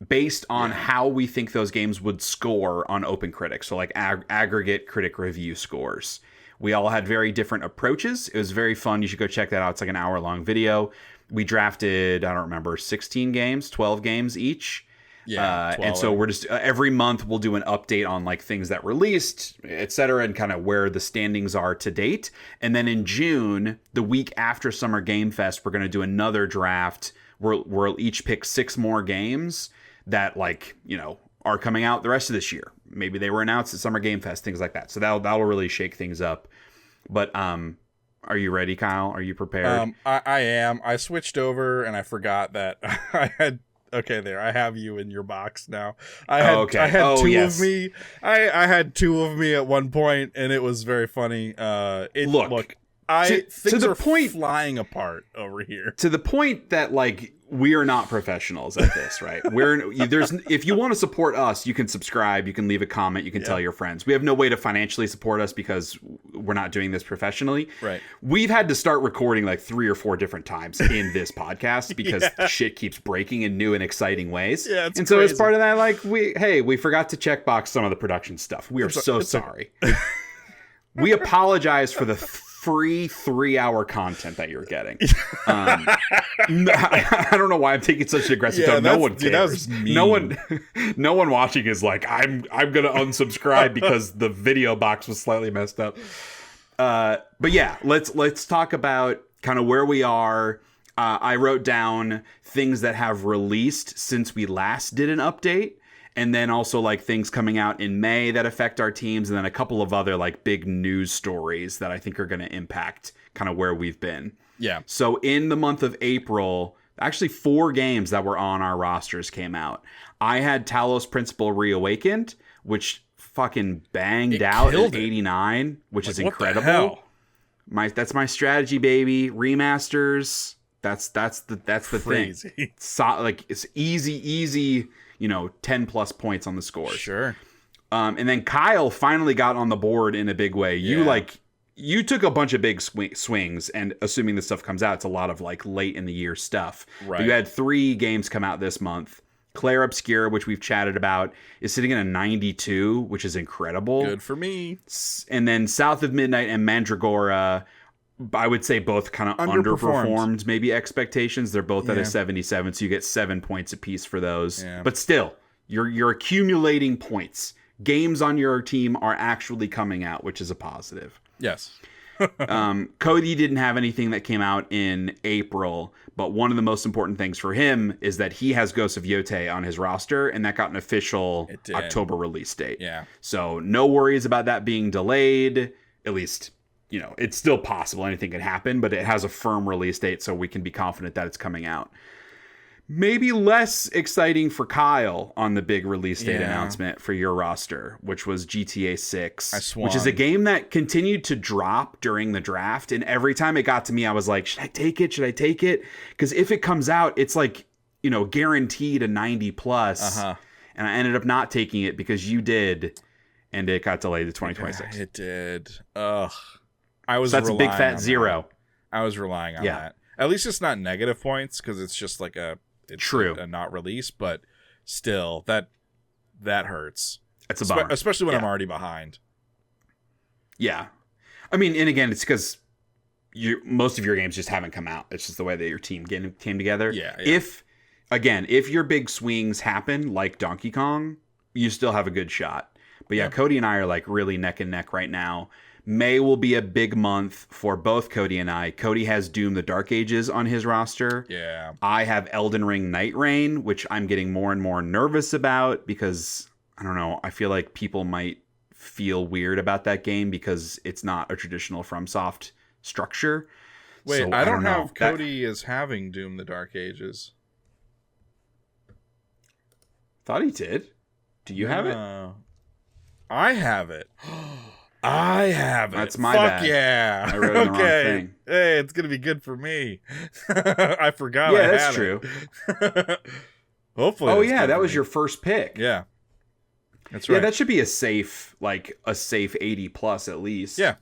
based on how we think those games would score on Open Critic. So like aggregate critic review scores. We all had very different approaches. It was very fun. You should go check that out. It's like an hour-long video. We drafted, I don't remember, 16 games, 12 games each. Yeah, and so we're just every month we'll do an update on like things that released, etc., and kind of where the standings are to date. And then in June, the week after Summer Game Fest, we're going to do another draft where we'll each pick 6 more games that are coming out the rest of this year. Maybe they were announced at Summer Game Fest, things like that. So that'll really shake things up. But are you ready, Kyle? Are you prepared? I am. I switched over and I forgot that I had. Okay, there. I have you in your box now. I had two of me. I had 2 of me at one point, and it was very funny. Things are flying apart over here. To the point that we are not professionals at this, right? If you want to support us, you can subscribe, you can leave a comment, you can tell your friends. We have no way to financially support us because we're not doing this professionally. Right. We've had to start recording 3 or 4 different times in this podcast because shit keeps breaking in new and exciting ways. Yeah, it's and so crazy. as part of that, we forgot to checkbox some of the production stuff. We are so sorry. We apologize for the free 3-hour content that you're getting. I don't know why I'm taking such an aggressive tone. No one cares. No one watching is like, I'm gonna unsubscribe because the video box was slightly messed up. But yeah, let's talk about kind of where we are. I wrote down things that have released since we last did an update. And then also things coming out in May that affect our teams, and then a couple of other big news stories that I think are going to impact kind of where we've been. Yeah. So in the month of April, actually 4 games that were on our rosters came out. I had Talos Principle Reawakened, which fucking banged out at 89, which is incredible. What the hell? That's my strategy, baby. Remasters. That's the Crazy thing. It's easy. 10 plus points on the score. Sure. And then Kyle finally got on the board in a big way. You took a bunch of big swings, and assuming this stuff comes out, it's a lot of late in the year stuff. Right. But you had 3 games come out this month. Clair Obscure, which we've chatted about, is sitting at a 92, which is incredible. Good for me. And then South of Midnight and Mandragora, I would say both kind of underperformed maybe expectations. They're both at a 77, so you get 7 points apiece for those. Yeah. But still, you're accumulating points. Games on your team are actually coming out, which is a positive. Yes. Cody didn't have anything that came out in April, but one of the most important things for him is that he has Ghosts of Yotei on his roster, and that got an official October release date. Yeah. So no worries about that being delayed. At least, you know, it's still possible. Anything can happen, but it has a firm release date, so we can be confident that it's coming out. Maybe less exciting for Kyle on the big release date announcement for your roster, which was GTA 6, which is a game that continued to drop during the draft. And every time it got to me, I was like, should I take it? Should I take it? Because if it comes out, it's like, you know, guaranteed a 90 plus. And I ended up not taking it because you did. And it got delayed to 2026. It did. Ugh. So that's a big fat zero. I was relying on that. At least it's not negative points because it's just like a not release, but still that hurts. It's a bummer, especially when I'm already behind. Yeah, I mean, and again, it's because most of your games just haven't come out. It's just the way that your team came together. Yeah. If your big swings happen like Donkey Kong, you still have a good shot. But yeah, Cody and I are like really neck and neck right now. May will be a big month for both Cody and I. Cody has Doom the Dark Ages on his roster. Yeah. I have Elden Ring Night Rain, which I'm getting more and more nervous about because, I don't know, I feel like people might feel weird about that game because it's not a traditional FromSoft structure. Wait, so, I don't have Cody as having Doom the Dark Ages. Thought he did. Do you have it? I have it. I have it. That's my Fuck bad. Yeah. I wrote the wrong thing. Hey, it's gonna be good for me. I forgot. Yeah, I that's had true. Hopefully. Oh yeah, that was your first pick. Yeah. That's right. Yeah, that should be a safe 80 plus at least. Yeah.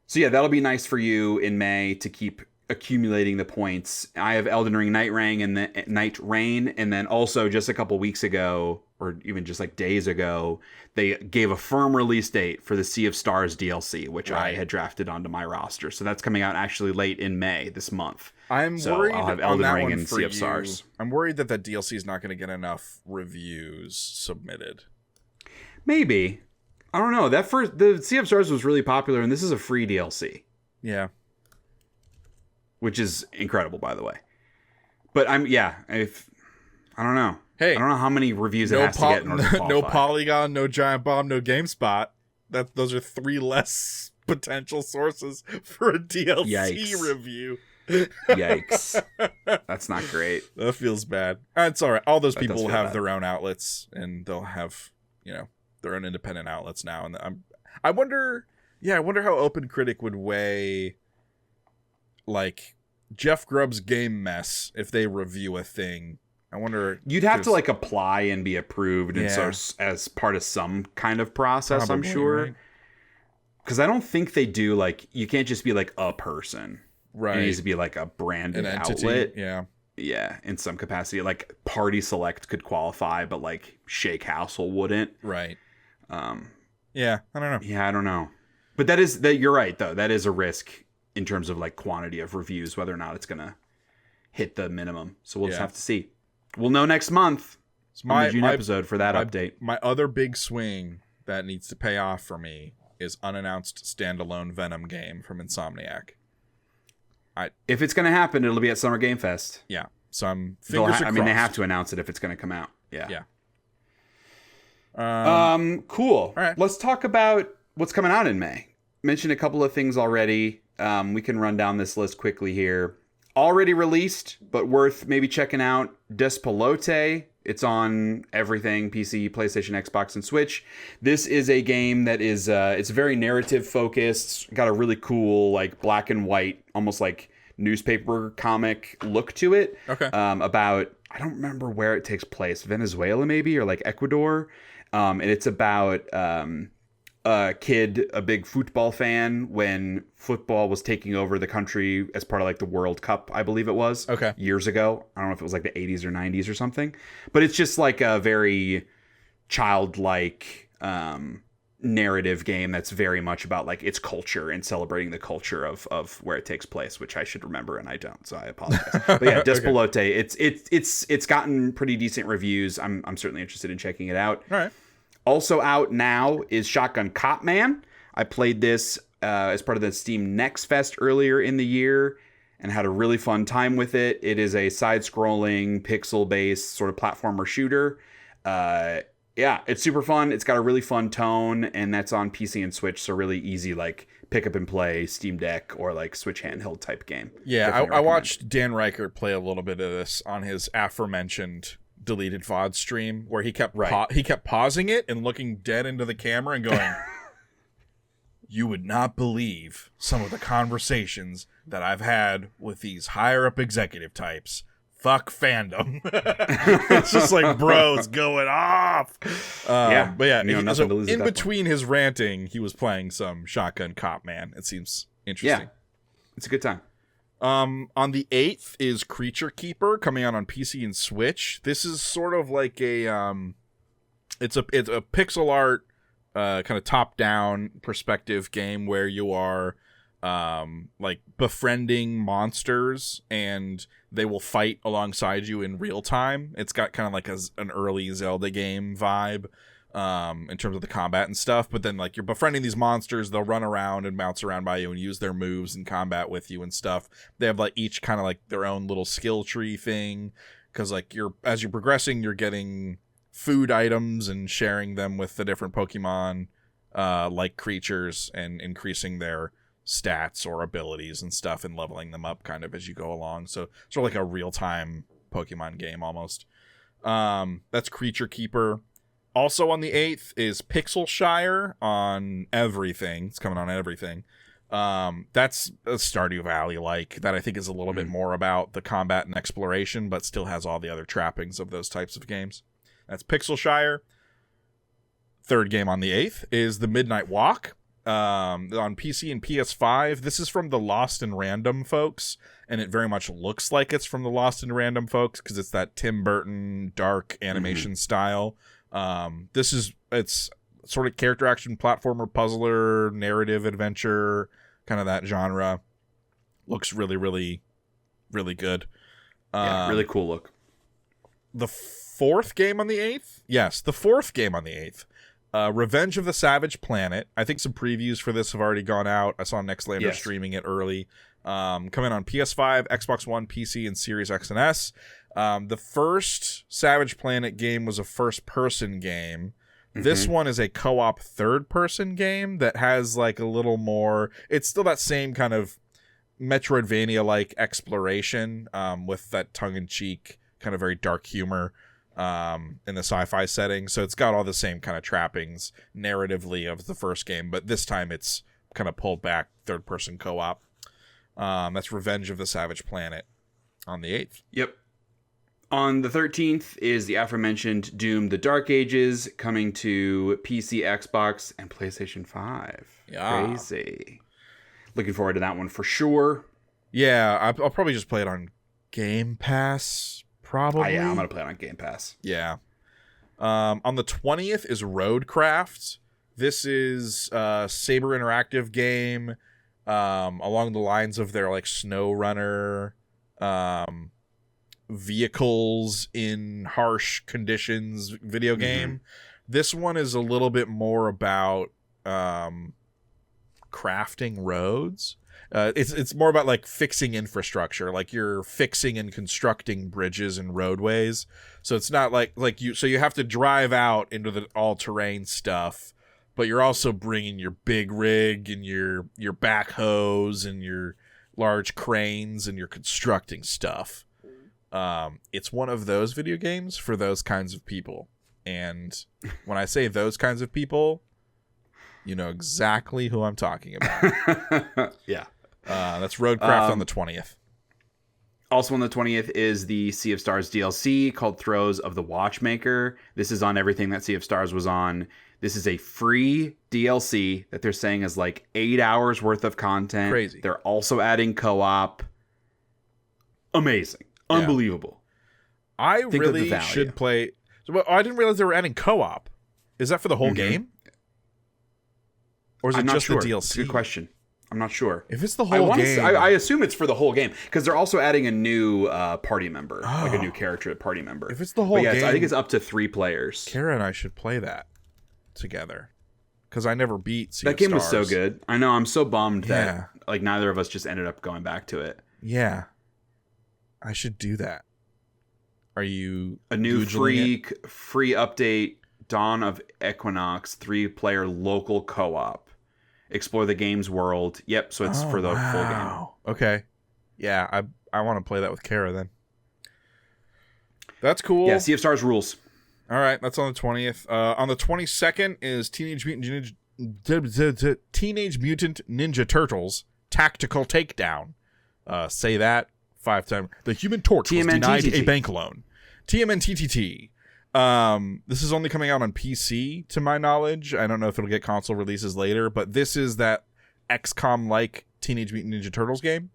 So yeah, that'll be nice for you in May to keep accumulating the points. I have Elden Ring Night Rain and then also just a couple weeks ago, or even just like days ago, they gave a firm release date for the Sea of Stars DLC, which I had drafted onto my roster. So that's coming out actually late in May this month. I'm worried I'll have on Elden that Ring one and for Sea of you. Stars. I'm worried that DLC is not going to get enough reviews submitted. Maybe. I don't know. The Sea of Stars was really popular, and this is a free DLC. Yeah. Which is incredible, by the way. But I don't know. Hey, I don't know how many reviews it has to get in order to qualify. No Polygon, no Giantbomb, no GameSpot. Those are 3 less potential sources for a DLC review. Yikes. That's not great. That feels bad. It's all right. All those people will have bad. their own outlets, and they'll have, their own independent outlets now. And I wonder how Open Critic would weigh, like, Jeff Grubb's Game Mess if they review a thing. I wonder. You'd have to apply and be approved, and so as part of some kind of process. Probably, I'm sure, because I don't think they do you can't just be a person. Right, it needs to be a branded outlet. Yeah, in some capacity. Party Select could qualify, but Shake Hassle wouldn't. Right. Yeah, I don't know. Yeah, I don't know. But you're right though. That is a risk in terms of quantity of reviews, whether or not it's gonna hit the minimum. So we'll just have to see. We'll know next month. It's my June episode for that update. My other big swing that needs to pay off for me is unannounced standalone Venom game from Insomniac. If it's going to happen, it'll be at Summer Game Fest. Yeah. So I'm fingers crossed. They have to announce it if it's going to come out. Yeah. Yeah. Cool. All right. Let's talk about what's coming out in May. Mentioned a couple of things already. We can run down this list quickly here. Already released, but worth maybe checking out, Despelote. It's on everything, PC, PlayStation, Xbox, and Switch. This is a game that is it's very narrative focused. Got a really cool black and white, almost newspaper comic look to it. Okay. About, I don't remember where it takes place, Venezuela maybe, or Ecuador. And it's about a kid, a big football fan, when football was taking over the country as part of the World Cup, I believe it was. Okay. Years ago. I don't know if it was the 80s or 90s or something. But it's just a very childlike narrative game that's very much about its culture and celebrating the culture of where it takes place, which I should remember and I don't, so I apologize. But yeah, Despelote, it's gotten pretty decent reviews. I'm certainly interested in checking it out. All right. Also out now is Shotgun Cop Man. I played this as part of the Steam Next Fest earlier in the year and had a really fun time with it. It is a side-scrolling, pixel-based sort of platformer shooter. Yeah, it's super fun. It's got a really fun tone, and that's on PC and Switch, so really easy, like, pick up and play Steam Deck or, like, Switch handheld type game. Yeah, I watched Dan Reichert play a little bit of this on his aforementioned deleted VOD stream, where he kept pausing it and looking dead into the camera and going, "You would not believe some of the conversations that I've had with these higher-up executive types. Fuck fandom." It's just like bros going off. But yeah, so in between his ranting, he was playing some Shotgun Cop Man. It seems interesting. Yeah, it's a good time. On the 8th is Creature Keeper, coming out on PC and Switch. This is sort of like a it's a pixel art kind of top-down perspective game where you are like befriending monsters and they will fight alongside you in real time. It's got kind of like an early Zelda game vibe in terms of the combat and stuff, but then like you're befriending these monsters, they'll run around and bounce around by you and use their moves in combat with you and stuff. They have like each kind of like their own little skill tree thing, because like as you're progressing, you're getting food items and sharing them with the different Pokemon like creatures and increasing their stats or abilities and stuff and leveling them up kind of as you go along. So sort of like a real-time Pokemon game almost. That's Creature Keeper. Also on the 8th is Pixel Schreier on everything. It's coming on everything. That's a Stardew Valley like that I think is a little bit more about the combat and exploration, but still has all the other trappings of those types of games. That's Pixel Schreier. Third game on the 8th is The Midnight Walk. On PC and PS5. This is from the Lost in Random folks, and it very much looks like it's from the Lost in Random folks because it's that Tim Burton dark animation style. It's sort of character action platformer, puzzler, narrative adventure, kind of that genre. Looks really, really, really good. Really cool look. The fourth game on the 8th? Yes, the fourth game on the 8th. Revenge of the Savage Planet. I think some previews for this have already gone out. I saw Nextlander streaming it early. Coming on PS5, Xbox One, PC, and Series X and S. The first Savage Planet game was a first-person game. This one is a co-op third-person game that has like a little more... It's still that same kind of Metroidvania-like exploration with that tongue-in-cheek, kind of very dark humor. In the sci-fi setting, so it's got all the same kind of trappings narratively of the first game, but this time it's kind of pulled back third-person co-op. That's Revenge of the Savage Planet on the 8th. Yep. On the 13th is the aforementioned Doom: The Dark Ages, coming to PC, Xbox, and PlayStation 5. Yeah. Crazy. Looking forward to that one for sure. Yeah, I'll probably just play it on Game Pass. Probably. Yeah, I'm going to play it on Game Pass. Yeah. On the 20th is Roadcraft. This is a Saber Interactive game along the lines of their like SnowRunner vehicles in harsh conditions video game. This one is a little bit more about crafting roads. It's more about like fixing infrastructure, like you're fixing and constructing bridges and roadways. So it's not like you have to drive out into the all-terrain stuff, but you're also bringing your big rig and your backhoes and your large cranes and you're constructing stuff. It's one of those video games for those kinds of people. And when I say those kinds of people, you know exactly who I'm talking about. Yeah. That's Roadcraft on the 20th. Also on the 20th is the Sea of Stars DLC called Throes of the Watchmaker. This is on everything that Sea of Stars was on. This is a free DLC that they're saying is like 8 hours worth of content. Crazy. They're also adding co-op. Amazing. Yeah. Unbelievable. I really should play... I didn't realize they were adding co-op. Is that for the whole game? Or is it just the DLC? It's a good question. I'm not sure. If it's the whole game... I assume it's for the whole game, because they're also adding a new party member, like a new character party member. If it's the whole game... I think it's up to 3 players. Kara and I should play that together. because I never beat Sea that of game was Stars. so good. I know. I'm so bummed Yeah. that like neither of us just ended up going back to it. Yeah. I should do that. Are you A new Googling it? free update, Dawn of Equinox, 3-player local co-op. Explore the game's world. Yep, so it's for the full game. Okay. Yeah, I want to play that with Kara then. That's cool. Yeah, Sea of Stars rules. All right, that's on the 20th. On the 22nd is Teenage Mutant Ninja Turtles Tactical Takedown. Say that 5 times. The Human Torch was denied a bank loan. TMNTTT. This is only coming out on PC, to my knowledge. I don't know if it'll get console releases later, but this is that XCOM-like Teenage Mutant Ninja Turtles game.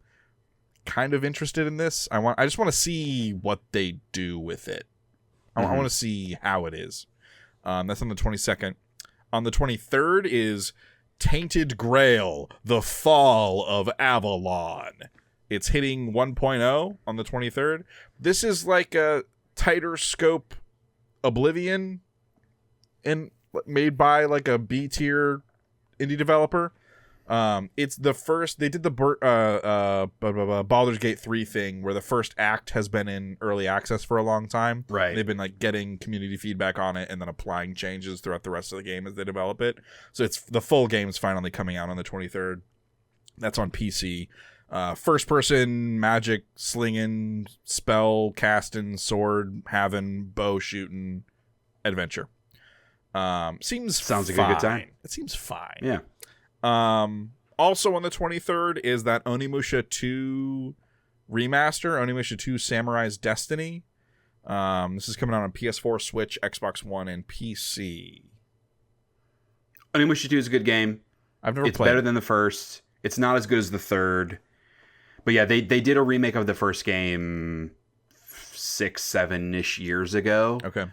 Kind of interested in this. I just want to see what they do with it. I want to see how it is. That's on the 22nd. On the 23rd is Tainted Grail, The Fall of Avalon. It's hitting 1.0 on the 23rd. This is like a tighter scope Oblivion and made by like a B-tier indie developer. It's the first, they did the Baldur's Gate 3 thing where the first act has been in early access for a long time. Right. They've been like getting community feedback on it and then applying changes throughout the rest of the game as they develop it. So it's the full game is finally coming out on the 23rd. That's on PC. First person magic slinging, spell casting, sword having, bow shooting adventure. Sounds like fine. a good time. It seems fine. Yeah. Also on the 23rd is that Onimusha 2 remaster, Onimusha 2 Samurai's Destiny. This is coming out on PS4, Switch, Xbox One, and PC. Onimusha 2 is a good game. I've never played. It's better than the first. It's not as good as the third. But yeah, they did a remake of the first game 6-7-ish years ago. Okay.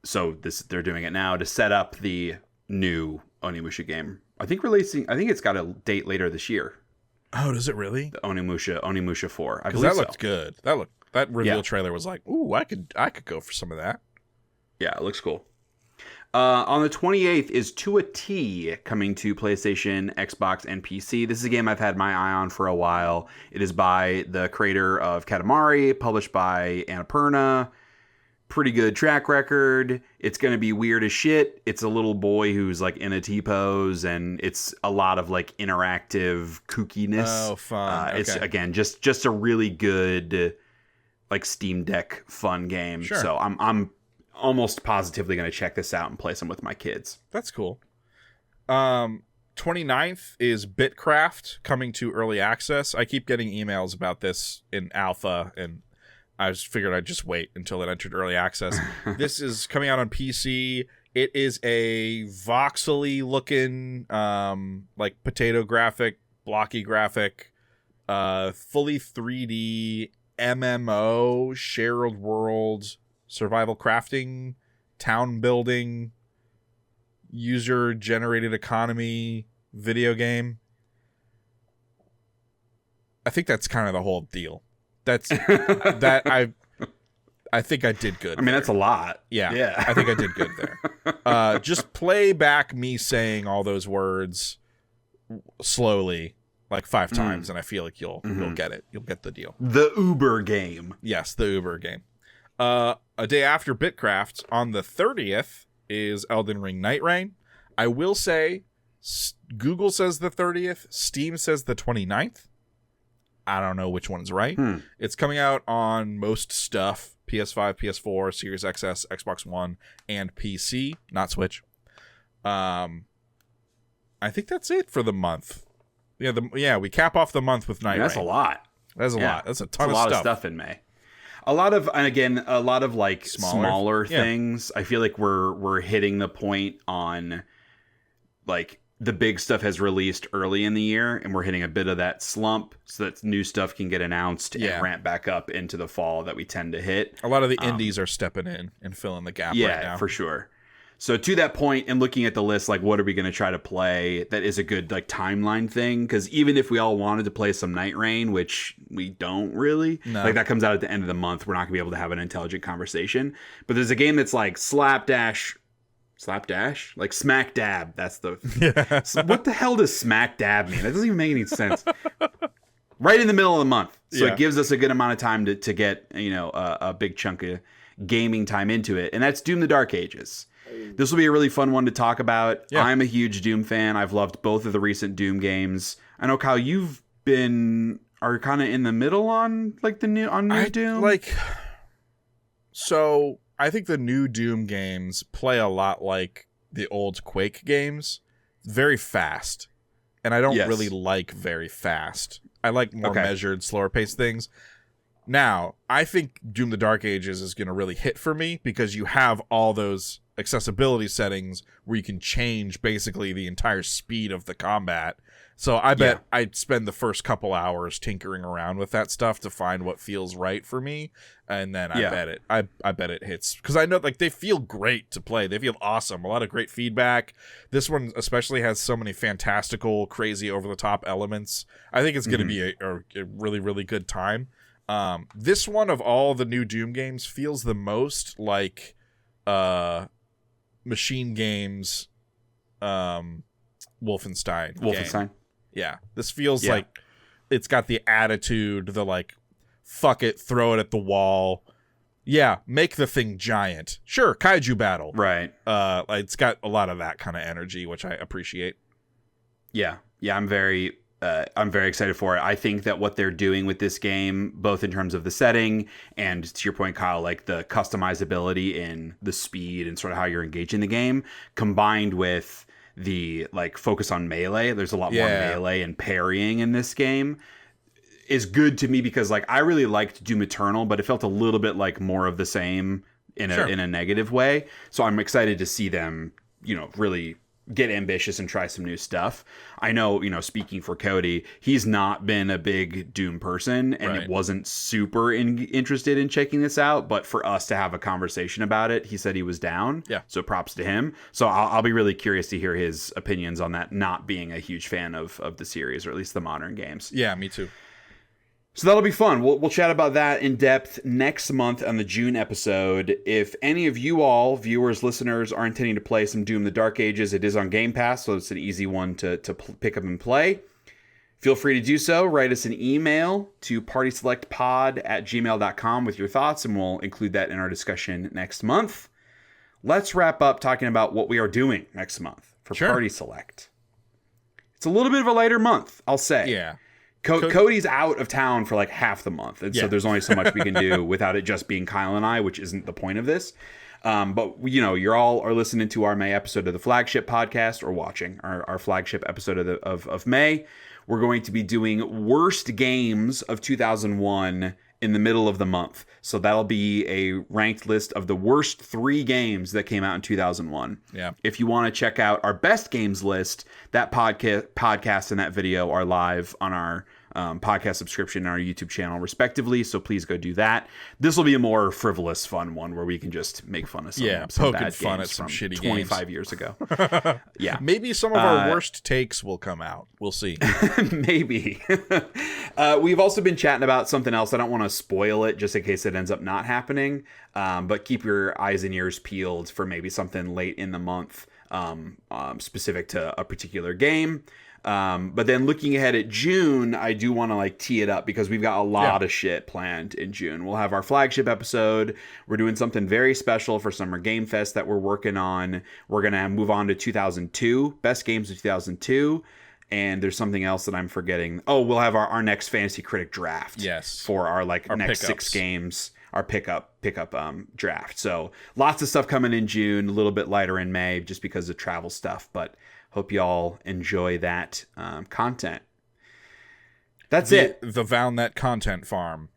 So they're doing it now to set up the new Onimusha game. I think it's got a date later this year. Oh, does it really? The Onimusha 4. I Because believe that looked good. That reveal trailer was like, ooh, I could go for some of that. Yeah, it looks cool. On the 28th is To a T coming to PlayStation, Xbox, and PC. This is a game I've had my eye on for a while. It is by the creator of Katamari, published by Annapurna. Pretty good track record. It's going to be weird as shit. It's a little boy who's like in a T-pose, and it's a lot of like interactive kookiness. Oh, fun. Okay. It's, again, just a really good like Steam Deck fun game. Sure. So I'm almost positively going to check this out and play some with my kids. That's cool. 29th is Bitcraft coming to early access. I keep getting emails about this in alpha, and I just figured I'd just wait until it entered early access. This is coming out on PC. It is a voxely looking, like potato graphic, blocky graphic, fully 3D MMO, shared world, survival crafting, town building, user generated economy video game. I think that's kind of the whole deal. That's that I think I did good. I mean, that's a lot. Yeah. I think I did good there. Just play back me saying all those words slowly, like 5 times, and I feel like you'll get it. You'll get the deal. The Uber game. Yes, the Uber game. A day after Bitcraft, on the 30th, is Elden Ring Night Rain. I will say, Google says the 30th, Steam says the 29th. I don't know which one's right. It's coming out on most stuff, PS5, PS4, Series XS, Xbox One, and PC, not Switch. I think that's it for the month. Yeah, we cap off the month with Night Rain. That's a lot. That's a lot. That's a ton of stuff. stuff. A lot of stuff in May. A lot of like smaller yeah. things. I feel like we're hitting the point on like the big stuff has released early in the year, and we're hitting a bit of that slump so that new stuff can get announced and ramp back up into the fall that we tend to hit. A lot of the indies are stepping in and filling the gap right now. Yeah, for sure. So to that point, and looking at the list, like what are we going to try to play that is a good like timeline thing? Because even if we all wanted to play some Night Rain, which we don't really, like that comes out at the end of the month, we're not going to be able to have an intelligent conversation. But there's a game that's like slapdash Slapdash? Like smack dab. That's the... Yeah. So what the hell does smack dab mean? That doesn't even make any sense. Right in the middle of the month. So it gives us a good amount of time to get, a big chunk of gaming time into it. And that's Doom the Dark Ages. This will be a really fun one to talk about. Yeah. I'm a huge Doom fan. I've loved both of the recent Doom games. I know, Kyle, are kind of in the middle on like new Doom. So I think the new Doom games play a lot like the old Quake games, very fast, and I don't really like very fast. I like more measured, slower paced things. Now, I think Doom the Dark Ages is going to really hit for me because you have all those accessibility settings where you can change basically the entire speed of the combat. So I bet I'd spend the first couple hours tinkering around with that stuff to find what feels right for me, and then I bet it hits because I know like they feel great to play. They feel awesome. A lot of great feedback. This one especially has so many fantastical, crazy, over the top elements. I think it's going to be a really, really good time. This one of all the new Doom games feels the most like Machine Games Wolfenstein game. Yeah, this feels like it's got the attitude, the like, fuck it, throw it at the wall. Yeah, make the thing giant. Sure, kaiju battle. Right. It's got a lot of that kind of energy, which I appreciate. Yeah, I'm very excited for it. I think that what they're doing with this game, both in terms of the setting and, to your point, Kyle, like the customizability in the speed and sort of how you're engaging the game, combined with the like focus on melee. There's a lot more melee and parrying in this game, is good to me because like I really liked Doom Eternal, but it felt a little bit like more of the same in a negative way. So I'm excited to see them, really get ambitious and try some new stuff. I know, speaking for Cody, he's not been a big Doom person and it wasn't super interested in checking this out, but for us to have a conversation about it, he said he was down. Yeah. So props to him. So I'll be really curious to hear his opinions on that, not being a huge fan of the series, or at least the modern games. Yeah, me too. So that'll be fun. We'll chat about that in depth next month on the June episode. If any of you all, viewers, listeners, are intending to play some Doom the Dark Ages, it is on Game Pass, so it's an easy one to pick up and play. Feel free to do so. Write us an email to partyselectpod@gmail.com with your thoughts, and we'll include that in our discussion next month. Let's wrap up talking about what we are doing next month for Party Select. It's a little bit of a lighter month, I'll say. Yeah. Cody's out of town for like half the month, and so there's only so much we can do without it just being Kyle and I, which isn't the point of this. But you're all are listening to our May episode of the flagship podcast, or watching our flagship episode of May. We're going to be doing worst games of 2001 in the middle of the month. So that'll be a ranked list of the worst 3 games that came out in 2001. Yeah. If you want to check out our best games list, that podcast and that video are live on our podcast subscription and our YouTube channel, respectively. So please go do that. This will be a more frivolous, fun one where we can just make fun of some bad fun games at some from shitty 25 years ago. Yeah. Maybe some of our worst takes will come out. We'll see. Maybe. We've also been chatting about something else. I don't want to spoil it just in case it ends up not happening. But keep your eyes and ears peeled for maybe something late in the month specific to a particular game. But then looking ahead at June, I do want to tee it up because we've got a lot of shit planned in June. We'll have our flagship episode. We're doing something very special for Summer Game Fest that we're working on. We're going to move on to 2002, best games of 2002. And there's something else that I'm forgetting. Oh, we'll have our next Fantasy Critic draft. Yes. For our next pickups. 6 games, our pickup draft. So lots of stuff coming in June, a little bit lighter in May just because of travel stuff. But hope y'all enjoy that content. That's it. The ValNet content farm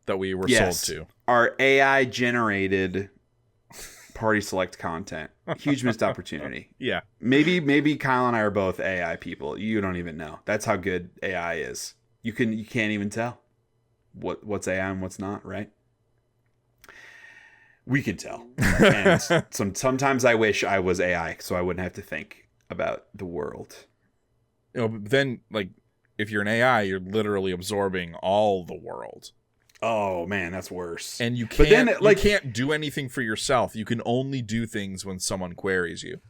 that we were sold to. Our AI-generated Party Select content. Huge missed opportunity. Yeah. Maybe Kyle and I are both AI people. You don't even know. That's how good AI is. You can't even tell what's AI and what's not, right? We can tell. And sometimes I wish I was AI so I wouldn't have to think about the world. Then if you're an AI, you're literally absorbing all the world. Oh man, that's worse. And you can't, but then, you can't do anything for yourself. You can only do things when someone queries you.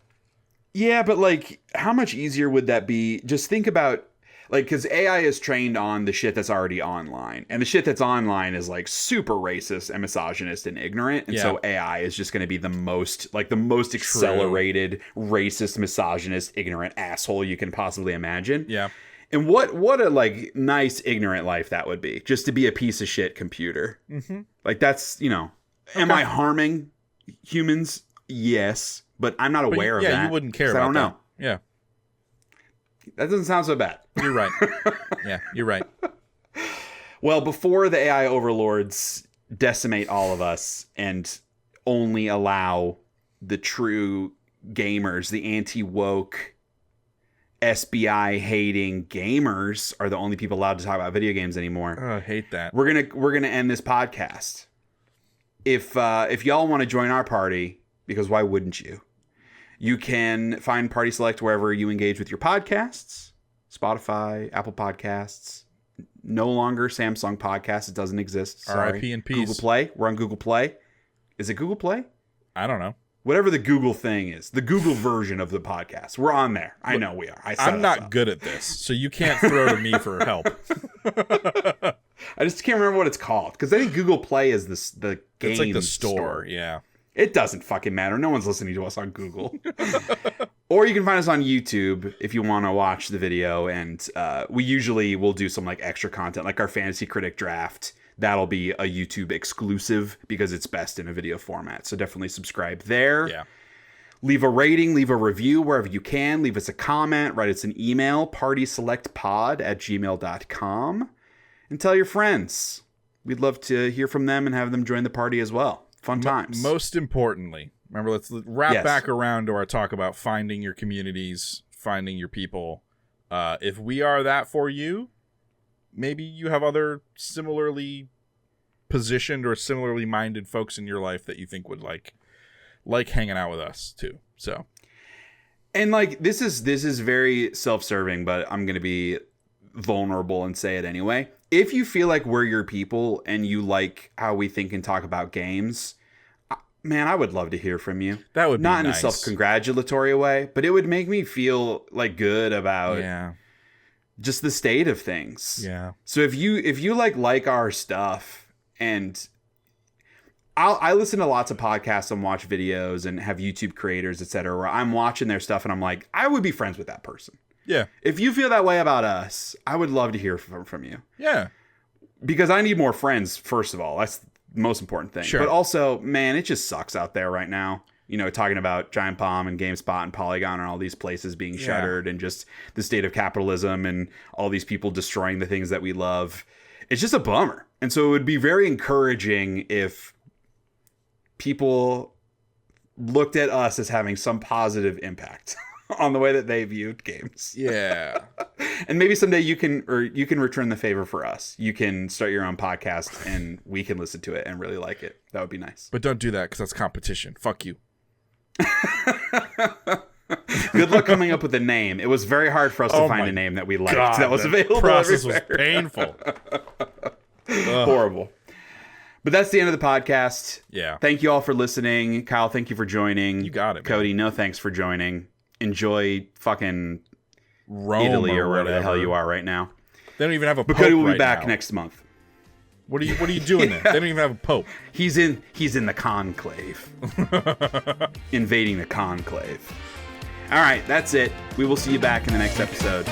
Yeah, but like, how much easier would that be? Just think about, like, because AI is trained on the shit that's already online, and the shit that's online is like super racist and misogynist and ignorant, and so AI is just going to be the most accelerated racist, misogynist, ignorant asshole you can possibly imagine. Yeah. And what a like nice ignorant life that would be, just to be a piece of shit computer. Mm-hmm. Like that's, am I harming humans? Yes, but I'm not aware of that. Yeah, you wouldn't care about I don't know. That. Yeah. That doesn't sound so bad. You're right. Yeah, you're right. Well, before the AI overlords decimate all of us and only allow the true gamers, the anti-woke, SBI hating gamers are the only people allowed to talk about video games anymore. Oh, I hate that. We're gonna end this podcast. If y'all want to join our party, because why wouldn't you? You can find Party Select wherever you engage with your podcasts. Spotify, Apple Podcasts. No longer Samsung Podcasts. It doesn't exist. Sorry. R.I.P. and peace. Google Play. We're on Google Play. Is it Google Play? I don't know. Whatever the Google thing is, the Google version of the podcast. We're on there. I know we are. I'm not good at this, so you can't throw to me for help. I just can't remember what it's called, because I think Google Play is the game. It's like the store. Yeah. It doesn't fucking matter. No one's listening to us on Google. Or you can find us on YouTube if you want to watch the video, and we usually will do some like extra content, like our Fantasy Critic draft. That'll be a YouTube exclusive because it's best in a video format. So definitely subscribe there. Yeah. Leave a rating, leave a review wherever you can. Leave us a comment, write us an email, partyselectpod@gmail.com. And tell your friends. We'd love to hear from them and have them join the party as well. Fun times. Most importantly, remember, let's wrap back around to our talk about finding your communities, finding your people. If we are that for you, maybe you have other similarly positioned or similarly minded folks in your life that you think would like hanging out with us too. So, and like this is very self-serving, but I'm going to be vulnerable and say it anyway. If you feel like we're your people and you like how we think and talk about games, man, I would love to hear from you. That would be not nice. In a self-congratulatory way, but it would make me feel like good about just the state of things. Yeah. So if you like our stuff, and I listen to lots of podcasts and watch videos and have YouTube creators, etc., where I'm watching their stuff and I'm like, I would be friends with that person. Yeah. If you feel that way about us, I would love to hear from you. Yeah. Because I need more friends, first of all. That's the most important thing. Sure. But also, man, it just sucks out there right now. Talking about Giantbomb and GameSpot and Polygon and all these places being shuttered and just the state of capitalism and all these people destroying the things that we love. It's just a bummer. And so it would be very encouraging if people looked at us as having some positive impact on the way that they viewed games. Yeah. And maybe someday you can return the favor for us. You can start your own podcast and we can listen to it and really like it. That would be nice. But don't do that because that's competition. Fuck you. Good luck coming up with a name. It was very hard for us to find a name that we liked that was available. The process everywhere. was painful. Horrible. But that's the end of the podcast. Yeah. Thank you all for listening. Kyle, thank you for joining. You got it, man. Cody, no thanks for joining. Enjoy fucking Rome Italy or wherever the hell you are right now. They don't even have a But pope Cody will be right back now. next month. What are you doing there? They don't even have a pope. He's in the conclave. Invading the conclave. All right, that's it. We will see you back in the next episode.